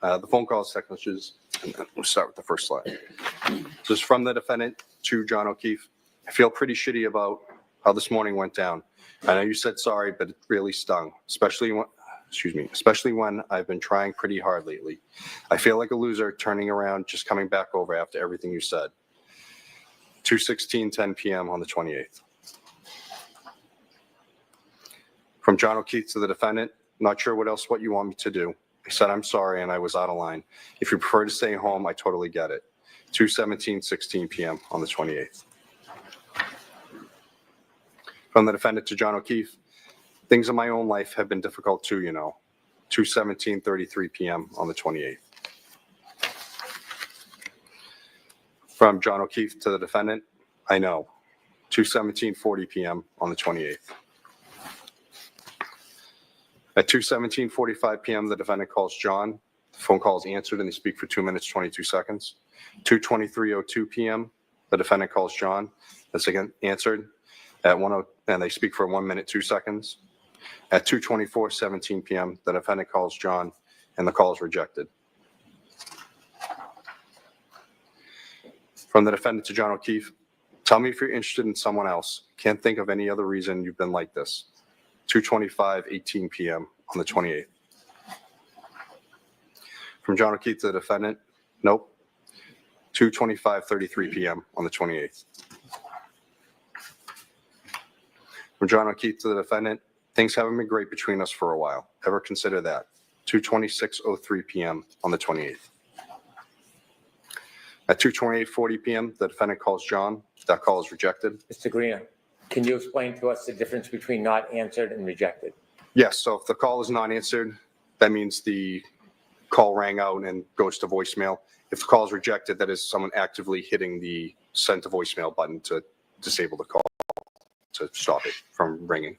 The phone calls, text messages, and then we'll start with the first slide. This is from the defendant to John O'Keefe. I feel pretty shitty about how this morning went down. I know you said sorry, but it really stung, especially when I've been trying pretty hard lately. I feel like a loser turning around, just coming back over after everything you said. 2:16:10 p.m. on the 28th. From John O'Keefe to the defendant, not sure what you want me to do. I said I'm sorry and I was out of line. If you prefer to stay home, I totally get it. 2:17:16 p.m. on the 28th. From the defendant to John O'Keefe, things in my own life have been difficult too, you know. 2:17:33 p.m. on the 28th. From John O'Keefe to the defendant, I know. 2:17:40 p.m. on the 28th. At 2:17:45 p.m., the defendant calls John. The phone call is answered and they speak for 2 minutes, 22 seconds. 2:23:02 p.m., the defendant calls John. That's again answered. At 1:00, and they speak for 1 minute, 2 seconds. At 2:24:17 p.m., the defendant calls John and the call is rejected. From the defendant to John O'Keefe, tell me if you're interested in someone else. Can't think of any other reason you've been like this. 2:25:18 p.m. on the 28th. From John O'Keefe to the defendant, nope. 2:25:33 p.m. on the 28th. From John O'Keefe to the defendant, things haven't been great between us for a while. Ever consider that? 2:26:03 p.m. on the 28th. At 2:28:40 p.m., the defendant calls John. That call is rejected. Mr. Greeno, can you explain to us the difference between not answered and rejected? Yes, so if the call is not answered, that means the call rang out and goes to voicemail. If the call is rejected, that is someone actively hitting the send to voicemail button to disable the call, to stop it from ringing.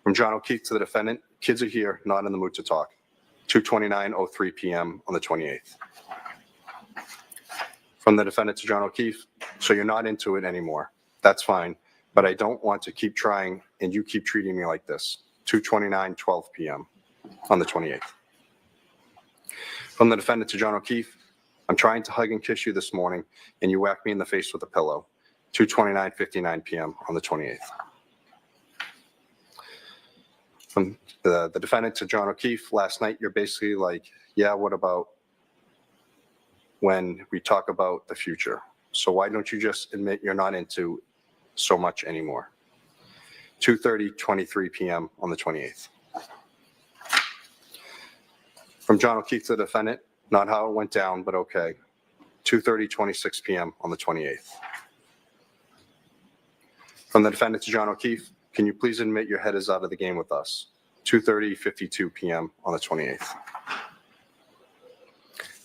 From John O'Keefe to the defendant, kids are here, not in the mood to talk. 2:29:03 p.m. on the 28th. From the defendant to John O'Keefe, so you're not into it anymore. That's fine, but I don't want to keep trying and you keep treating me like this. 2:29:12 p.m. on the 28th. From the defendant to John O'Keefe, I'm trying to hug and kiss you this morning and you whack me in the face with a pillow. 2:29:59 p.m. on the 28th. From the defendant to John O'Keefe, last night you're basically like, yeah, what about when we talk about the future? So why don't you just admit you're not into so much anymore? 2:30:23 p.m. on the 28th. From John O'Keefe to the defendant, not how it went down, but okay. 2:30:26 p.m. on the 28th. From the defendant to John O'Keefe, can you please admit your head is out of the game with us? 2:30:52 p.m. on the 28th.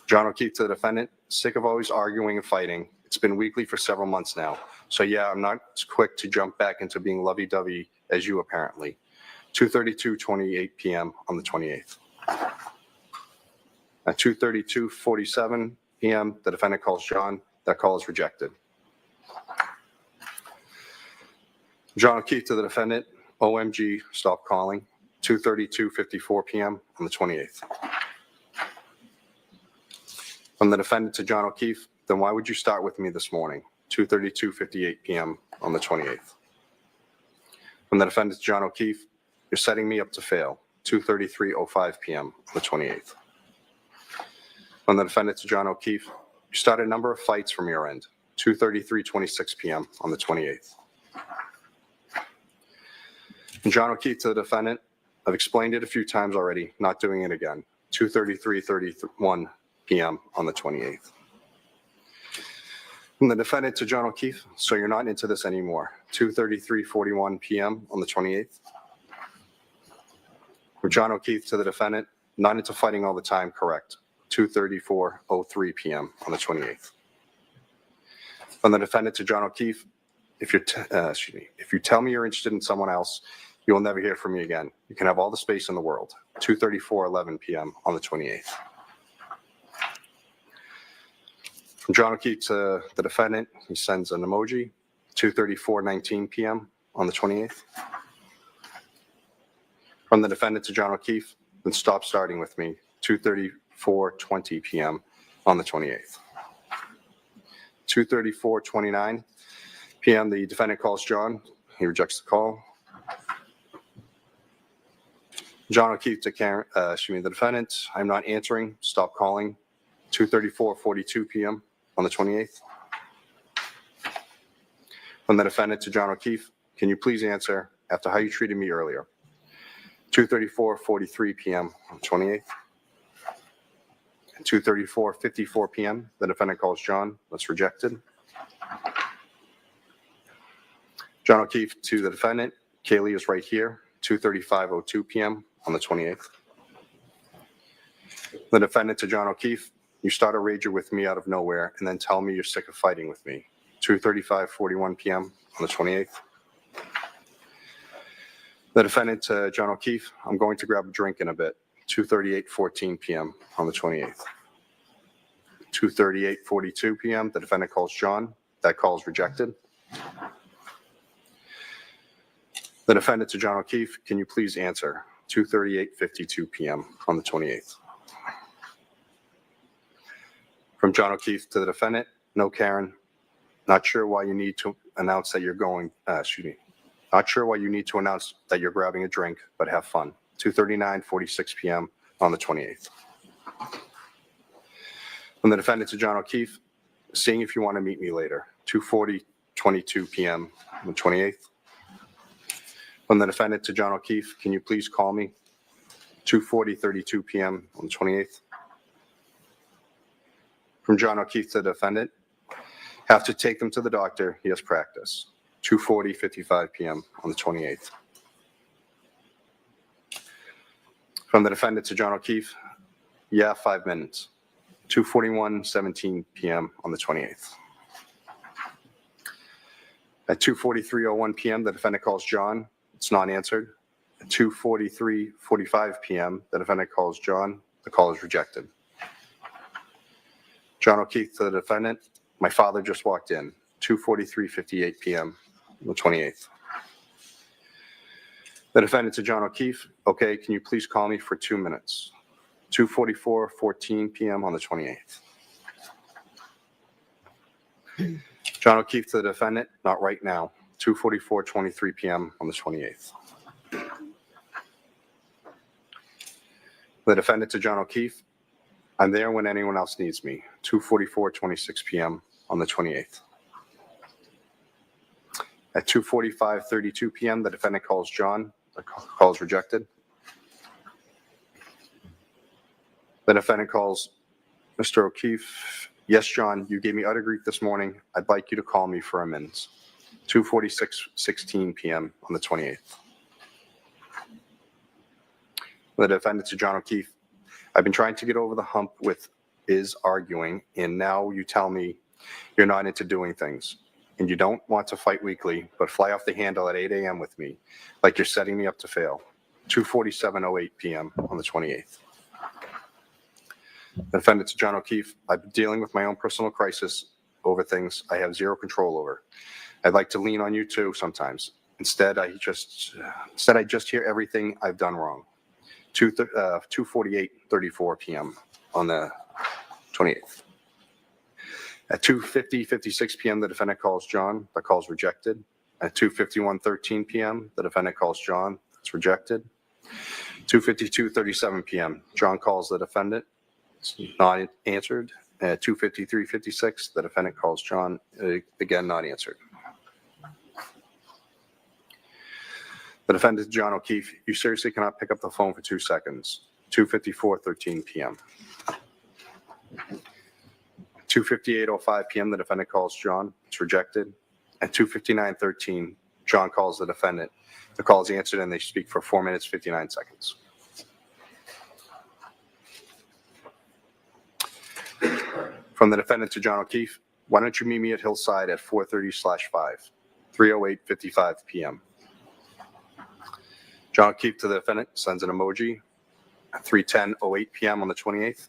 John O'Keefe to the defendant, sick of always arguing and fighting. It's been weekly for several months now. So yeah, I'm not as quick to jump back into being lovey-dovey as you apparently. 2:32:28 p.m. on the 28th. At 2:32:47, PM, the defendant calls John. That call is rejected. John O'Keefe to the defendant, OMG, stop calling, 2:32:54 PM on the 28th. From the defendant to John O'Keefe, then why would you start with me this morning, 2:32:58 PM on the 28th? From the defendant to John O'Keefe, you're setting me up to fail, 2:33:05 PM on the 28th. From the defendant to John O'Keefe, you started a number of fights from your end, 2:33:26 PM on the 28th. And John O'Keefe to the defendant, I've explained it a few times already, not doing it again, 2:33:31 PM on the 28th. From the defendant to John O'Keefe, so you're not into this anymore, 2:33:41 PM on the 28th. From John O'Keefe to the defendant, not into fighting all the time, correct, 2:34:03 PM on the 28th. From the defendant to John O'Keefe, if you tell me you're interested in someone else, you will never hear from me again. You can have all the space in the world, 2:34:11 PM on the 28th. From John O'Keefe to the defendant, he sends an emoji, 2:34:19 PM on the 28th. From the defendant to John O'Keefe, then stop starting with me, 2:34:20 PM on the 28th. 2:34:29 PM, the defendant calls John. He rejects the call. John O'Keefe to the defendant, I'm not answering, stop calling, 2:34:42 PM on the 28th. From the defendant to John O'Keefe, can you please answer after how you treated me earlier? 2:34:43 PM on the 28th. 2:34:54 PM, the defendant calls John. That's rejected. John O'Keefe to the defendant, Kaylee is right here, 2:35:02 PM on the 28th. The defendant to John O'Keefe, you start a rager with me out of nowhere and then tell me you're sick of fighting with me, 2:35:41 PM on the 28th. The defendant to John O'Keefe, I'm going to grab a drink in a bit, 2:38:14 PM on the 28th. 2:38:42 PM, the defendant calls John. That call is rejected. The defendant to John O'Keefe, can you please answer? 2:38:52 PM on the 28th. From John O'Keefe to the defendant, no, Karen, not sure why you need to announce that you're going, not sure why you need to announce that you're grabbing a drink, but have fun. 2:39:46 PM on the 28th. From the defendant to John O'Keefe, seeing if you want to meet me later, 2:40:22 PM on the 28th. From the defendant to John O'Keefe, can you please call me? 2:40:32 PM on the 28th. From John O'Keefe to the defendant, have to take them to the doctor, he has practice, 2:40:55 PM on the 28th. From the defendant to John O'Keefe, yeah, 5 minutes, 2:41:17 PM on the 28th. At 2:43:01 PM, the defendant calls John. It's not answered. At 2:43:45 PM, the defendant calls John. The call is rejected. John O'Keefe to the defendant, my father just walked in, 2:43:58 PM on the 28th. The defendant to John O'Keefe, okay, can you please call me for 2 minutes? 2:44:14 PM on the 28th. John O'Keefe to the defendant, not right now, 2:44:23 PM on the 28th. The defendant to John O'Keefe, I'm there when anyone else needs me, 2:44:26 PM on the 28th. At 2:45:32 PM, the defendant calls John. The call is rejected. The defendant calls Mr. O'Keefe. Yes, John, you gave me utter grief this morning. I'd like you to call me for a minute. 2:46:16 PM on the 28th. The defendant to John O'Keefe, I've been trying to get over the hump with is arguing, and now you tell me you're not into doing things, and you don't want to fight weekly, but fly off the handle at 8 a.m. with me, like you're setting me up to fail. 2:47:08 PM on the 28th. The defendant to John O'Keefe, I've been dealing with my own personal crisis over things I have zero control over. I'd like to lean on you too sometimes. Instead, I just hear everything I've done wrong. 2:48:34 p.m. on the 28th. At 2:56 p.m., the defendant calls John. The call's rejected. At 2:51:13 p.m., the defendant calls John. It's rejected. 2:52:37 p.m., John calls the defendant. It's not answered. At 2:53:56, the defendant calls John. Again, not answered. The defendant, John O'Keefe, you seriously cannot pick up the phone for 2 seconds. 2:54:13 p.m. 2:58:05 p.m., the defendant calls John. It's rejected. At 2:59:13, John calls the defendant. The call is answered and they speak for 4 minutes, 59 seconds. From the defendant to John O'Keefe, why don't you meet me at Hillside at 4:30/5, 3:08:55 p.m. John O'Keefe to the defendant sends an emoji at 3:10:08 p.m. on the 28th.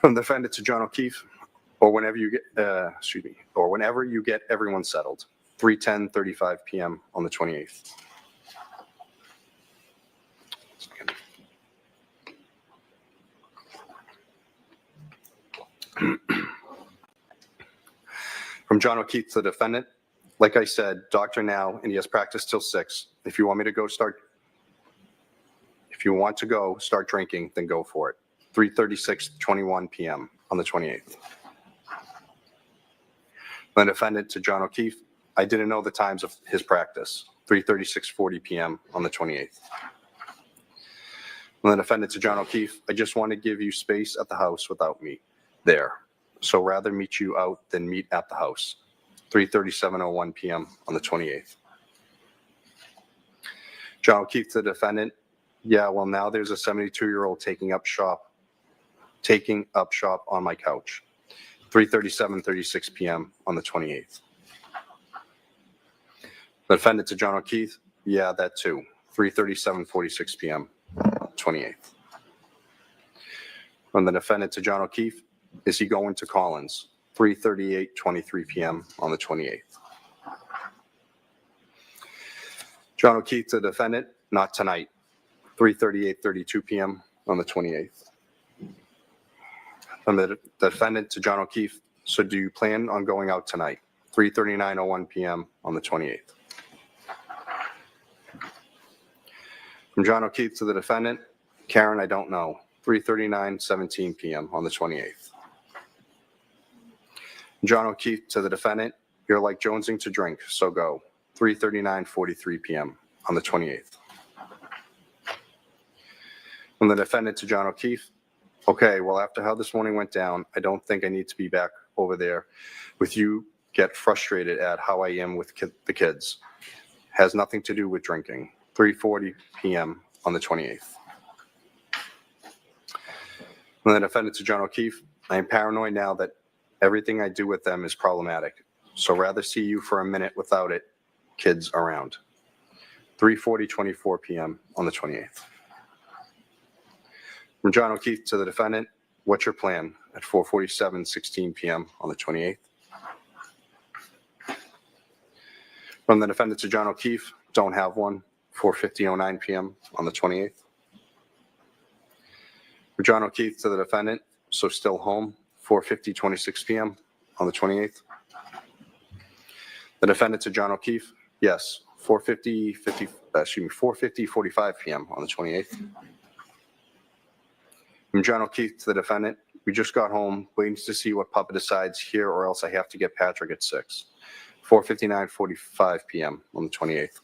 From the defendant to John O'Keefe, or whenever you get everyone settled, 3:10:35 p.m. on the 28th. From John O'Keefe to the defendant, like I said, doctor now, and he has practice till 6. If you want to go start drinking, then go for it. 3:36:21 p.m. on the 28th. The defendant to John O'Keefe, I didn't know the times of his practice. 3:36:40 p.m. on the 28th. The defendant to John O'Keefe, I just want to give you space at the house without me there. So rather meet you out than meet at the house. 3:37:01 p.m. on the 28th. John O'Keefe to the defendant, yeah, well now there's a 72-year-old taking up shop on my couch. 3:37:36 p.m. on the 28th. The defendant to John O'Keefe, yeah, that too. 3:37:46 p.m. 28th. From the defendant to John O'Keefe, is he going to Collins? 3:38:23 p.m. on the 28th. John O'Keefe to the defendant, not tonight. 3:38:32 p.m. on the 28th. From the defendant to John O'Keefe, so do you plan on going out tonight? 3:39:01 p.m. on the 28th. From John O'Keefe to the defendant, Karen, I don't know. 3:39:17 p.m. on the 28th. John O'Keefe to the defendant, you're like jonesing to drink, so go. 3:39:43 p.m. on the 28th. From the defendant to John O'Keefe, okay, well, after how this morning went down, I don't think I need to be back over there with you. Get frustrated at how I am with the kids. Has nothing to do with drinking. 3:40 p.m. on the 28th. From the defendant to John O'Keefe, I am paranoid now that everything I do with them is problematic. So rather see you for a minute without it, kids around. 3:40:24 p.m. on the 28th. From John O'Keefe to the defendant, what's your plan? At 4:47:16 p.m. on the 28th. From the defendant to John O'Keefe, don't have one. 4:50:09 p.m. on the 28th. For John O'Keefe to the defendant, so still home. 4:50:26 p.m. on the 28th. The defendant to John O'Keefe, yes. 4:50:45 p.m. on the 28th. From John O'Keefe to the defendant, we just got home, waiting to see what Papa decides here, or else I have to get Patrick at 6. 4:59:45 p.m. on the 28th.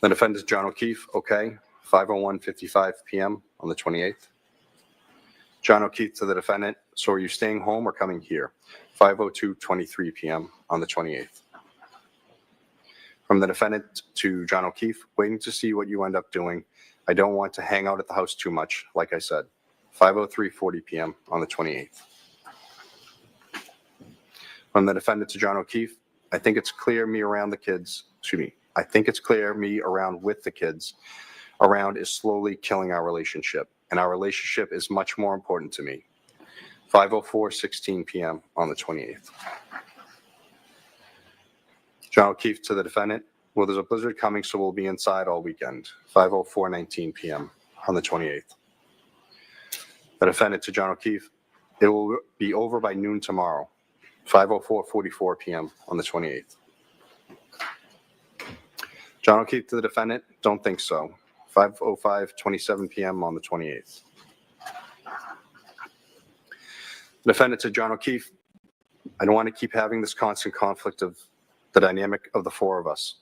The defendant, John O'Keefe, okay. 5:01:55 p.m. on the 28th. John O'Keefe to the defendant, so are you staying home or coming here? 5:02:23 p.m. on the 28th. From the defendant to John O'Keefe, waiting to see what you end up doing. I don't want to hang out at the house too much, like I said. 5:03:40 p.m. on the 28th. From the defendant to John O'Keefe, I think it's clear me around with the kids. around is slowly killing our relationship, and our relationship is much more important to me. 5:04:16 p.m. on the 28th. John O'Keefe to the defendant. Well, there's a blizzard coming, so we'll be inside all weekend. 5:04:19 p.m. on the 28th. The defendant to John O'Keefe. It will be over by noon tomorrow. 5:04:44 p.m. on the 28th. John O'Keefe to the defendant. Don't think so. 5:05:27 p.m. on the 28th. The defendant to John O'Keefe. I don't want to keep having this constant conflict of the dynamic of the four of us.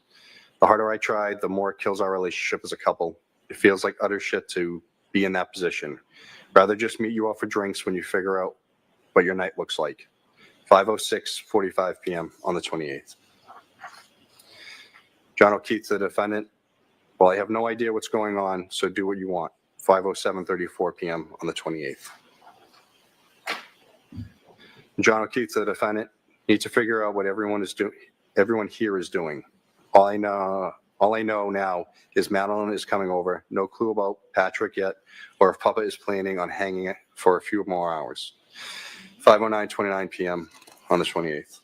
The harder I try, the more it kills our relationship as a couple. It feels like utter shit to be in that position. Rather just meet you out for drinks when you figure out what your night looks like. 5:06:45 p.m. on the 28th. John O'Keefe to the defendant. Well, I have no idea what's going on, so do what you want. 5:07:34 p.m. on the 28th. John O'Keefe to the defendant. Need to figure out what everyone here is doing. All I know now is Madeline is coming over. No clue about Patrick yet, or if Papa is planning on hanging it for a few more hours. 5:09:29 p.m. on the 28th.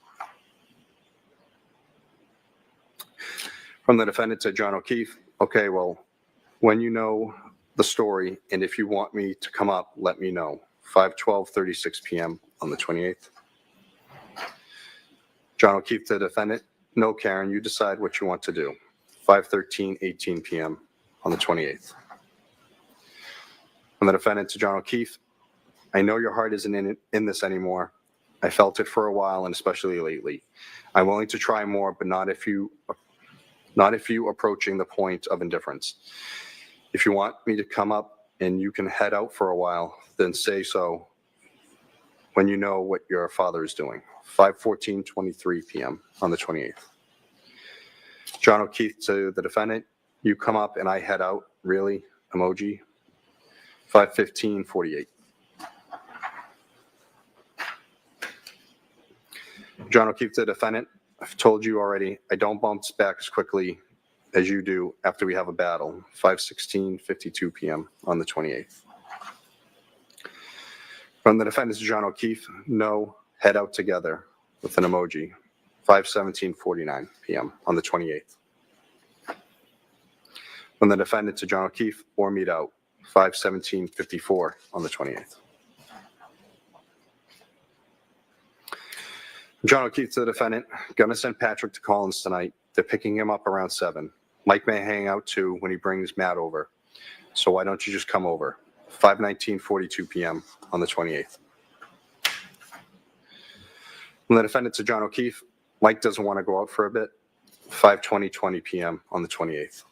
From the defendant to John O'Keefe. Okay, well, when you know the story, and if you want me to come up, let me know. 5:12:36 p.m. on the 28th. John O'Keefe to the defendant. No, Karen, you decide what you want to do. 5:13:18 p.m. on the 28th. From the defendant to John O'Keefe. I know your heart isn't in this anymore. I felt it for a while, and especially lately. I'm willing to try more, but not if you approaching the point of indifference. If you want me to come up and you can head out for a while, then say so when you know what your father is doing. 5:14:23 p.m. on the 28th. John O'Keefe to the defendant. You come up and I head out. Really? Emoji. 5:15:48. John O'Keefe to the defendant. I've told you already, I don't bounce back as quickly as you do after we have a battle. 5:16:52 p.m. on the 28th. From the defendant to John O'Keefe. No, head out together with an emoji. 5:17:49 p.m. on the 28th. From the defendant to John O'Keefe. Or meet out. 5:17:54 on the 28th. John O'Keefe to the defendant. Gonna send Patrick to Collins tonight. They're picking him up around 7. Mike may hang out too when he brings Matt over. So why don't you just come over? 5:19:42 p.m. on the 28th. From the defendant to John O'Keefe. Mike doesn't want to go out for a bit. 5:20:20 p.m. on the 28th.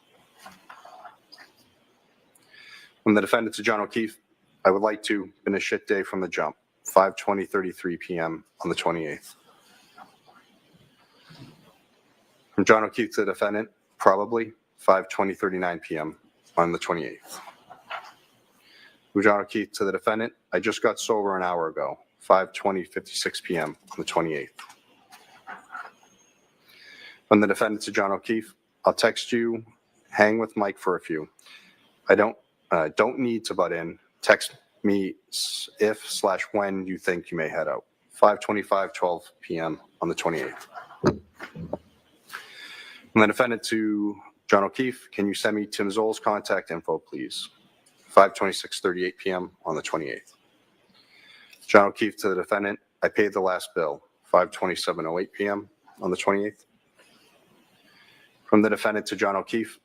From the defendant to John O'Keefe. I would like to. Been a shit day from the jump. 5:20:33 p.m. on the 28th. From John O'Keefe to the defendant. Probably 5:20:39 p.m. on the 28th. From John O'Keefe to the defendant. I just got sober an hour ago. 5:20:56 p.m. on the 28th. From the defendant to John O'Keefe. I'll text you. Hang with Mike for a few. I don't need to butt in. Text me if/when you think you may head out. 5:25:12 p.m. on the 28th. From the defendant to John O'Keefe. Can you send me Tim Zoll's contact info, please? 5:26:38 p.m. on the 28th. John O'Keefe to the defendant. I paid the last bill. 5:27:08 p.m. on the 28th. From the defendant to John O'Keefe.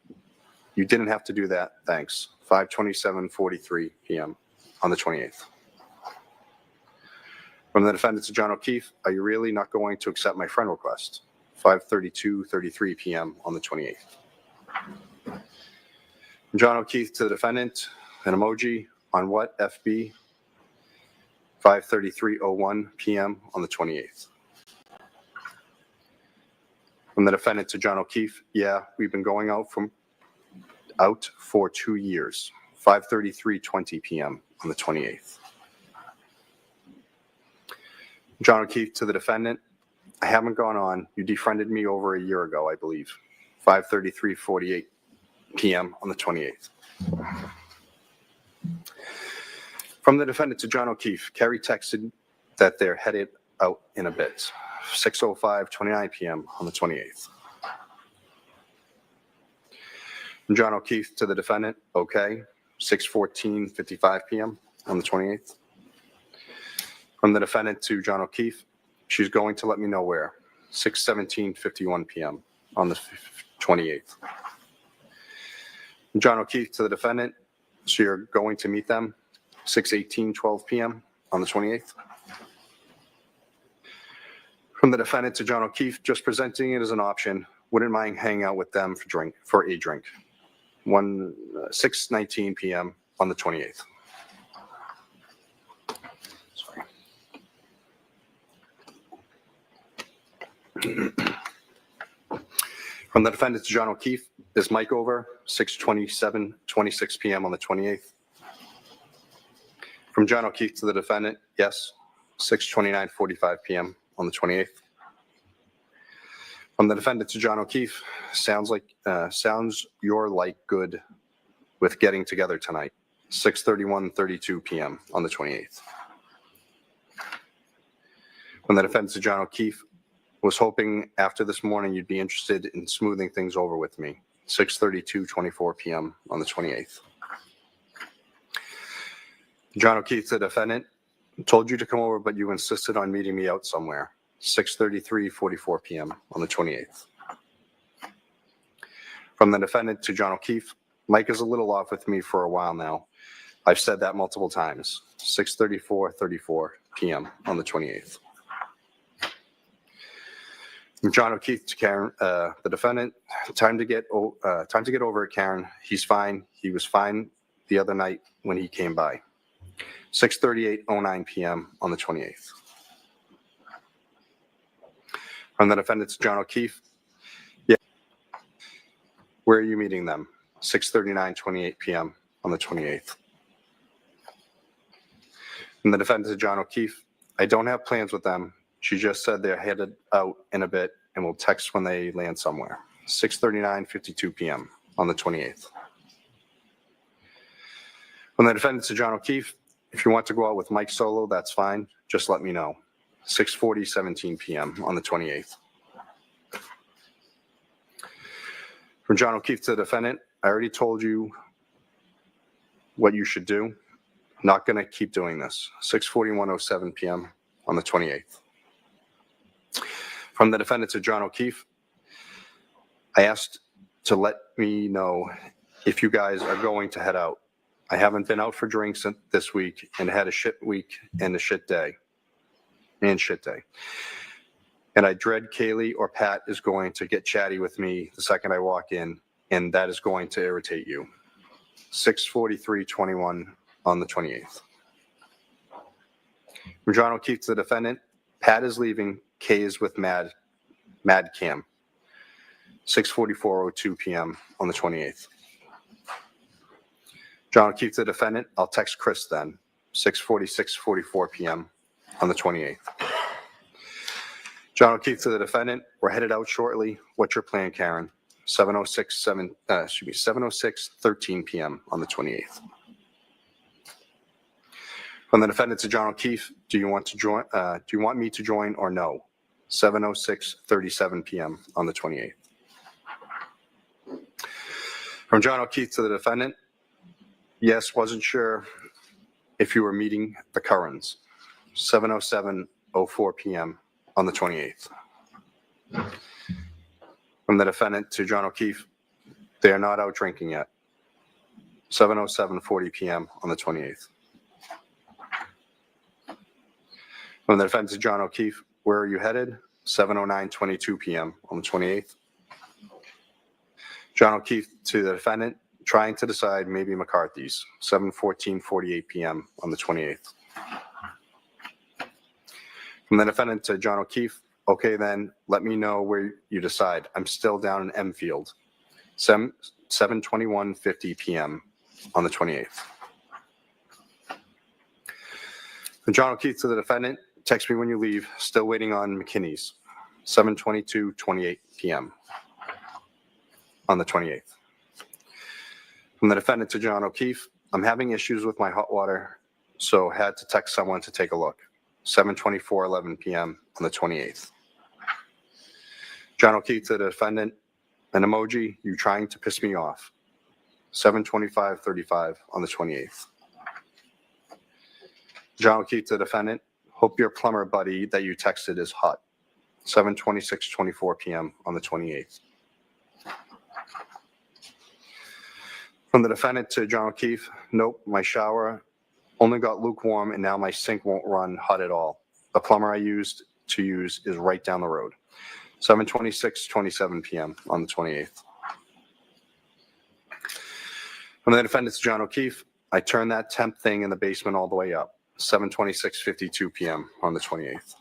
You didn't have to do that. Thanks. 5:27:43 p.m. on the 28th. From the defendant to John O'Keefe. Are you really not going to accept my friend request? 5:32:33 p.m. on the 28th. From John O'Keefe to the defendant. An emoji. On what? FB. 5:33:01 p.m. on the 28th. From the defendant to John O'Keefe. Yeah, we've been going out for 2 years. 5:33:20 p.m. on the 28th. John O'Keefe to the defendant. I haven't gone on. You defriended me over a year ago, I believe. 5:33:48 p.m. on the 28th. From the defendant to John O'Keefe, Kerry texted that they're headed out in a bit. 6:05, 29 p.m. on the 28th. From John O'Keefe to the defendant, okay, 6:14, 55 p.m. on the 28th. From the defendant to John O'Keefe, she's going to let me know where. 6:17, 51 p.m. on the 28th. From John O'Keefe to the defendant, so you're going to meet them. 6:18, 12 p.m. on the 28th. From the defendant to John O'Keefe, just presenting it as an option. Wouldn't mind hanging out with them for a drink. 6:19 p.m. on the 28th. Sorry. From the defendant to John O'Keefe, is Mike over? 6:27, 26 p.m. on the 28th. From John O'Keefe to the defendant, yes, 6:29, 45 p.m. on the 28th. From the defendant to John O'Keefe, sounds you're like good with getting together tonight. 6:31, 32 p.m. on the 28th. From the defendant to John O'Keefe, was hoping after this morning you'd be interested in smoothing things over with me. 6:32, 24 p.m. on the 28th. John O'Keefe to the defendant, told you to come over, but you insisted on meeting me out somewhere. 6:33, 44 p.m. on the 28th. From the defendant to John O'Keefe, Mike is a little off with me for a while now. I've said that multiple times. 6:34, 34 p.m. on the 28th. From John O'Keefe to Karen, the defendant, time to get over it, Karen. He's fine. He was fine the other night when he came by. 6:38:09 p.m. on the 28th. From the defendant to John O'Keefe, yeah. Where are you meeting them? 6:39:28 p.m. on the 28th. From the defendant to John O'Keefe, I don't have plans with them. She just said they're headed out in a bit and will text when they land somewhere. 6:39:52 p.m. on the 28th. From the defendant to John O'Keefe, if you want to go out with Mike solo, that's fine. Just let me know. 6:40:17 p.m. on the 28th. From John O'Keefe to the defendant, I already told you what you should do. Not going to keep doing this. 6:41:07 p.m. on the 28th. From the defendant to John O'Keefe, I asked to let me know if you guys are going to head out. I haven't been out for drinks this week and had a shit week and a shit day. And I dread Kaylee or Pat is going to get chatty with me the second I walk in, and that is going to irritate you. 6:43:21 on the 28th. From John O'Keefe to the defendant, Pat is leaving, Kay is with Mad Cam. 6:44:02 p.m. on the 28th. John O'Keefe to the defendant, I'll text Chris then. 6:46:44 p.m. on the 28th. John O'Keefe to the defendant, we're headed out shortly. What's your plan, Karen? 7:06:13 p.m. on the 28th. From the defendant to John O'Keefe, do you want me to join or no? 7:06:37 p.m. on the 28th. From John O'Keefe to the defendant, yes, wasn't sure if you were meeting the Currans. 7:07:04 p.m. on the 28th. From the defendant to John O'Keefe, they are not out drinking yet. 7:07:40 p.m. on the 28th. From the defendant to John O'Keefe, where are you headed? 7:09:22 p.m. on the 28th. John O'Keefe to the defendant, trying to decide maybe McCarthy's. 7:14:48 p.m. on the 28th. From the defendant to John O'Keefe, okay then, let me know where you decide. I'm still down in Enfield. 7:21:50 p.m. on the 28th. From John O'Keefe to the defendant, text me when you leave. Still waiting on McKinney's. 7:22:28 p.m. on the 28th. From From the defendant to John O'Keefe, I'm having issues with my hot water, so had to text someone to take a look. 7:24:11 p.m. on the 28th. John O'Keefe to the defendant, an emoji, you trying to piss me off. 7:25:35 on the 28th. John O'Keefe to the defendant, hope your plumber buddy that you texted is hot. 7:26:24 p.m. on the 28th. From the defendant to John O'Keefe, nope, my shower only got lukewarm and now my sink won't run hot at all. The plumber I used is right down the road. 7:26:27 p.m. on the 28th. From the defendant to John O'Keefe, I turned that temp thing in the basement all the way up. 7:26:52 p.m. on the 28th.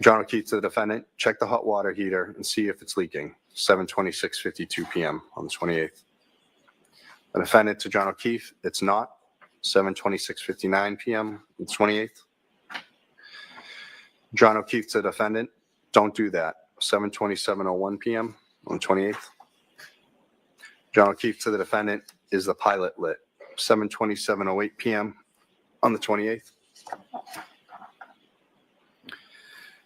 John O'Keefe to the defendant, check the hot water heater and see if it's leaking. 7:26:52 p.m. on the 28th. The defendant to John O'Keefe, it's not. 7:26:59 p.m. on the 28th. John O'Keefe to the defendant, don't do that. 7:27:01 p.m. on the 28th. John O'Keefe to the defendant, is the pilot lit? 7:27:08 p.m. on the 28th.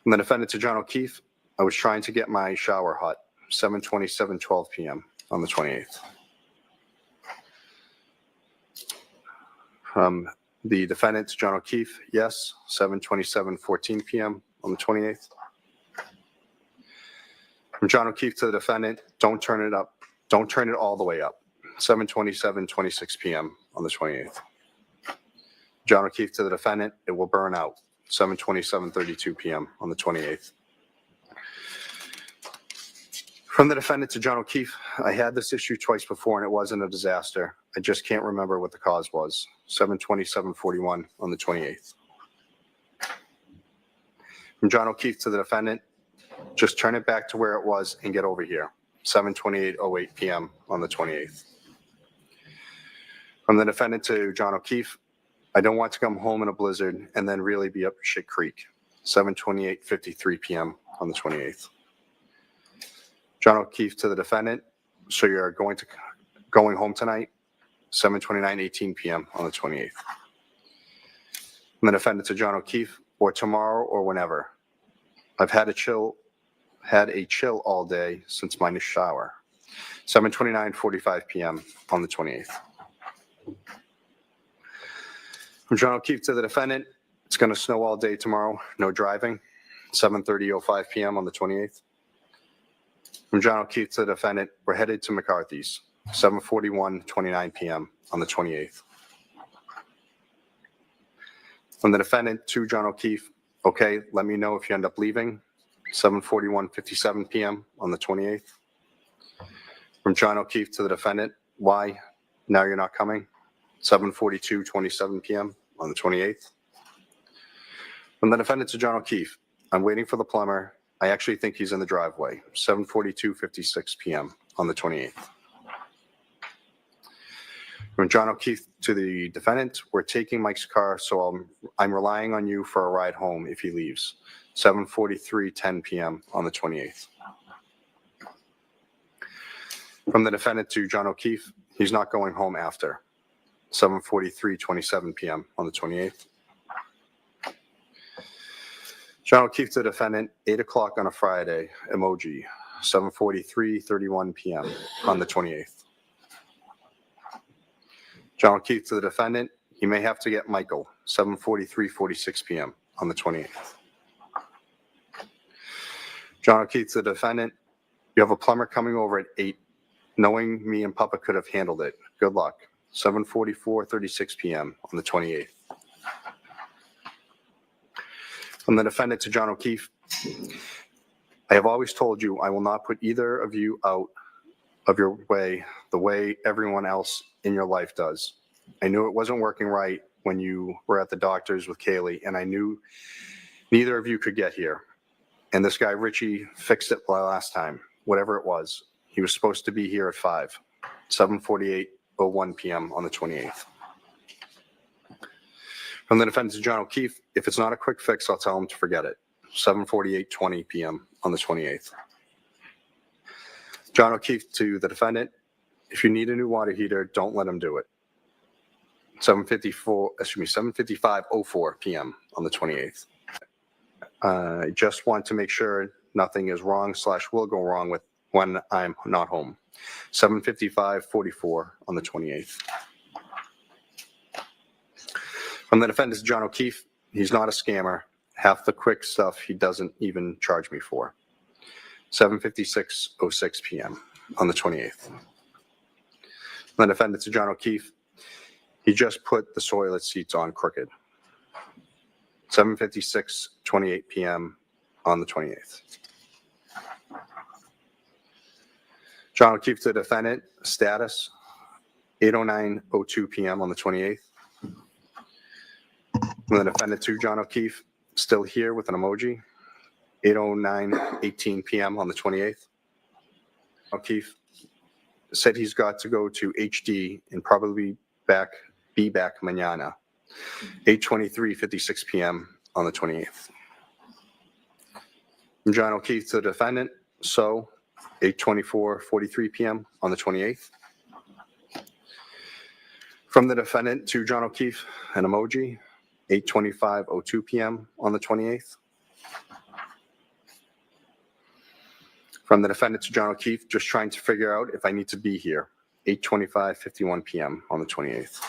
And the defendant to John O'Keefe, I was trying to get my shower hot. 7:27:12 p.m. on the 28th. The defendant to John O'Keefe, yes. 7:27:14 p.m. on the 28th. From John O'Keefe to the defendant, don't turn it up. Don't turn it all the way up. 7:27:26 p.m. on the 28th. John O'Keefe to the defendant, it will burn out. 7:27:32 p.m. on the 28th. From the defendant to John O'Keefe, I had this issue twice before and it wasn't a disaster. I just can't remember what the cause was. 7:27:41 on the 28th. From John O'Keefe to the defendant, just turn it back to where it was and get over here. 7:28:08 p.m. on the 28th. From the defendant to John O'Keefe, I don't want to come home in a blizzard and then really be up shit creek. 7:28:53 p.m. on the 28th. John O'Keefe to the defendant, so you're going home tonight. 7:29:18 p.m. on the 28th. From the defendant to John O'Keefe, or tomorrow or whenever. I've had a chill all day since my shower. 7:29:45 p.m. on the 28th. From John O'Keefe to the defendant, it's going to snow all day tomorrow, no driving. 7:30:05 p.m. on the 28th. From John O'Keefe to the defendant, we're headed to McCarthy's. 7:41:29 p.m. on the 28th. From the defendant to John O'Keefe, okay, let me know if you end up leaving. 7:41:57 p.m. on the 28th. From John O'Keefe to the defendant, why? Now you're not coming. 7:42:27 p.m. on the 28th. From the defendant to John O'Keefe, I'm waiting for the plumber. I actually think he's in the driveway. 7:42:56 p.m. on the 28th. From John O'Keefe to the defendant, we're taking Mike's car, so I'm relying on you for a ride home if he leaves. 7:43:10 p.m. on the 28th. From the defendant to John O'Keefe, he's not going home after. 7:43:27 p.m. on the 28th. John O'Keefe to the defendant, 8 o'clock on a Friday, emoji. 7:43:31 p.m. on the 28th. John O'Keefe to the defendant, you may have to get Michael. 7:43:46 p.m. on the 28th. John O'Keefe to the defendant, you have a plumber coming over at 8. Knowing me and Papa could have handled it. Good luck. 7:44:36 p.m. on the 28th. From the defendant to John O'Keefe, I have always told you I will not put either of you out of your way the way everyone else in your life does. I knew it wasn't working right when you were at the doctor's with Kaylee, and I knew neither of you could get here. And this guy, Richie, fixed it last time, whatever it was. He was supposed to be here at 5, 7:48:01 p.m. on the 28th. From the defendant to John O'Keefe, if it's not a quick fix, I'll tell him to forget it. 7:48:20 p.m. on the 28th. John O'Keefe to the defendant, If you need a new water heater, don't let him do it. 7:55:04 p.m. on the 28th. I just want to make sure nothing is wrong / will go wrong with when I'm not home. 7:55:44 on the 28th. From the defendant to John O'Keefe, he's not a scammer. Half the quick stuff he doesn't even charge me for. 7:56:06 p.m. on the 28th. From the defendant to John O'Keefe, he just put the toilet seats on crooked. 7:56:28 p.m. on the 28th. John O'Keefe to the defendant, status 8:09:02 p.m. on the 28th. From the defendant to John O'Keefe, still here with an emoji, 8:09:18 p.m. on the 28th. O'Keefe said he's got to go to HD and probably be back mañana. 8:23:56 p.m. on the 28th. From John O'Keefe to the defendant, so 8:24:43 p.m. on the 28th. From the defendant to John O'Keefe, an emoji, 8:25:02 p.m. on the 28th. From the defendant to John O'Keefe, just trying to figure out if I need to be here, 8:25:51 p.m. on the 28th.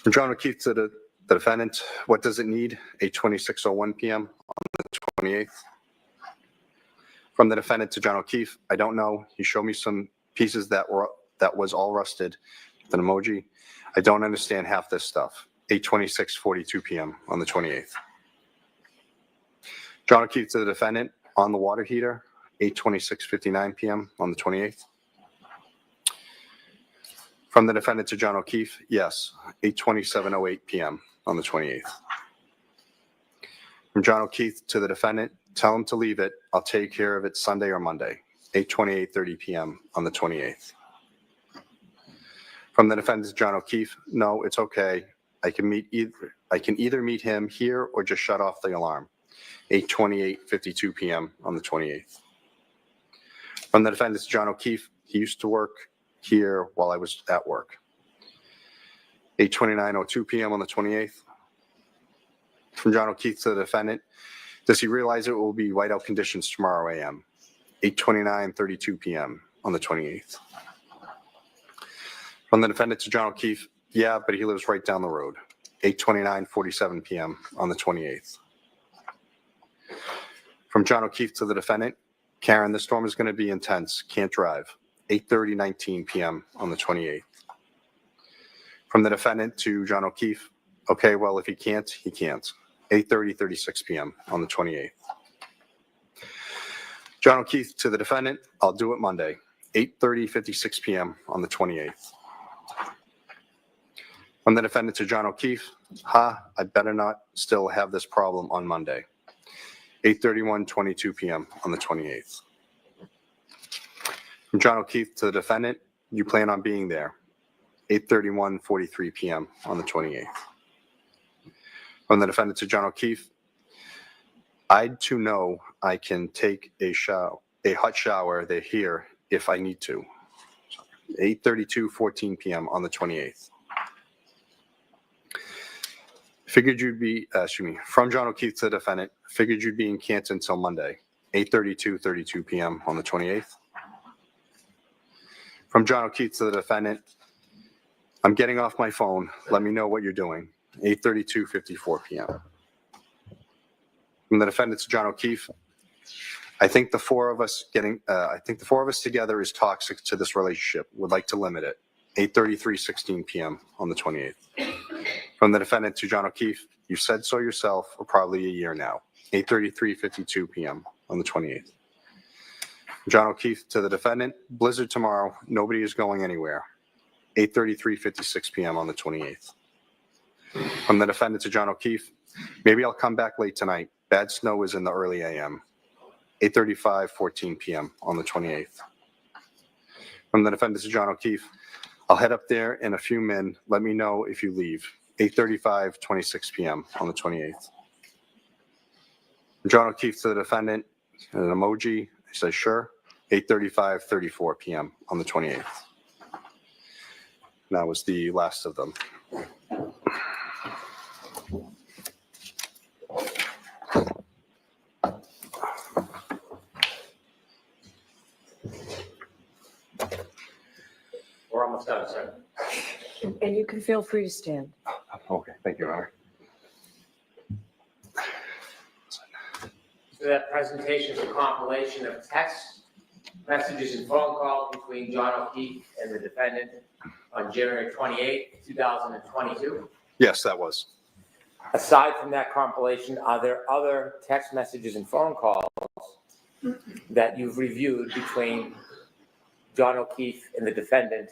From John O'Keefe to the defendant, what does it need? 8:26:01 p.m. on the 28th. From the defendant to John O'Keefe, I don't know. He showed me some pieces that was all rusted. With an emoji. I don't understand half this stuff. 8:26:42 p.m. on the 28th. John O'Keefe to the defendant on the water heater. 8:26:59 p.m. on the 28th. From the defendant to John O'Keefe, yes, 8:27:08 p.m. on the 28th. From John O'Keefe to the defendant, tell him to leave it. I'll take care of it Sunday or Monday. 8:28:30 p.m. on the 28th. From the defendant to John O'Keefe, no, it's okay. I can either meet him here or just shut off the alarm. 8:28:52 p.m. on the 28th. From the defendant to John O'Keefe, he used to work here while I was at work. 8:29:02 p.m. on the 28th. From John O'Keefe to the defendant, does he realize it will be whiteout conditions tomorrow a.m.? 8:29:32 p.m. on the 28th. From the defendant to John O'Keefe, yeah, but he lives right down the road. 8:29:47 p.m. on the 28th. From John O'Keefe to the defendant, Karen, the storm is going to be intense. Can't drive. 8:30:19 p.m. on the 28th. From the defendant to John O'Keefe, okay, well, if he can't, he can't. 8:30:36 p.m. on the 28th. John O'Keefe to the defendant, I'll do it Monday. 8:30:56 p.m. on the 28th. From the defendant to John O'Keefe, I better not still have this problem on Monday. 8:31:22 p.m. on the 28th. From John O'Keefe to the defendant, you plan on being there. 8:31:43 p.m. on the 28th. From the defendant to John O'Keefe, I'd to know I can take a hot shower here if I need to. 8:32:14 p.m. on the 28th. From John O'Keefe to the defendant, figured you'd be in Canton until Monday. 8:32:32 p.m. on the 28th. From John O'Keefe to the defendant, I'm getting off my phone. Let me know what you're doing. 8:32:54 p.m. From the defendant to John O'Keefe, I think the four of us together is toxic to this relationship. Would like to limit it. 8:33:16 p.m. on the 28th. From the defendant to John O'Keefe, you said so yourself for probably a year now. 8:33:52 p.m. on the 28th. John O'Keefe to the defendant, blizzard tomorrow. Nobody is going anywhere. 8:33:56 p.m. on the 28th. From the defendant to John O'Keefe, maybe I'll come back late tonight. Bad snow is in the early a.m. 8:35:14 p.m. on the 28th. From the defendant to John O'Keefe, I'll head up there in a few min. Let me know if you leave. 8:35:26 p.m. on the 28th. John O'Keefe to the defendant, an emoji. He says, sure. 8:34 PM on the 28th. That was the last of them. We're almost done, sir. And you can feel free to stand. Okay, thank you, Your Honor. So that presentation is a compilation of text messages and phone calls between John O'Keefe and the defendant on January 28, 2022. Yes, that was. Aside from that compilation, are there other text messages and phone calls that you've reviewed between John O'Keefe and the defendant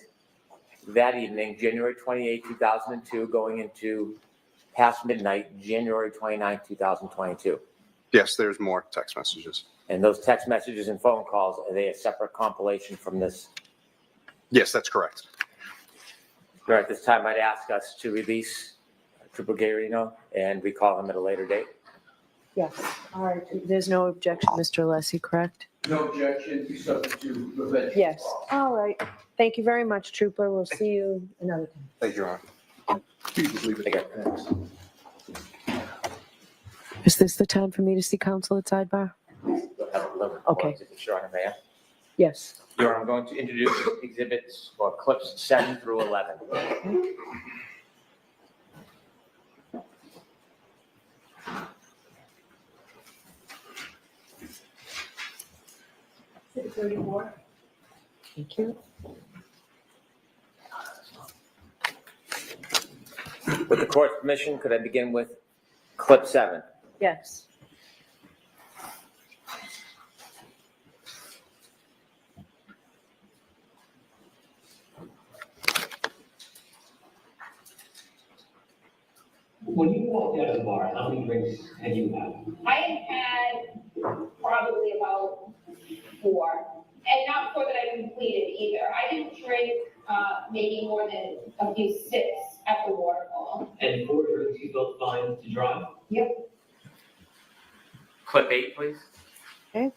that evening, January 28, 2002, going into past midnight, January 29, 2022? Yes, there's more text messages. And those text messages and phone calls, are they a separate compilation from this? Yes, that's correct. All right, this time I'd ask us to release Trooper Guerrino and recall him at a later date. Yes. All right. There's no objection, Mr. Alessi, correct? No objection, be subject to revenge. Yes. All right. Thank you very much, Trooper. We'll see you another time. Thank you, Your Honor. Please leave it. Is this the time for me to see counsel at sidebar? Okay. Your Honor, may I? Yes. Your Honor, I'm going to introduce exhibits or clips 7 through 11. Thank you. With the court's permission, could I begin with clip 7? Yes. When you walked out of the bar, how many drinks had you had? I had probably about 4, and not 4 that I completed either. I didn't drink maybe more than a few sips at the waterfall. And 4 drinks you felt fine to drive? Yep. Clip 8, please. Okay.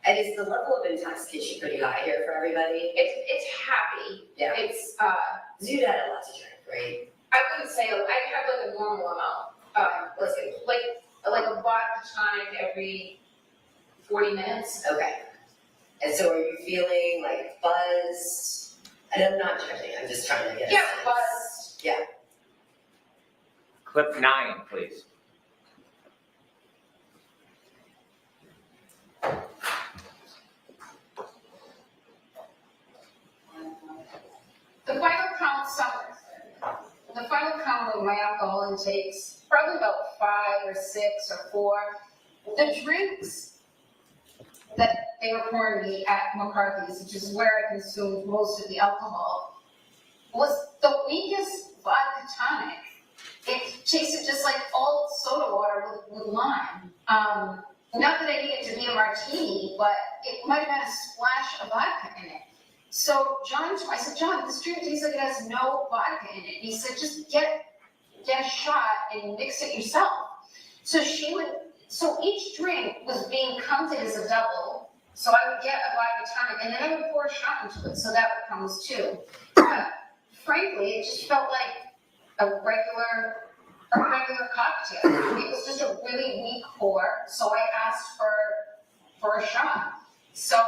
And is the level of intoxication pretty high here for everybody? It's happy. Yeah. It's You'd had a lot to drink, right? I wouldn't say I have like a normal amount. Let's say like a vodka tonic every 40 minutes. Okay. And so are you feeling like buzzed? And I'm not judging, I'm just trying to get a Yeah, sense. buzzed. Yeah. Clip 9, please. The final count of my alcohol intakes, probably about 5 or 6 or 4. The drinks that they were pouring me at McCarthy's, which is where I consumed most of the alcohol, was the weakest vodka tonic. It tasted just like old soda water with lime. Not that I need it to be a martini, but it might have had a splash of vodka in it. So I said, John, this drink tastes like it has no vodka in it. He said, just get a shot and mix it yourself. So each drink was being counted as a double. So I would get a vodka tonic and then I would pour a shot into it. So that would count as 2. Frankly, it just felt like a regular cocktail. It was just a really weak pour. So I asked for a shot. So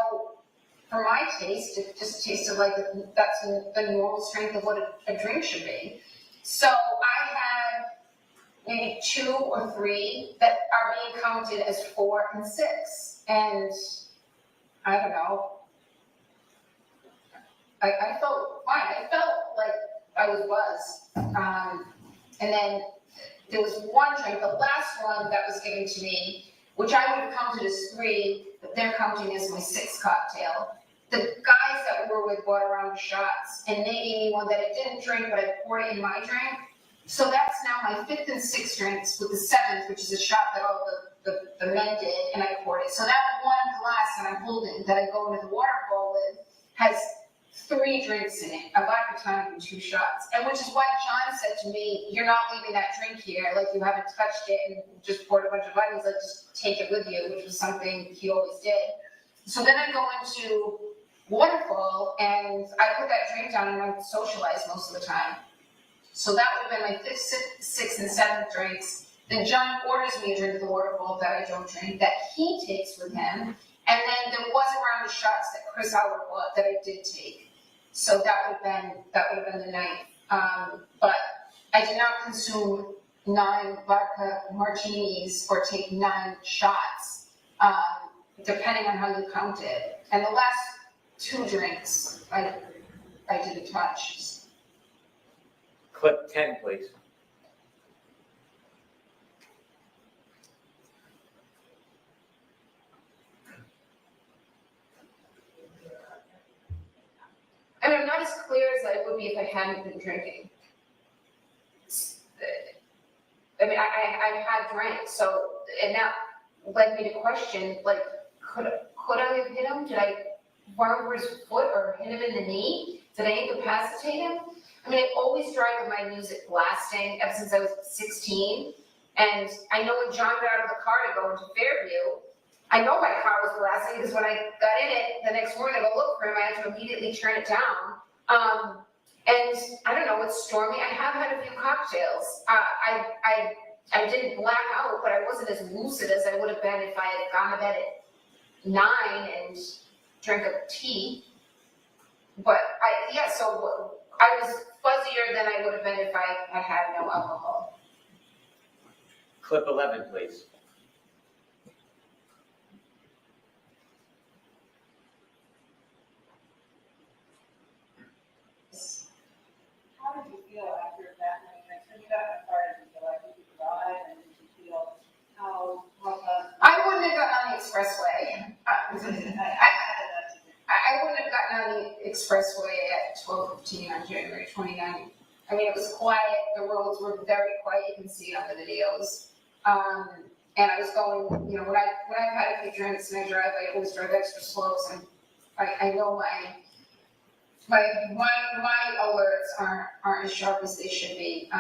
for my taste, it just tasted like that's the normal strength of what a drink should be. So I had maybe 2 or 3 that are being counted as 4 and 6. And I don't know. I felt fine. I felt like I was buzzed. And then there was one drink, the last one that was given to me, which I would have counted as 3, but they're counting as my 6th cocktail. The guys that we were with brought around shots, and they gave me one that I didn't drink, but I poured it in my drink. So that's now my 5th and 6th drinks, with the 7th, which is a shot that all the men did, and I poured it. So that one glass that I'm holding, that I go into the waterfall with, has 3 drinks in it, a vodka tonic and 2 shots. And which is why John said to me, you're not leaving that drink here, like you haven't touched it and just poured a bunch of vodka. He's like, just take it with you, which was something he always did. So then I go into Waterfall and I put that drink down and I socialize most of the time. So that would have been my 5th, 6th, and 7th drinks. Then John orders me a drink at the Waterfall that I don't drink, that he takes with him. And then there was a round of shots that Chris Howard bought that I did take. So that would have been the night. But I did not consume 9 vodka martinis or take 9 shots, depending on how you count it. And the last 2 drinks, I didn't touch. Clip 10, please. And I'm not as clear as I would be if I hadn't been drinking. I mean, I had drank, so, and that led me to question, like, could I have hit him? Did I run over his foot or hit him in the knee? Did I incapacitate him? I mean, I always drive with my music blasting ever since I was 16. And I know when John got out of the car to go into Fairview, I know my car was blasting because when I got in it the next morning to go look for him, I had to immediately turn it down. And I don't know, it's stormy. I have had a few cocktails. I didn't black out, but I wasn't as lucid as I would have been if I had gone to bed at 9 and drank a tea. But so I was fuzzier than I would have been if I had had no alcohol. Clip 11, please. How did you feel after that night? Like, when you got in the car, did you feel like you could drive, and did you feel how I wouldn't have gotten on the expressway. I wouldn't have gotten on the expressway at 12:15 on January 29th. I mean, it was quiet. The roads were very quiet. You can see it on the videos. And I was going, when I've had a few drinks and I drive, I always drive extra slow. So I know my alerts aren't as sharp as they should be.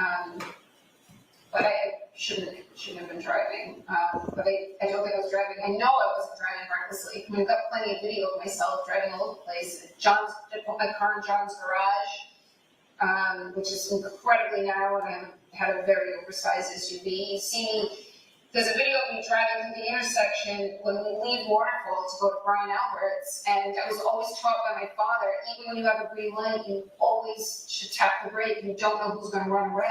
But I shouldn't have been driving. But I don't think I was driving. I know I wasn't driving recklessly. I mean, I've got plenty of video of myself driving all over the place. I put my car in John's garage, which is incredibly narrow, and I had a very oversized SUV. You see me. There's a video of me driving through the intersection when we leave Waterfall to go to Brian Albert's, and I was always taught by my father, even when you have a green light, you always should tap the brake. You don't know who's going to run red.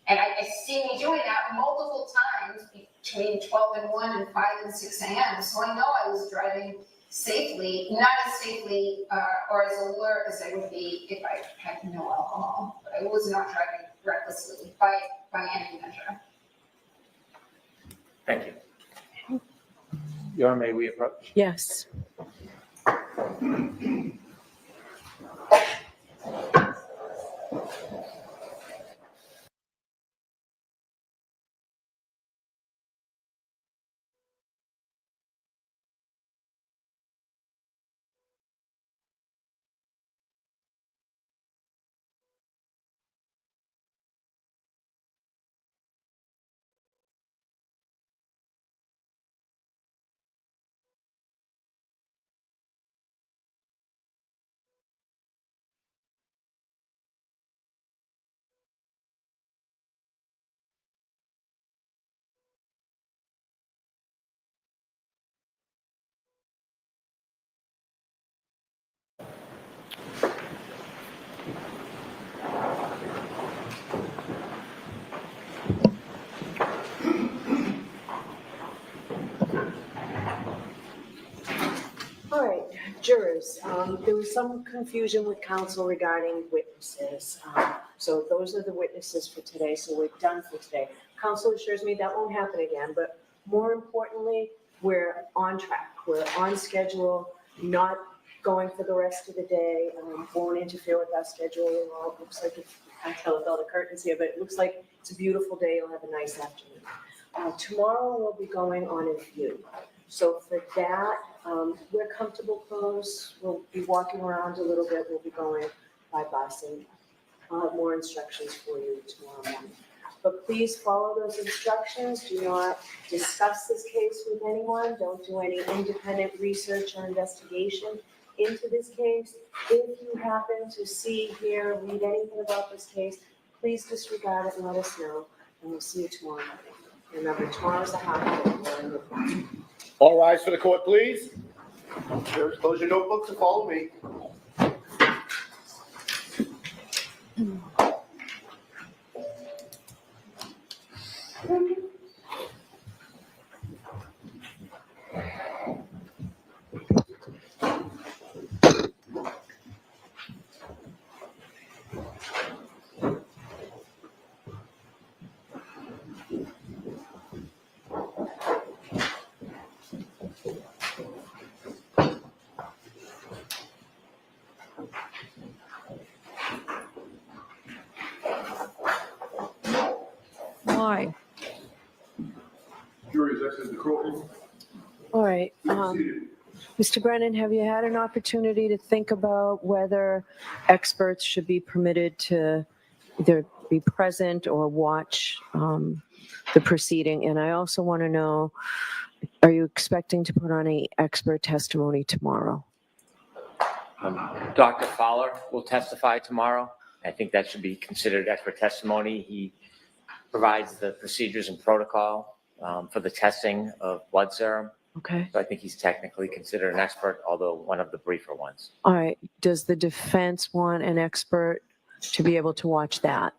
And I see me doing that multiple times between 12 and 1 and 5 and 6 a.m. So I know I was driving safely, not as safely or as alert as I would be if I had no alcohol. But I was not driving recklessly by any measure. Thank you. Your may we approach? Yes. All right, jurors, there was some confusion with counsel regarding witnesses. So those are the witnesses for today, so we're done for today. Counsel assures me that won't happen again, but more importantly, we're on track. We're on schedule, not going for the rest of the day, won't interfere with our schedule at all. It looks like it's, I can't tell with all the curtains here, but it looks like it's a beautiful day. You'll have a nice afternoon. Tomorrow we'll be going on a view. So for that, we're comfortable clothes. We'll be walking around a little bit. We'll be going by bus, and I'll have more instructions for you tomorrow morning. But please follow those instructions. Do not discuss this case with anyone. Don't do any independent research or investigation into this case. If you happen to see, hear, read anything about this case, please disregard it and let us know, and we'll see you tomorrow morning. Remember, tomorrow's a half day. All rise for the court, please. Close your notebooks and follow me. Why? Jury is exited the courtroom. All right. Seated. Mr. Brennan, have you had an opportunity to think about whether experts should be permitted to either be present or watch the proceeding? And I also want to know, are you expecting to put on any expert testimony tomorrow? Dr. Fowler will testify tomorrow. I think that should be considered expert testimony. He provides the procedures and protocol for the testing of blood serum. Okay. So I think he's technically considered an expert, although one of the briefer ones. All right. Does the defense want an expert to be able to watch that?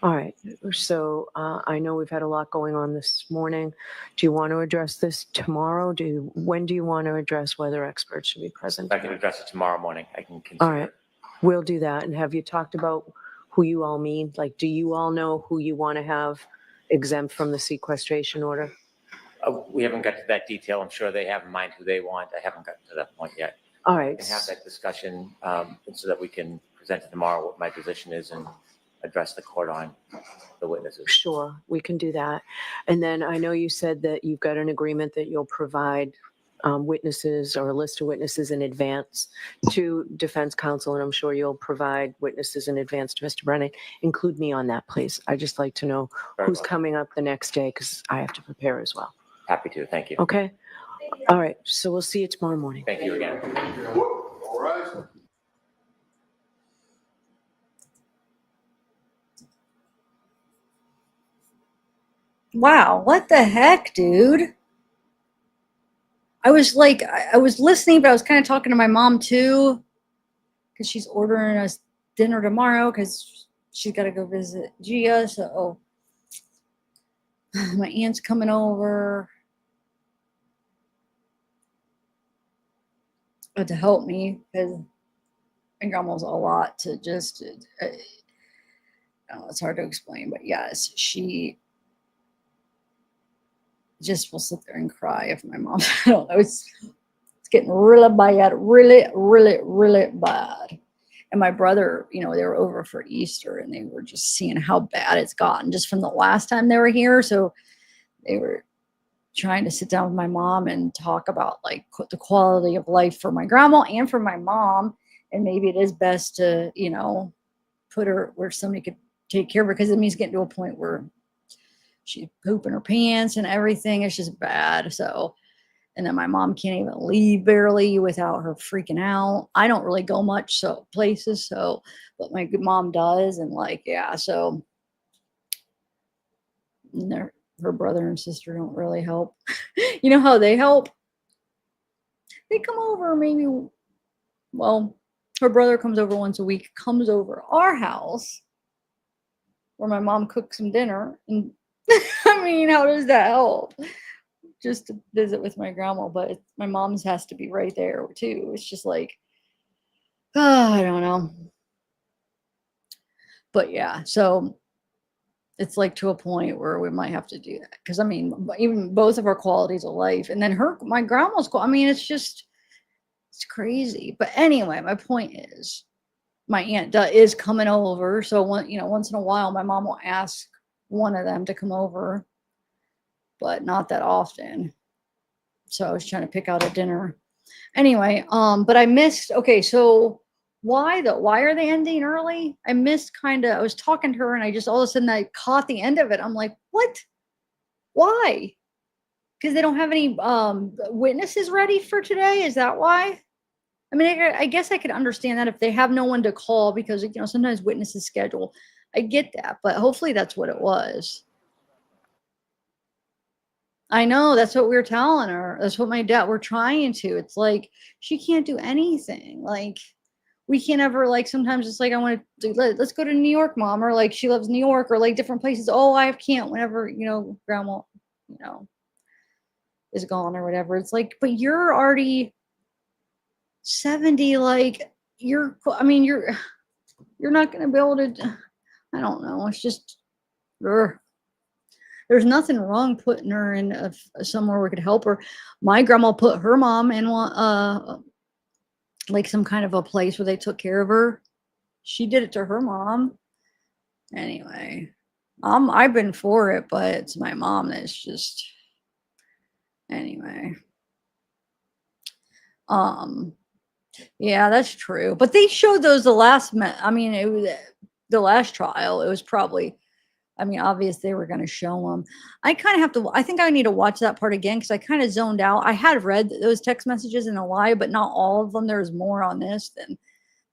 All right. So I know we've had a lot going on this morning. Do you want to address this tomorrow? When do you want to address whether experts should be present? I can address it tomorrow morning. I can consider. All right. We'll do that. And have you talked about who you all mean? Like, do you all know who you want to have exempt from the sequestration order? We haven't got to that detail. I'm sure they have in mind who they want. I haven't gotten to that point yet. All We right. can have that discussion so that we can present it tomorrow what my position is and address the court on the witnesses. Sure, we can do that. And then I know you said that you've got an agreement that you'll provide witnesses or a list of witnesses in advance to defense counsel, and I'm sure you'll provide witnesses in advance to Mr. Brennan. Include me on that, please. I'd just like to know who's coming up the next day because I have to prepare as well. Happy to. Thank you. Okay? All right, so we'll see you tomorrow morning. Thank you again. All rise. Wow, what the heck, dude? I was like, I was listening, but I was kind of talking to my mom too, because she's ordering us dinner tomorrow because she's got to go visit Gia. So my aunt's coming over to help me because my grandma's a lot to just, I don't know, it's hard to explain, but yes, she just will sit there and cry if my mom, I don't know, it's getting really bad, really bad. And my brother, you know, they were over for Easter and they were just seeing how bad it's gotten just from the last time they were here. So they were trying to sit down with my mom and talk about like the quality of life for my grandma and for my mom. And maybe it is best to, you know, put her where somebody could take care of her, because it means getting to a point where she's pooping her pants and everything. It's just bad. So, and then my mom can't even leave barely without her freaking out. I don't really go much places, so, but my mom does. And like, yeah, so her brother and sister don't really help. You know how they help? They come over maybe, well, her brother comes over once a week, comes over our house where my mom cooks some dinner. And I mean, how does that help? Just to visit with my grandma, but my mom's has to be right there too. It's just like, oh, I don't know. But yeah, so it's like to a point where we might have to do that. Because I mean, even both of our qualities of life, and then my grandma's, I mean, it's crazy. But anyway, my point is, my aunt is coming over. So once in a while, my mom will ask one of them to come over, but not that often. So I was trying to pick out a dinner. Anyway, but I missed, okay, so why are they ending early? I missed I was talking to her and I just all of a sudden I caught the end of it. I'm like, what? Why? Because they don't have any witnesses ready for today? Is that why? I mean, I guess I could understand that if they have no one to call because, sometimes witnesses schedule. I get that, but hopefully that's what it was. I know, that's what we were telling her. That's what my dad, we're trying to. It's like, she can't do anything. Like, we can't ever, like, sometimes it's like, I want to, let's go to New York, Mom, or like, she loves New York, or like different places. Oh, I can't whenever, grandma, is gone or whatever. It's like, but you're already 70, like, you're not going to be able to, I don't know. It's just, there's nothing wrong putting her in somewhere we could help her. My grandma put her mom in one, like some kind of a place where they took care of her. She did it to her mom. Anyway, I've been for it, but it's my mom that's just, anyway. Yeah, that's true. But they showed those it was the last trial. It was probably, obvious they were going to show them. I think I need to watch that part again because I kind of zoned out. I had read those text messages in a lie, but not all of them. There's more on this than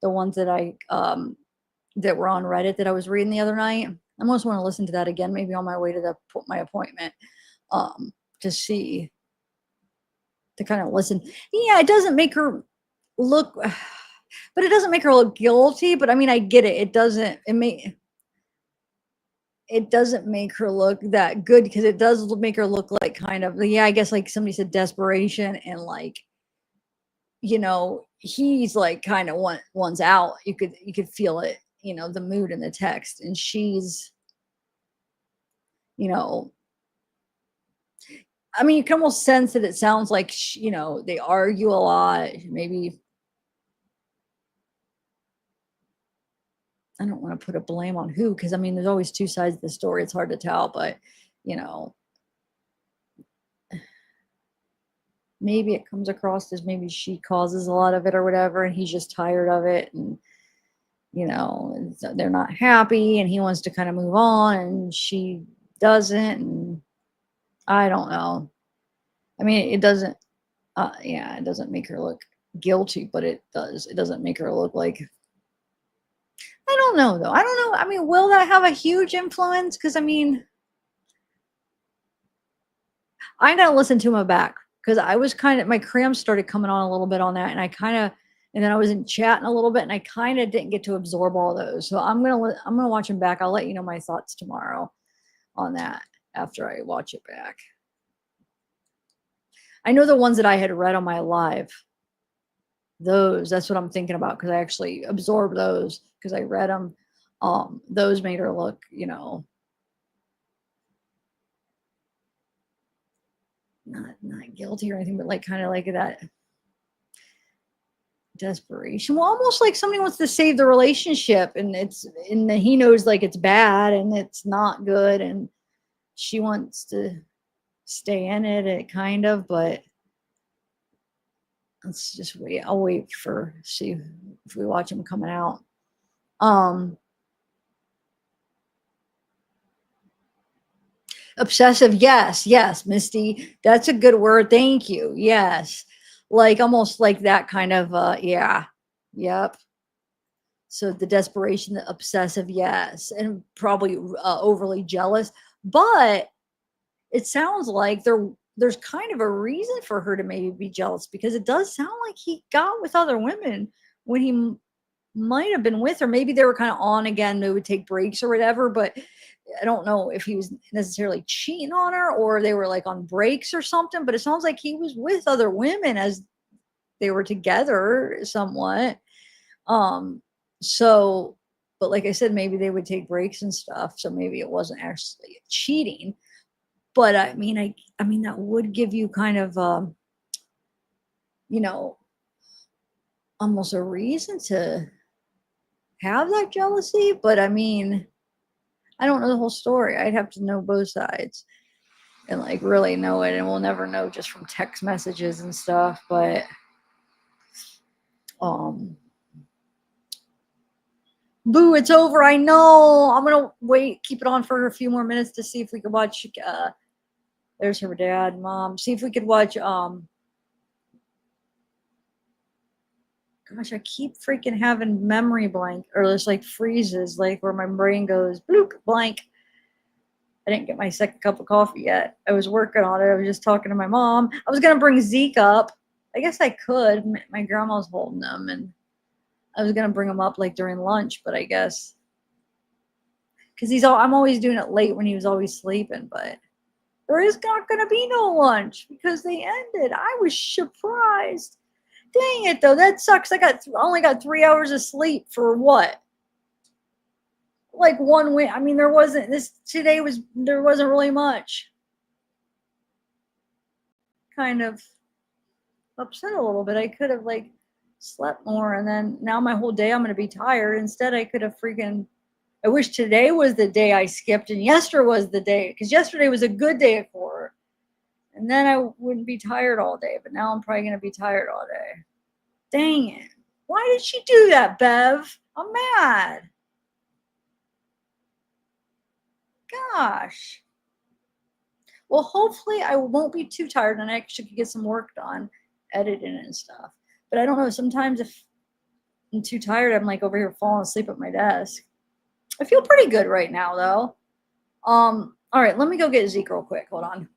the ones that that were on Reddit that I was reading the other night. I almost want to listen to that again, maybe on my way to my appointment, to see, to kind of listen. Yeah, it doesn't make her look, but it doesn't make her look guilty. But I get it. It doesn't make her look that good because it does make her look like kind of, yeah, I guess like somebody said desperation and like, he's like kind of one's out. You could feel it, the mood in the text, and she's, you can almost sense that it sounds like, they argue a lot. Maybe, I don't want to put a blame on who, because there's always two sides of the story. It's hard to tell, but maybe it comes across as maybe she causes a lot of it or whatever, and he's just tired of it, and they're not happy, and he wants to kind of move on, and she doesn't, and I don't know. It doesn't, it doesn't make her look guilty, but it doesn't make her look like, I don't know though. I don't know. Will that have a huge influence? Because I gotta listen to him back because I was my cramps started coming on a little bit on that, and and then I was chatting a little bit, and I kind of didn't get to absorb all those. So I'm gonna watch him back. I'll let you know my thoughts tomorrow on that after I watch it back. I know the ones that I had read on my live. That's what I'm thinking about because I actually absorbed those because I read them. Those made her look, not guilty or anything, but like kind of like that desperation. Well, almost like somebody wants to save the relationship, and he knows like it's bad and it's not good, and she wants to stay in it kind of, but let's just wait. I'll wait see if we watch him coming out. Obsessive, yes, Misty. That's a good word. Thank you. Yes. Like almost like that kind of yeah. Yep. So the desperation, the obsessive, yes, and probably overly jealous, but it sounds like there's kind of a reason for her to maybe be jealous because it does sound like he got with other women when he might have been with her. Maybe they were kind of on again. They would take breaks or whatever, but I don't know if he was necessarily cheating on her or they were like on breaks or something, but it sounds like he was with other women as they were together somewhat. So, but like I said, maybe they would take breaks and stuff. So maybe it wasn't actually cheating, but I mean, that would give you kind of, almost a reason to have that jealousy. But I don't know the whole story. I'd have to know both sides. and like really know it, and we'll never know just from text messages and stuff. But boo, it's over. I know. I'm gonna wait, keep it on for a few more minutes to see if we can watch. There's her dad, mom. See if we could watch. Gosh, I keep freaking having memory blank, or there's like freezes, like where my brain goes bloop blank. I didn't get my second cup of coffee yet. I was working on it. I was just talking to my mom. I was gonna bring Zeke up. I guess I could. My grandma's holding them, and I was gonna bring him up like during lunch, but I guess because I'm always doing it late when he was always sleeping. But there is not gonna be no lunch because they ended. I was surprised. Dang it, though. That sucks. I only got 3 hours of sleep for what? Like 1 week. I mean, there wasn't really much. Kind of upset a little bit. I could have like slept more, and then now my whole day I'm gonna be tired. Instead, I could have I wish today was the day I skipped and yesterday was the day, because yesterday was a good day at court. And then I wouldn't be tired all day, but now I'm probably gonna be tired all day. Dang it. Why did she do that, Bev? I'm mad. Gosh. Well, hopefully I won't be too tired and I actually can get some work done, editing and stuff. But I don't know. Sometimes if I'm too tired, I'm like over here falling asleep at my desk. I feel pretty good right now, though. All right, let me go get Zeke real quick. Hold on.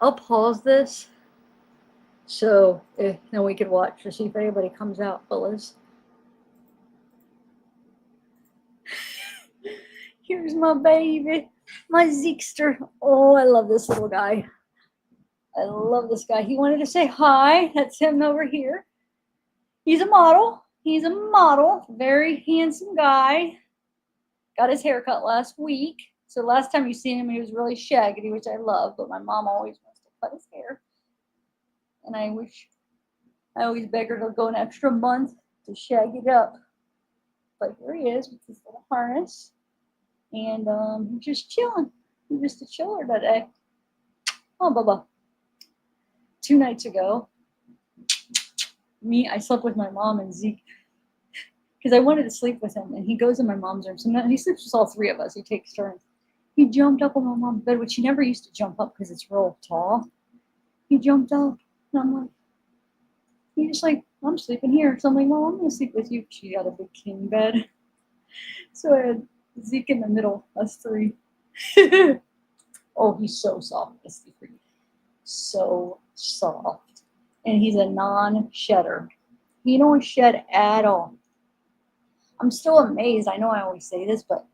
I'll pause this so then we can watch to see if anybody comes out, fellas. Here's my baby, my Zeekster. Oh, I love this little guy. I love this guy. He wanted to say hi. That's him over here. He's a model. He's a model. Very handsome guy. Got his hair cut last week. So last time you seen him, he was really shaggy, which I love. But my mom always wants to cut his hair. And I always beg her to go an extra month to shag it up. But here he is with his little harness. And he's just chilling. He's just a chiller today. Oh, Bubba. 2 nights ago, I slept with my mom and Zeke because I wanted to sleep with him. And he goes in my mom's room. So he sleeps with all 3 of us. He takes turns. He jumped up on my mom's bed, which he never used to jump up because it's real tall. He jumped up. And I'm like, he's just like, I'm sleeping here. So I'm like, well, I'm going to sleep with you. She got a big king bed. So I had Zeke in the middle, us 3. Oh, he's so soft. So soft. And he's a non-shedder. He don't shed at all. I'm still amazed. I know I always say this, but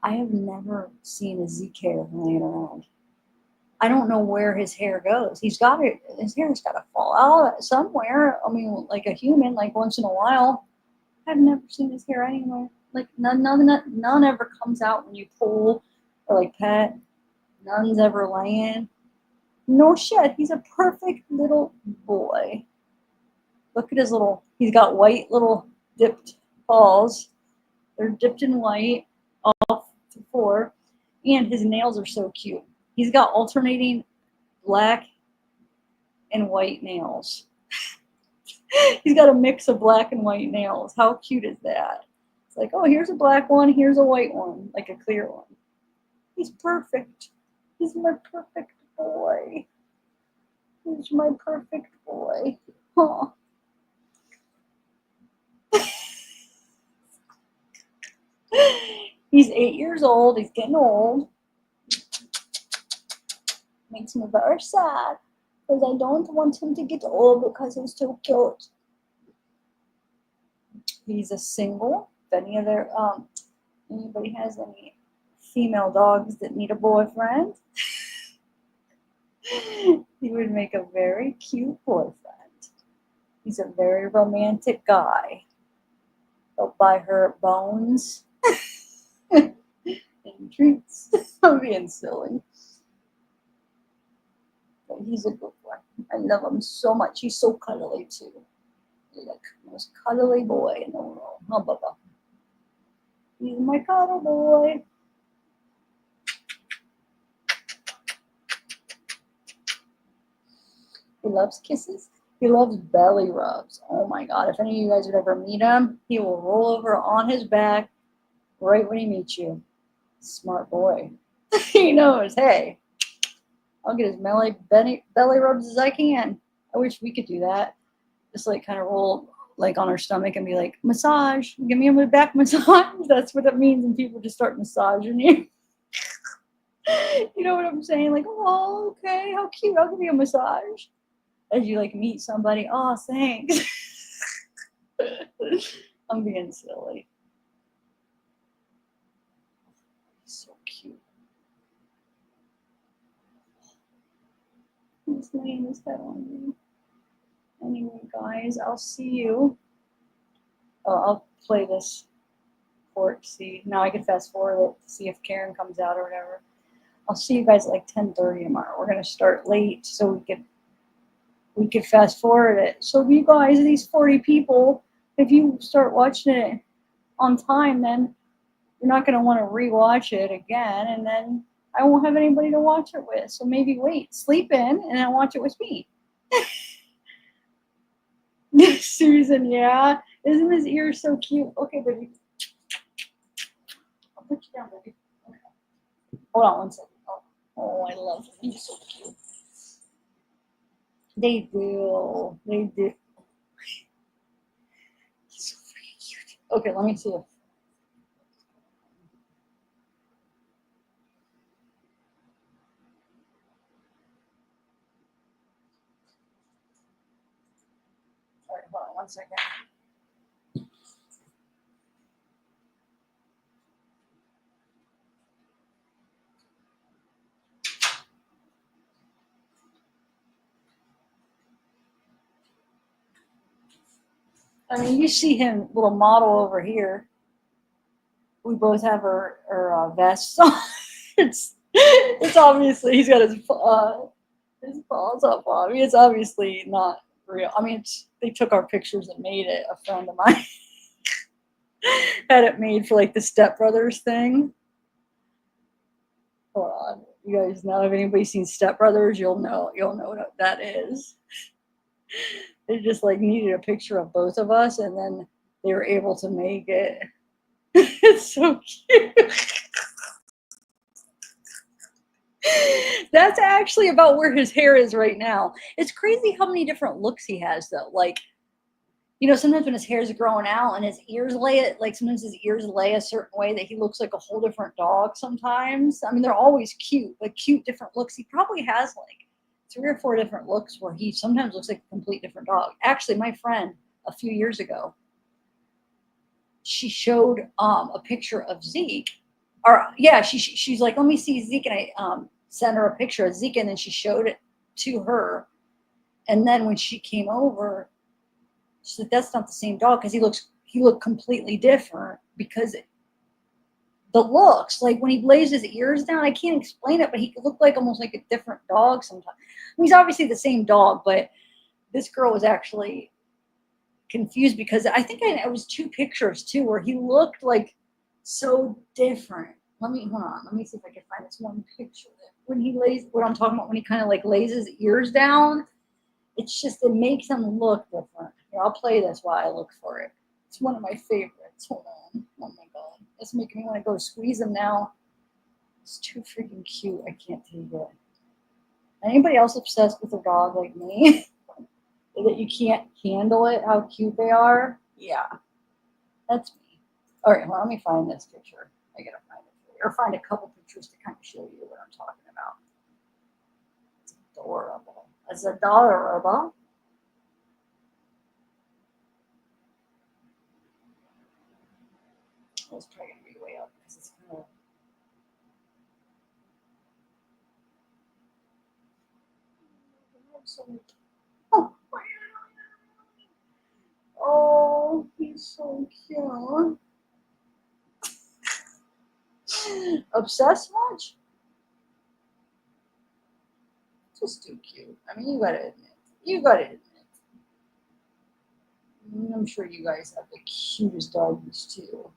I have never seen a Zeke hair laying around. I don't know where his hair goes. His hair's got to fall out somewhere. I mean, like a human, like once in a while. I've never seen his hair anywhere. Like none ever comes out when you pull or like pet. None's ever laying. No shit. He's a perfect little boy. Look at his he's got white little dipped paws. They're dipped in white, all four, and his nails are so cute. He's got alternating black and white nails. He's got a mix of black and white nails. How cute is that? It's like, oh, here's a black one, here's a white one, like a clear one. He's perfect. He's my perfect boy. He's my perfect boy. Huh. He's 8 years old. He's getting old. Makes me very sad because I don't want him to get old because he's too cute. He's a single. If anybody has any female dogs that need a boyfriend, he would make a very cute boyfriend. He's a very romantic guy. He'll buy her bones and treats. I'm being silly. But he's a good one. I love him so much. He's so cuddly too. He's like the most cuddly boy in the world. Huh, Bubba? He's my cuddle boy. He loves kisses. He loves belly rubs. Oh my God. If any of you guys would ever meet him, he will roll over on his back right when he meets you. Smart boy. He knows, hey, I'll get as many belly rubs as I can. I wish we could do that. Just like kind of roll like on our stomach and be like, massage. Give me a back massage. That's what it means when people just start massaging you. You know what I'm saying? Like, oh, okay, how cute. I'll give you a massage. As you like meet somebody, oh, thanks. I'm being silly. So cute. His name is that on me. Anyway, guys, I'll see you. Oh, I'll play this for it. See, now I can fast forward it to see if Karen comes out or whatever. I'll see you guys at like 10:30 tomorrow. We're gonna start late so we could fast forward it. So if you guys, these 40 people, if you start watching it on time, then you're not gonna want to rewatch it again, and then I won't have anybody to watch it with. So maybe wait, sleep in, and then watch it with me. Susan, yeah. Isn't his ear so cute? Okay, baby. I'll put you down, baby. Okay. Hold on one second. Oh, I love him. He's so cute. They do. They do. He's so freaking cute. Okay, let me see if. All right, hold on one second. I mean, you see him, little model over here. We both have our vests on. It's obviously he's got his paws up on me. It's obviously not real. I mean, they took our pictures and made it. A friend of mine had it made for like the Step Brothers thing. Hold on, you guys know, if anybody's seen Step Brothers, you'll know what that is. They just like needed a picture of both of us, and then they were able to make it. It's so cute. That's actually about where his hair is right now. It's crazy how many different looks he has, though. Like, you know, sometimes when his hair's growing out and his ears lay it, like sometimes his ears lay a certain way that he looks like a whole different dog sometimes. I mean, they're always cute, but cute different looks. He probably has like 3 or 4 different looks where he sometimes looks like a complete different dog. Actually, my friend a few years ago, she showed a picture of Zeke. Or yeah, she's like, let me see Zeke, and I sent her a picture of Zeke, and then she showed it to her. And then when she came over, she said, that's not the same dog, because he looked completely different, because the looks, like when he lays his ears down, I can't explain it, but he looked like almost like a different dog sometimes. I mean, he's obviously the same dog, but this girl was actually confused because I think it was 2 pictures too where he looked like so different. Hold on. Let me see if I can find this one picture. When he lays, what I'm talking about, when he kind of like lays his ears down, it's just, it makes him look different. Here, I'll play this while I look for it. It's one of my favorites. Hold on. Oh my God. It's making me want to go squeeze him now. It's too freaking cute. I can't take it. Anybody else obsessed with a dog like me? That you can't handle it, how cute they are? Yeah. That's me. All right, well, let me find this picture. I gotta find it for you. Or find a couple pictures to kind of show you what I'm talking about. It's adorable. It's adorable. Let's try to read way up because it's kind of. Oh, he's so cute. Obsessed much? Just too cute. I mean, you gotta admit. You gotta admit. I'm sure you guys have the cutest doggies too.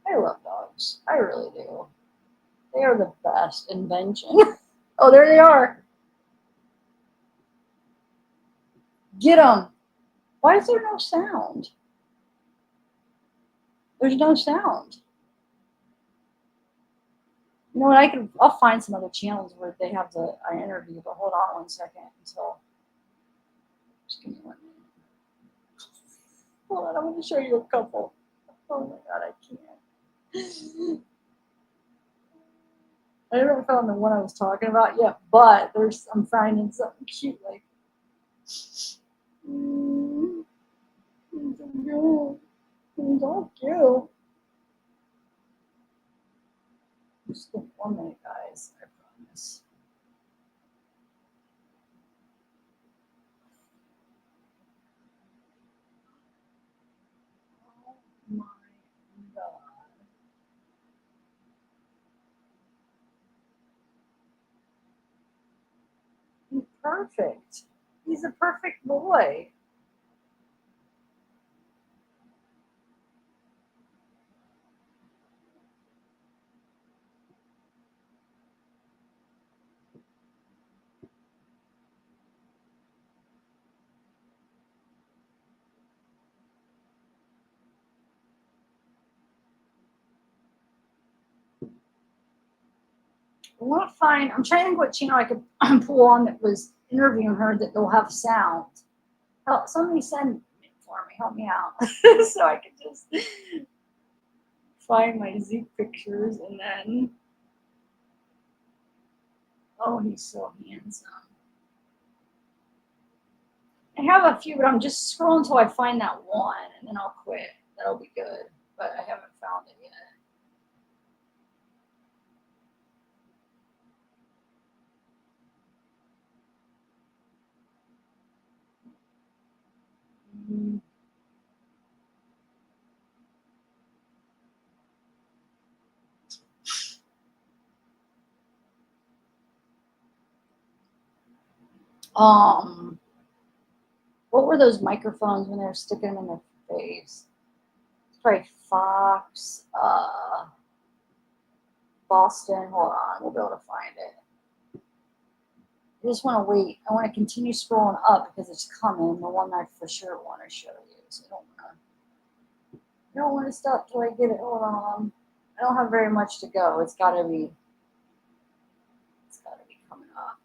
I love dogs. I really do. They are the best invention. Oh, there they are. Get them. Why is there no sound? There's no sound. You know what? I'll find some other channels where they have the interview, but hold on 1 second until. Just give me 1 minute. Hold on, I'm going to show you a couple. Oh my God, I can't. I haven't found the one I was talking about yet, but I'm finding something cute like. He's so cute. He's all cute. Just give me 1 minute, guys. I promise. Oh my God. He's perfect. He's a perfect boy. I want to find, I'm trying to think what channel I could pull on that was interviewing her that will have sound. Help, somebody send it for me, help me out. So I can just find my Zeke pictures and then, oh, he's so handsome. I have a few, but I'm just scrolling until I find that one and then I'll quit. That'll be good, but I haven't found it yet. What were those microphones when they were sticking them in their face? It's probably Fox, Boston. Hold on, we'll be able to find it. I just want to wait. I want to continue scrolling up because it's coming. The one I for sure want to show you. So I don't want to stop till I get it. Hold on. I don't have very much to go. It's got to be coming up.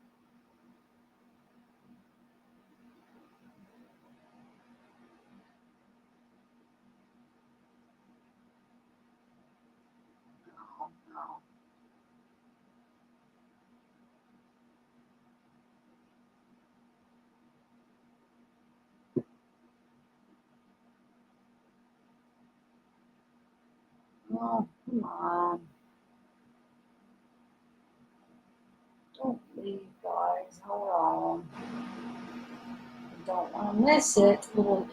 No. Oh, come on. Don't leave, guys. Hold on. I don't want to miss it. Little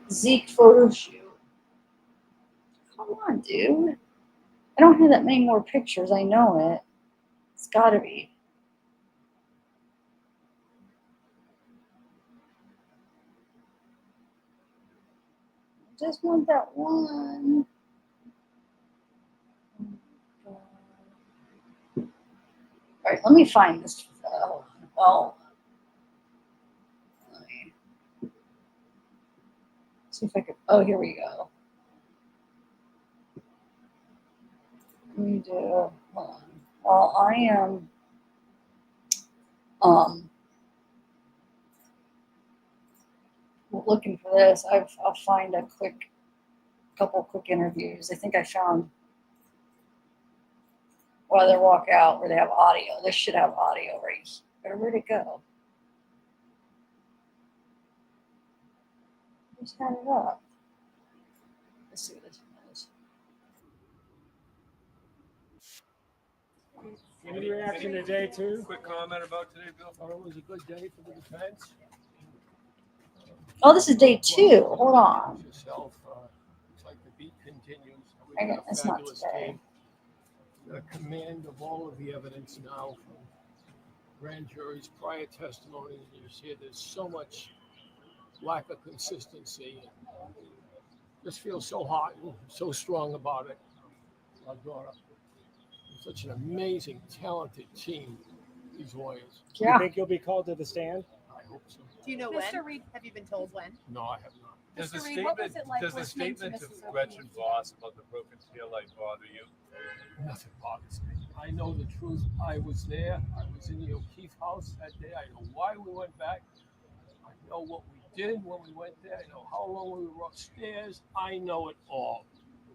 Zeke photo shoot. Come on, dude. I don't have that many more pictures. I know it. It's got to be. just want that one. All right, let me find this. Well, let me see if I could. Oh, here we go. Let me do. Hold on. Well, I am. Looking for this. I'll find a couple quick interviews. I think I found while they walk out where they have audio. This should have audio right here. Where'd it go? Just had it up. Let's see what this one is. Any reaction to day two? Quick comment about today, Bill. Thought it was a good day for the defense. Oh, this is day 2. Hold on. Yourself, it's like the beat continues. I got, that's not today. The command of all of the evidence now from grand juries, prior testimony. You just hear there's so much lack of consistency. Just feel so hot and so strong about it. Our daughter, such an amazing, talented team. These lawyers. Yeah. You think you'll be called to the stand? I hope so. Do you know when? Mr. Reed, have you been told when? No, I have not. Does the Mr. Reed, what was statement, it like does the listening to statement Mrs. of Gretchen Voss about the broken taillight bother you? Nothing bothers me. I know the truth. I was there. I was in the O'Keefe house that day. I know why we went back. I know what we did when we went there. I know how long we were upstairs. I know it all.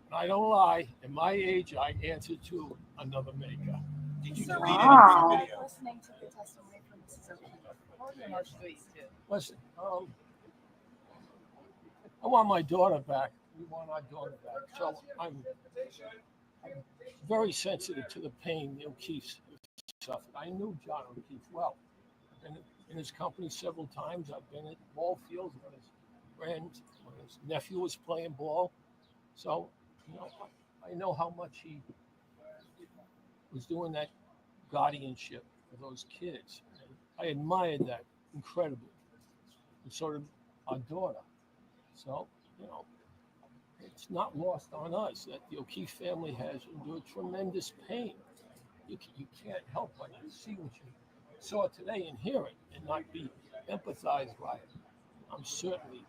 And I don't lie. At my age, I answer to another maker. Did you Mr. delete Reed, any what was it video? like listening to the testimony from Mrs. O'Keefe? How emotional were you too? Listen, I want my daughter back. We want our daughter back. So I'm very sensitive to the pain the O'Keefe's suffered. I knew John O'Keefe well. I've been in his company several times. I've been at ball fields when his nephew was playing ball. So, I know how much he was doing that guardianship for those kids. And I admired that incredibly. And so did our daughter. So, it's not lost on us that the O'Keefe family has endured tremendous pain. You can't help but see what you saw today and hear it and not be empathized by it. I'm certainly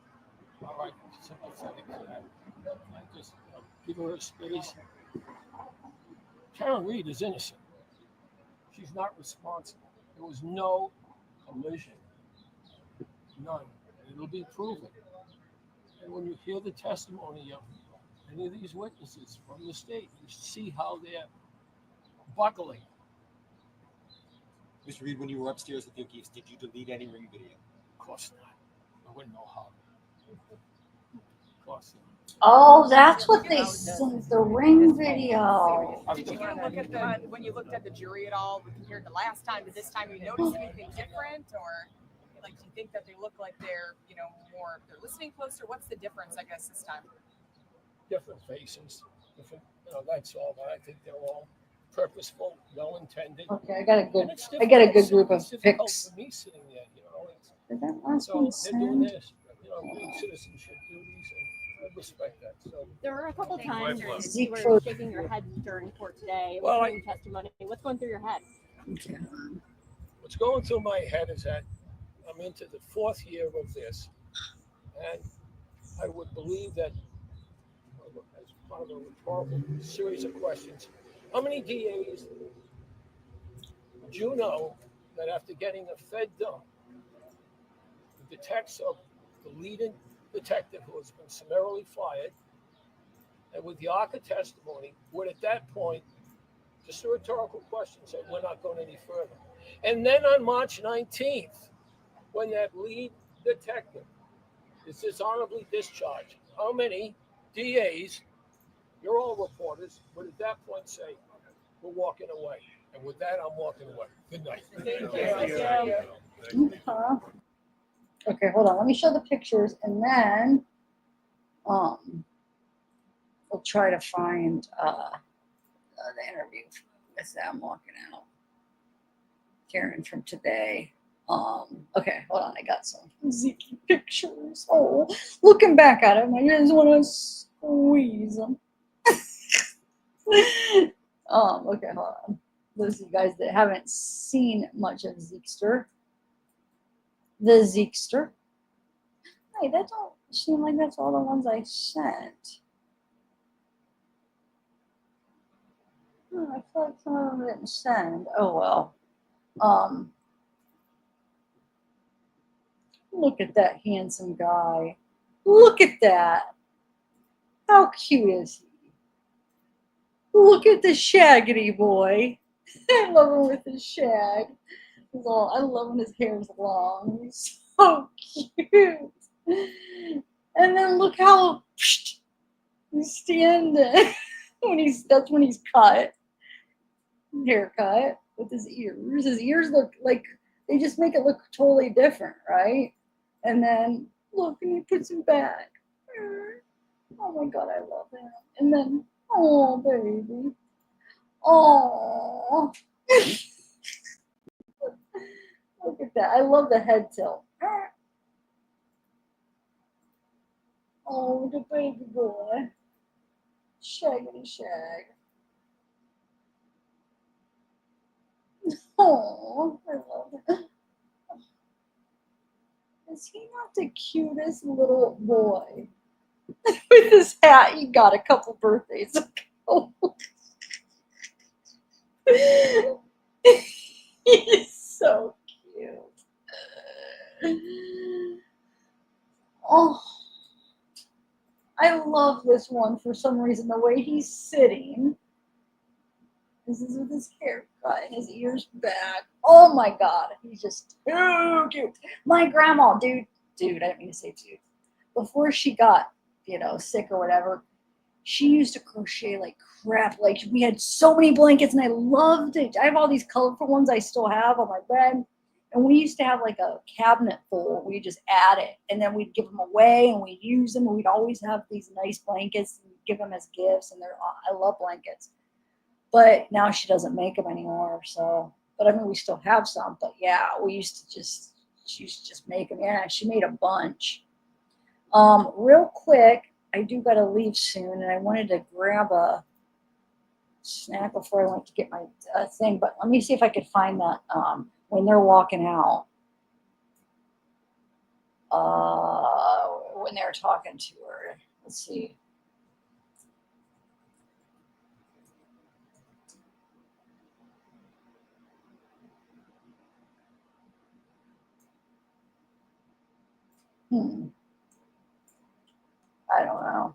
sympathetic to that. I just give her a space. Karen Reed is innocent. She's not responsible. There was no collision. None. And it'll be proven. And when you hear the testimony of any of these witnesses from the state, you see how they're buckling. Mr. Reed, when you were upstairs with the O'Keefes, did you delete any ring video? Of course not. I wouldn't know how. Of course not. Oh, that's what they sent the ring video. Did you even look at the, when you looked at the jury at all compared to last time to this time, you notice anything different, or like, do you think that they look like they're, more, they're listening closer? What's the difference, I guess, this time? Different faces, different, that's all, but I think they're all purposeful, well-intended. Okay, I got a good group of pics. For me sitting there, Did that last so one they're doing send? this, doing citizenship duties, and I respect that. So There were a couple times where Zeke you were for- shaking your head during court today, Well, listening to testimony. What's going through your head? what's going through my head is that I'm into the 4th year of this, and I would believe that, as part of a rhetorical series of questions, how many DAs would you know that after getting a Fed dump, the detectives of the leading detective who has been summarily fired, and with the ARCA testimony, would at that point, just a rhetorical question, say, we're not going any further. And then on March 19th, when that lead detective is dishonorably discharged, how many DAs, you're all reporters, would at that point say, we're walking away? And with that, I'm walking away. Good night. Thank you. Okay, hold on. Let me show the pictures, and then we'll try to find the interview with them walking out. Karen from today. Okay, hold on. I got some Zeke pictures. Oh, looking back at them, I just want to squeeze them. Okay, hold on. Those of you guys that haven't seen much of Zekester. The Zekester. Hey, that don't seem like that's all the ones I sent. I feel like some of them didn't send. Oh well. Look at that handsome guy. Look at that. How cute is he? Look at the shaggity boy. I love him with his shag. I love when his hair's long. He's so cute. And then look how he's standing that's when he's cut. Haircut with his ears. His ears look like they just make it look totally different, right? And then look, and he puts him back. Oh my god, I love him. And then, oh baby. Oh. Look at that. I love the head tilt. Oh, the baby boy. Shaggity shag. Oh, I love it. Is he not the cutest little boy? With his hat he got a couple birthdays ago. He's so cute. Oh, I love this one for some reason. The way he's sitting. This is with his haircut and his ears back. Oh my god, he's just too cute. My grandma, dude, I didn't mean to say dude. Before she got, sick or whatever, she used to crochet like crap. Like we had so many blankets and I loved it. I have all these colorful ones I still have on my bed. And we used to have like a cabinet full. We just add it and then we'd give them away and we'd use them. And we'd always have these nice blankets and give them as gifts. And I love blankets. But now she doesn't make them anymore. So, but I mean, we still have some. But yeah, she used to just make them. Yeah, she made a bunch. Real quick, I do got to leave soon, and I wanted to grab a snack before I went to get my thing. But let me see if I could find that when they're walking out. When they're talking to her. Let's see. I don't know.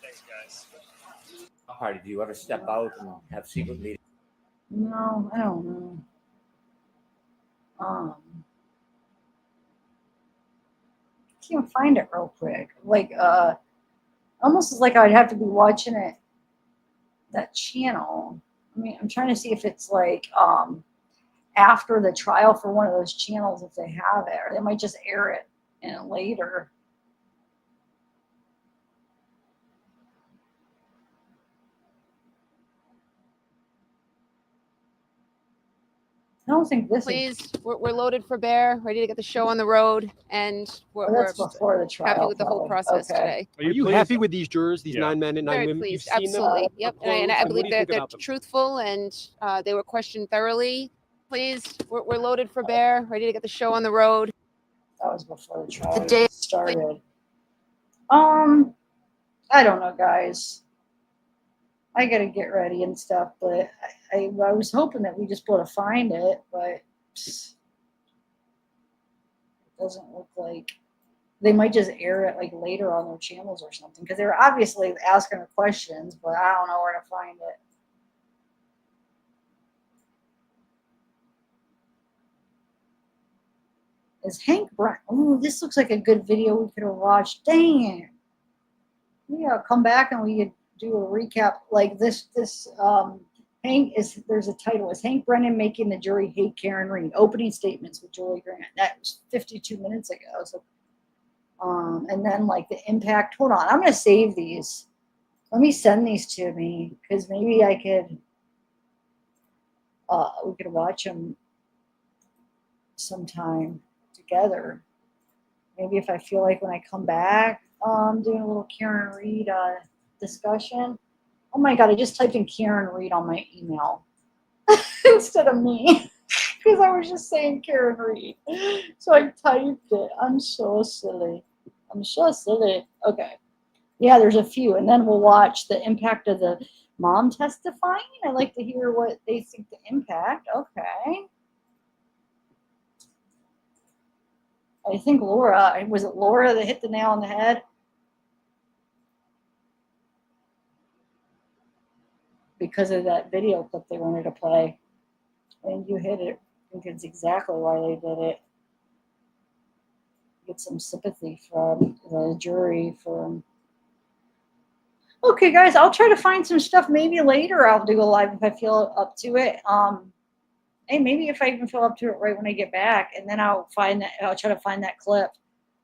Thanks, guys. Party, do you ever step out and have secret meetings? No, I don't know. Can't find it real quick. Like, almost like I'd have to be watching it, that channel. I mean, I'm trying to see if it's like, after the trial for one of those channels, if they have it, or they might just air it later. I don't think this Please, we're loaded for bear, ready to get the show on the road, and we're that's before the trial. happy with the whole probably. process Okay. today. Are you happy with these jurors, these 9 men and 9 Very women? pleased, You've seen absolutely. them. Yep, up and I close. What believe do you that think they're about them? truthful and they were questioned thoroughly. Please, we're loaded for bear, ready to get the show on the road. That was before the trial started. I don't know, guys. I gotta get ready and stuff, but I was hoping that we just be able to find it, but it doesn't look like they might just air it like later on their channels or something, because they were obviously asking her questions, but I don't know where to find it. Is Hank Brown? Ooh, this looks like a good video we could have watched. Dang it. Yeah, come back and we could do a recap like this. Hank is, there's a title. Is Hank Brennan making the jury hate Karen Reed? Opening statements with Julie Grant. That was 52 minutes ago. So And then like the impact. Hold on, I'm gonna save these. Let me send these to me because maybe I could. We could watch them sometime together. Maybe if I feel like when I come back, doing a little Karen Reed discussion. Oh my God, I just typed in Karen Reed on my email instead of me because I was just saying Karen Reed. So I typed it. I'm so silly. I'm so silly. Okay. Yeah, there's a few. And then we'll watch the impact of the mom testifying. I like to hear what they think the impact. Okay. I think Laura, was it Laura that hit the nail on the head? Because of that video clip they wanted to play. And you hit it. I think it's exactly why they did it. Get some sympathy from the jury for. Okay, guys, I'll try to find some stuff. Maybe later I'll do a live if I feel up to it. Hey, maybe if I even feel up to it right when I get back, and then I'll find that. I'll try to find that clip.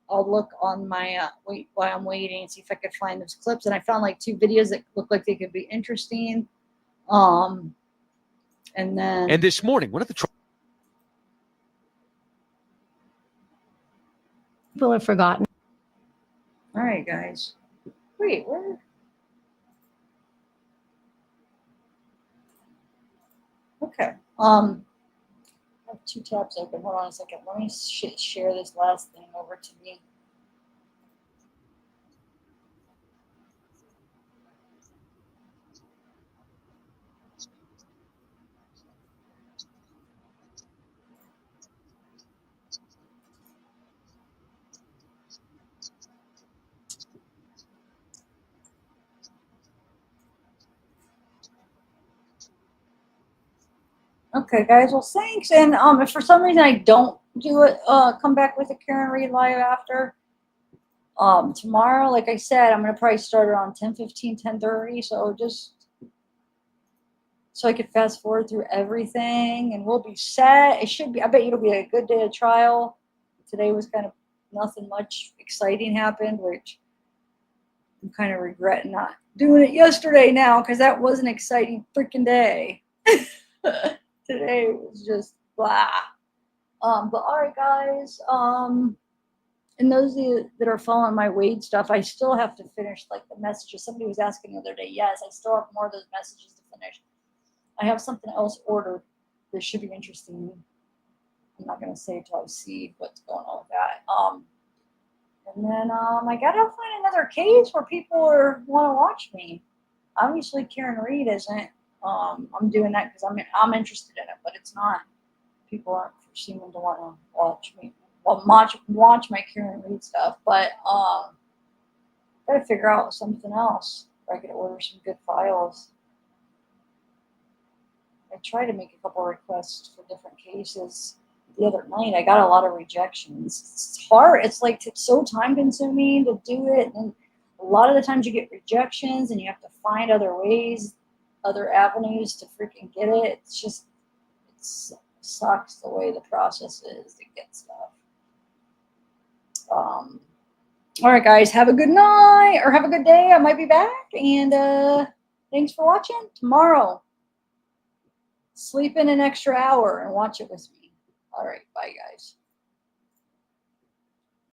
I'll look on my wait while I'm waiting and see if I could find those clips. And I found like 2 videos that look like they could be interesting. And then. And this morning, one of the People have forgotten. All right, guys. Wait, where? Okay. I have 2 tabs open. Hold on a second. Let me share this last thing over to me. Okay, guys. Well, thanks. And if for some reason I don't do it, come back with a Karen Reed live after. Tomorrow, like I said, I'm gonna probably start around 10:15, 10:30. So just so I could fast forward through everything, and we'll be set. It should be. I bet it'll be a good day of trial. Today was kind of nothing much exciting happened, which I'm kind of regretting not doing it yesterday now because that was an exciting freaking day. Today was just blah. But all right, guys. And those of you that are following my Wade stuff, I still have to finish like the messages. Somebody was asking the other day. Yes, I still have more of those messages to finish. I have something else ordered that should be interesting. I'm not gonna say until I see what's going on with that. And then I gotta find another case where people want to watch me. Obviously, Karen Reed isn't. I'm doing that because I'm interested in it, but it's not. People aren't seeming to want to watch me. Well, watch my Karen Reed stuff, but gotta figure out something else. Where I could order some good files. I tried to make a couple requests for different cases the other night. I got a lot of rejections. It's hard. It's like it's so time consuming to do it, and a lot of the times you get rejections, and you have to find other ways, other avenues to freaking get it. It's just sucks the way the process is to get stuff. All right, guys, have a good night or have a good day. I might be back, and thanks for watching. Tomorrow, sleep in an extra hour and watch it with me. All right, bye, guys.